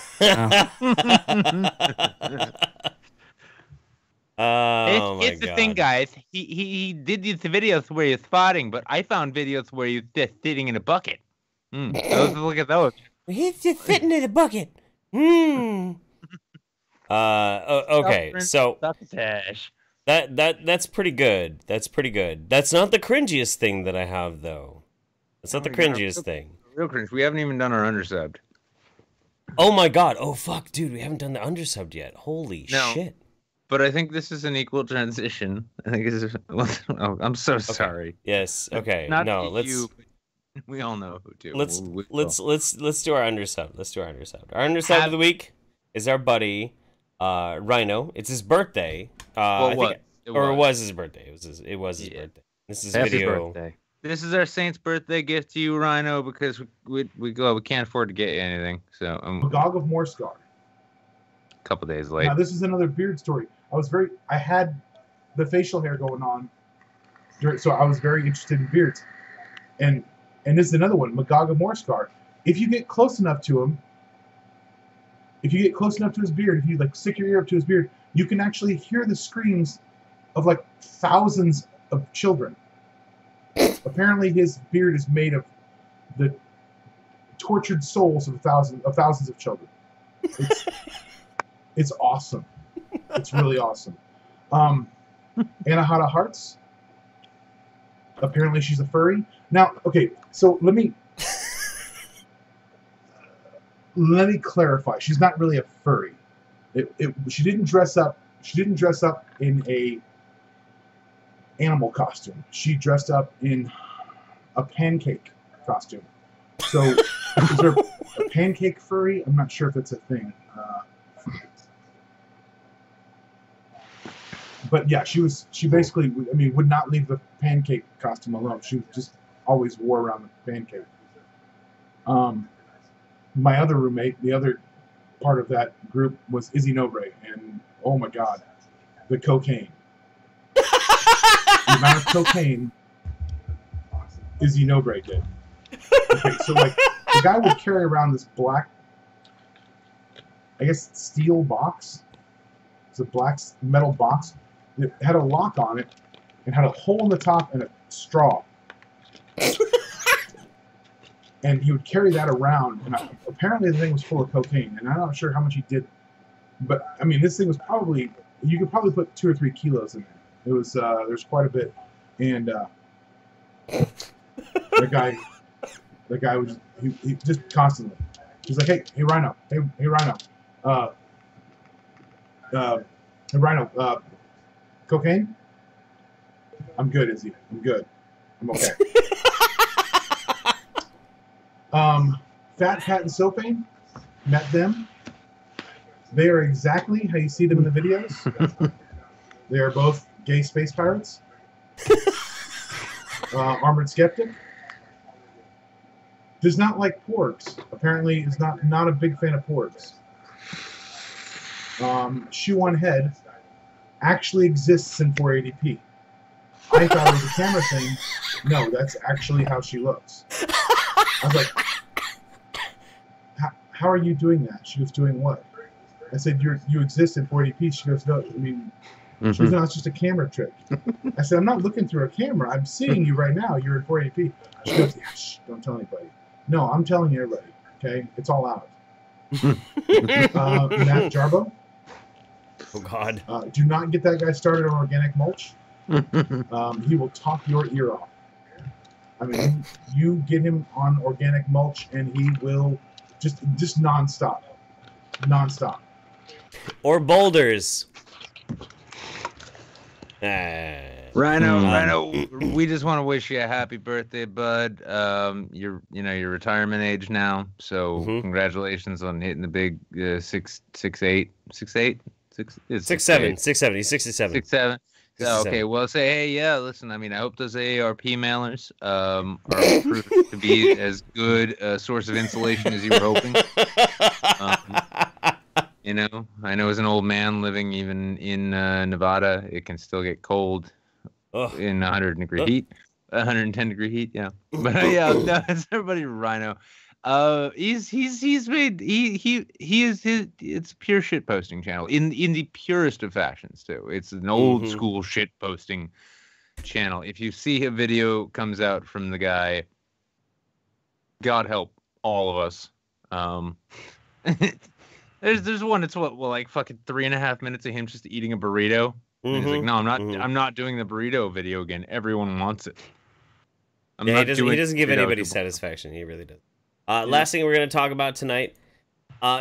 the thing, guys. He did these videos where he's farting, but I found videos where he's just sitting in a bucket. Look at those. He's just sitting in a bucket. Okay, so that's pretty good. That's pretty good. That's not the cringiest thing that I have, though. That's not the cringiest thing. Real cringe. We haven't even done our undersubbed. Oh my god. Oh fuck, dude. We haven't done the undersubbed yet. Holy shit. But I think this is an equal transition. I think this is. Oh, I'm so sorry. Yes. Okay. Not no. Let's. You, we all know who to. Let's do our undersubbed. Let's do our undersubbed. Our undersubbed of the week is our buddy, Rhino. It's his birthday. It was his birthday. It was his birthday. This is Happy video. birthday. This is our Saint's birthday gift to you, Rhino, because we can't afford to get you anything. So Magog of Morscar. A couple days late. Now this is another beard story. I had the facial hair going on, so I was very interested in beards, and this is another one, Magog of Morscar. If you get close enough to him, if you get close enough to his beard, if you like stick your ear up to his beard, you can actually hear the screams of like thousands of children. Apparently, his beard is made of the tortured souls of thousands of children. It's awesome. It's really awesome. Anahata Hearts. Apparently, she's a furry. Now, okay, so let me clarify. She's not really a furry. She didn't dress up. She didn't dress up in a animal costume. She dressed up in a pancake costume. So, is there a pancake furry? I'm not sure if it's a thing. But yeah, she basically, would not leave the pancake costume alone. She just always wore around the pancake. My other roommate, the other part of that group was Izzy Nobre, and oh my god, the cocaine. The amount of cocaine Izzy Nobre did. Okay, so like the guy would carry around this black, I guess, steel box. It's a black metal box. It had a lock on it and had a hole in the top and a straw. And he would carry that around, and apparently the thing was full of cocaine, and I'm not sure how much he did, but I mean, this thing was probably, you could probably put 2 or 3 kilos in there. It was, there's quite a bit, and the guy was, he just constantly, he's like, hey Rhino, hey Rhino, hey Rhino, cocaine? I'm good, Izzy, I'm good, I'm okay. Fat Pat and Soapane, met them. They are exactly how you see them in the videos. They are both gay space pirates. Armored Skeptic does not like porgs. Apparently is not a big fan of porgs. Shoe on Head actually exists in 480p. I thought it was a camera thing. No, that's actually how she looks. I was like, how are you doing that? She goes, doing what? I said, you exist in 480p. She goes, no, I mean, she goes, no, it's just a camera trick. I said, I'm not looking through a camera. I'm seeing you right now. You're in 480p. She goes, yeah, shh, don't tell anybody. No, I'm telling everybody, okay? It's all out. Matt Jarbo. Oh, God. Do not get that guy started on organic mulch. He will talk your ear off. I mean, you get him on organic mulch, and he will just nonstop. Or boulders. Rhino, we just want to wish you a happy birthday, bud. You're retirement age now, so congratulations on hitting the big 6'8", 6'8", 6'7", 6'7". He's 67. 6'7". Okay, well, say, hey, yeah, listen, I mean, I hope those AARP mailers are proved to be as good a source of insulation as you were hoping. You know, I know as an old man living even in Nevada, it can still get cold in 110 degree heat, yeah. But yeah, no, it's everybody Rhino. It's pure shit posting channel in the purest of fashions too. It's an old school shit posting channel. If you see a video comes out from the guy, God help all of us. There's one. It's like fucking 3.5 minutes of him just eating a burrito. And he's like, no, I'm not doing the burrito video again. Everyone wants it. He doesn't give anybody satisfaction. He really does. Last thing we're going to talk about tonight.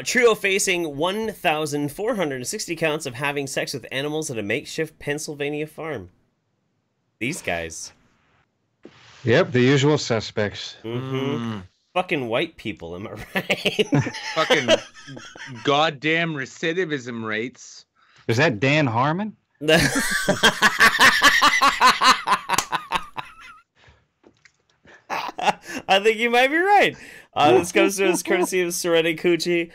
Trio facing 1,460 counts of having sex with animals at a makeshift Pennsylvania farm. These guys. Yep, the usual suspects. Fucking white people, am I right? Fucking goddamn recidivism rates. Is that Dan Harmon? I think you might be right. This comes to us courtesy of Serenity Coochie.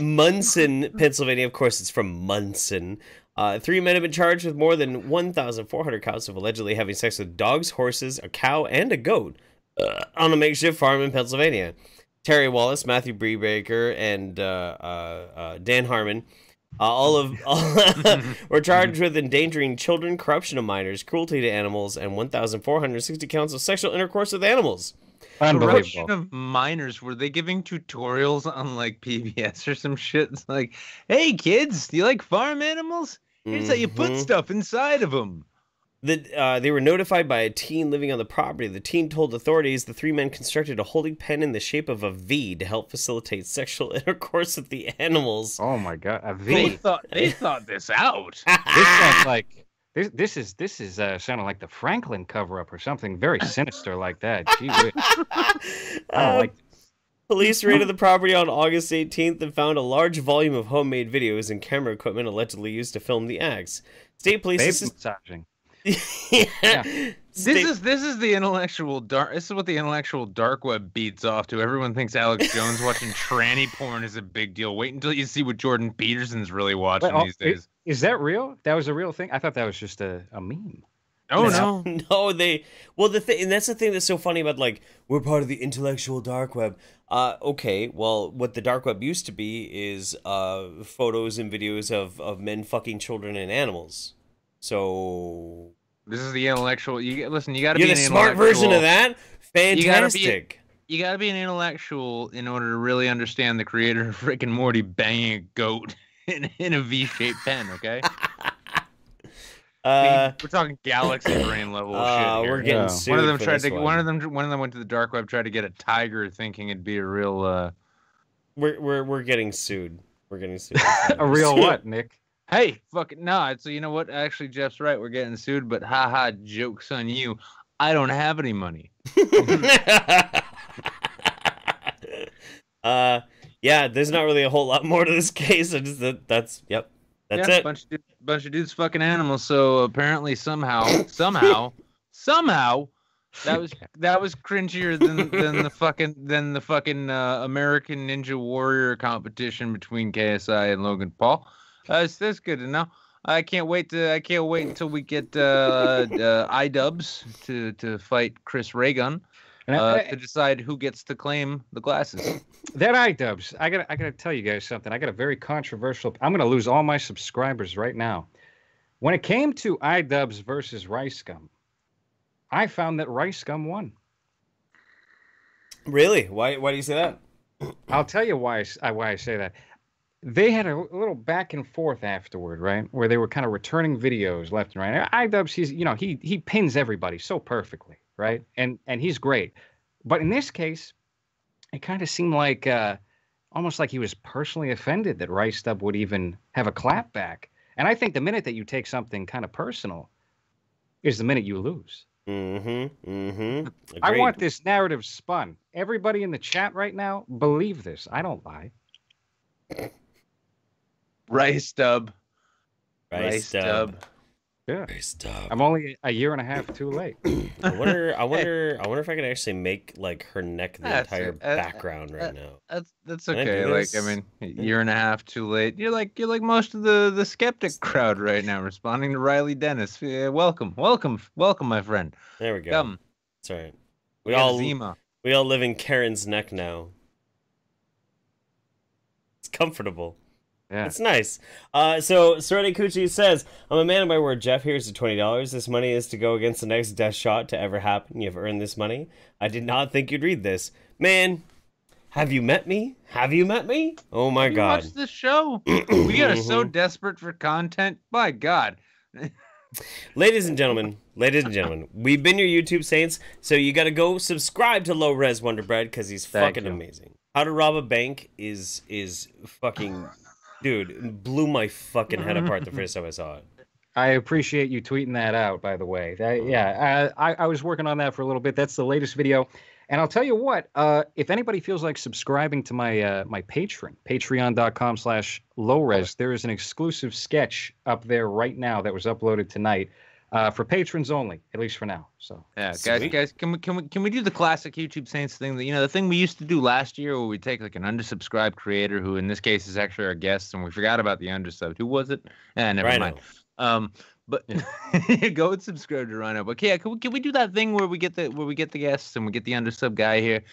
Munson, Pennsylvania. Of course, it's from Munson. 3 men have been charged with more than 1,400 counts of allegedly having sex with dogs, horses, a cow, and a goat on a makeshift farm in Pennsylvania. Terry Wallace, Matthew Brebaker, and Dan Harmon all were charged with endangering children, corruption of minors, cruelty to animals, and 1,460 counts of sexual intercourse with animals. Corruption of minors. Were they giving tutorials on like PBS or some shit? It's like, hey kids, do you like farm animals? Here's how you put stuff inside of them. They were notified by a teen living on the property. The teen told authorities the 3 men constructed a holding pen in the shape of a V to help facilitate sexual intercourse with the animals. Oh my God, a V! They thought this out. This sounds like this is sounding like the Franklin cover-up or something very sinister like that. Gee whiz. I don't like this. Police raided the property on August 18th and found a large volume of homemade videos and camera equipment allegedly used to film the acts. State police massaging. Yeah. This is the intellectual dark. This is what the intellectual dark web beats off to. Everyone thinks Alex Jones watching tranny porn is a big deal. Wait until you see what Jordan Peterson's really watching these days. Is that real? That was a real thing? I thought that was just a meme. Oh no. No, they. Well, and that's the thing that's so funny about like we're part of the intellectual dark web. Okay, well, what the dark web used to be is photos and videos of men fucking children and animals. So this is the intellectual. Listen. You got to be the smart version of that. Fantastic. You gotta be an intellectual in order to really understand the creator of Rick and Morty banging a goat in a V-shaped pen. Okay. We're talking galaxy brain level shit here. We're getting sued. One of them tried to. One of them went to the dark web, tried to get a tiger, thinking it'd be a real. We're getting sued. We're getting sued. A real what, Nick? Hey, fuck it. No, so you know what? Actually, Jeff's right. We're getting sued, but haha, joke's on you. I don't have any money. Yeah, there's not really a whole lot more to this case. That's it. Bunch of dudes fucking animals. So apparently somehow that was cringier than the fucking American Ninja Warrior competition between KSI and Logan Paul. That's good to know. I can't wait until we get iDubbbz to fight Chris Raygun to decide who gets to claim the glasses. That iDubbbz, I gotta tell you guys something. I got a very controversial. I'm gonna lose all my subscribers right now. When it came to iDubbbz versus Rice Gum, I found that Rice Gum won. Really? Why do you say that? I'll tell you why I say that. They had a little back and forth afterward, right? Where they were kind of returning videos left and right. iDubbbz, he pins everybody so perfectly, right? And he's great. But in this case, it kind of seemed like almost like he was personally offended that Rice Dub would even have a clap back. And I think the minute that you take something kind of personal is the minute you lose. I want this narrative spun. Everybody in the chat right now, believe this. I don't lie. Rice Dub. Yeah. Rice Dub. I'm only a year and a half too late. I wonder if I can actually make like her neck the entire background right now. That's okay. Like a year and a half too late. You're like most of the skeptic crowd right now, responding to Riley Dennis. Welcome, my friend. There we go. Come. That's right. We all live in Karen's neck now. It's comfortable. Yeah. It's nice. So Serene Cucci says, I'm a man of my word, Jeff. Here's the $20. This money is to go against the next death shot to ever happen. You've earned this money. I did not think you'd read this. Man, have you met me? Oh my God. Watch this show. We are so desperate for content. My God. Ladies and gentlemen, we've been your YouTube saints, so you got to go subscribe to LowRes Wünderbred because he's fucking amazing. How to Rob a Bank is fucking... Dude, it blew my fucking head apart the first time I saw it. I appreciate you tweeting that out, by the way. I was working on that for a little bit. That's the latest video. And I'll tell you what, if anybody feels like subscribing to my my Patreon, patreon.com/LowRes, there is an exclusive sketch up there right now that was uploaded tonight. For patrons only, at least for now. So yeah, guys, can we do the classic YouTube Saints thing? That the thing we used to do last year, where we take like an undersubscribed creator, who in this case is actually our guest, and we forgot about the undersubbed. Who was it? Never mind. But go and subscribe to Rhino. But yeah, can we do that thing where we get the guests and we get the undersub guy here,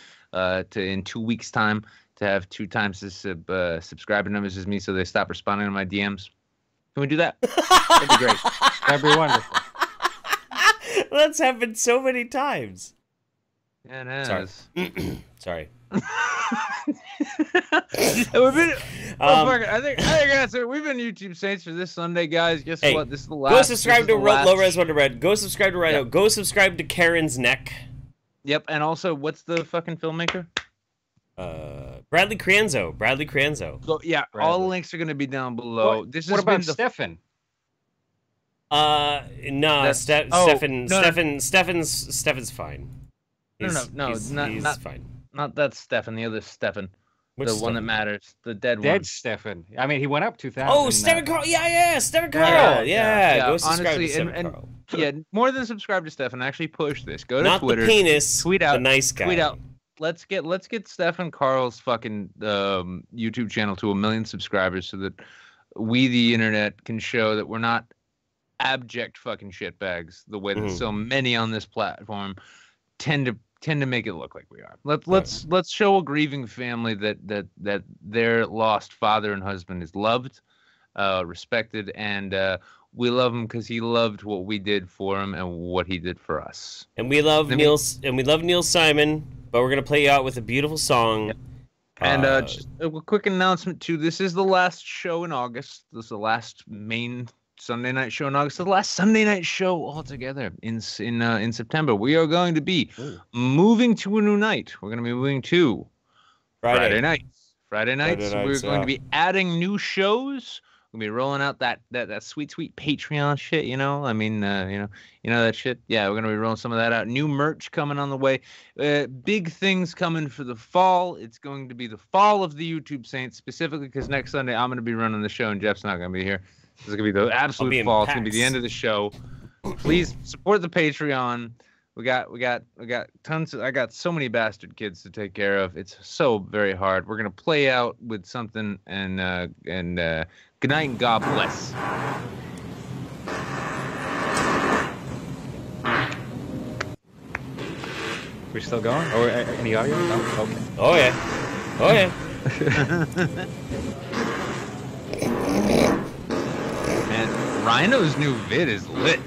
in 2 weeks' time to have 2 times the subscriber numbers as me, so they stop responding to my DMs. Can we do that? That'd be great. That'd be wonderful. That's happened so many times. Yeah, it has. Sorry. I think that's it. We've been YouTube Saints for this Sunday, guys. Guess what? This is the last. Go subscribe to LowRes Wünderbred. Go subscribe to Rhino. Yep. Go subscribe to Karen's neck. Yep, and also, what's the fucking filmmaker? Bradley Creanzo. So, yeah, Bradley. all the links are going to be down below. What about Stefan? No, Stefan's fine. He's fine. Not that Stefan, the other Stefan. Which one that matters. The dead one. Dead Stefan. I mean, he went up 2,000. Oh, Stefan Karl. Yeah, Stefan Karl. Yeah. Go subscribe to Stefan Karl. Yeah, more than subscribe to Stefan. Actually push this. Go to Not Twitter. Not the penis, tweet out, the nice guy. Tweet out. Let's get Stefan Karl's fucking YouTube channel to 1 million subscribers so that we, the internet, can show that we're not abject fucking shitbags the way that so many on this platform tend to make it look like we are. Let's show a grieving family that their lost father and husband is loved, respected, and we love him because he loved what we did for him and what he did for us. And we love Neil Simon, but we're gonna play you out with a beautiful song. Yep. And just a quick announcement too. This is the last show in August. This is the last main Sunday night show in August. The last Sunday night show altogether in September. We are going to be moving to a new night. We're going to be moving to Friday nights. We're going to be adding new shows. We're going to be rolling out that sweet Patreon shit, you know? I mean, you know that shit? Yeah, we're going to be rolling some of that out. New merch coming on the way. Big things coming for the fall. It's going to be the fall of the YouTube Saints, specifically because next Sunday I'm going to be running the show and Jeff's not going to be here. This is going to be the absolute fall. It's going to be the end of the show. Please support the Patreon. We got tons of, I got so many bastard kids to take care of. It's so very hard. We're going to play out with something and good night and God bless. We're still going? Or any audio? No? Okay. Oh yeah. Oh yeah. Man, Rhino's new vid is lit.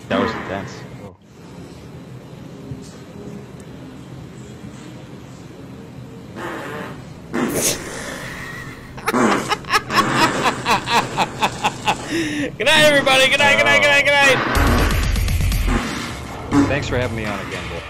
That was intense. Oh. Good night, everybody. Good night. Thanks for having me on again, Bill.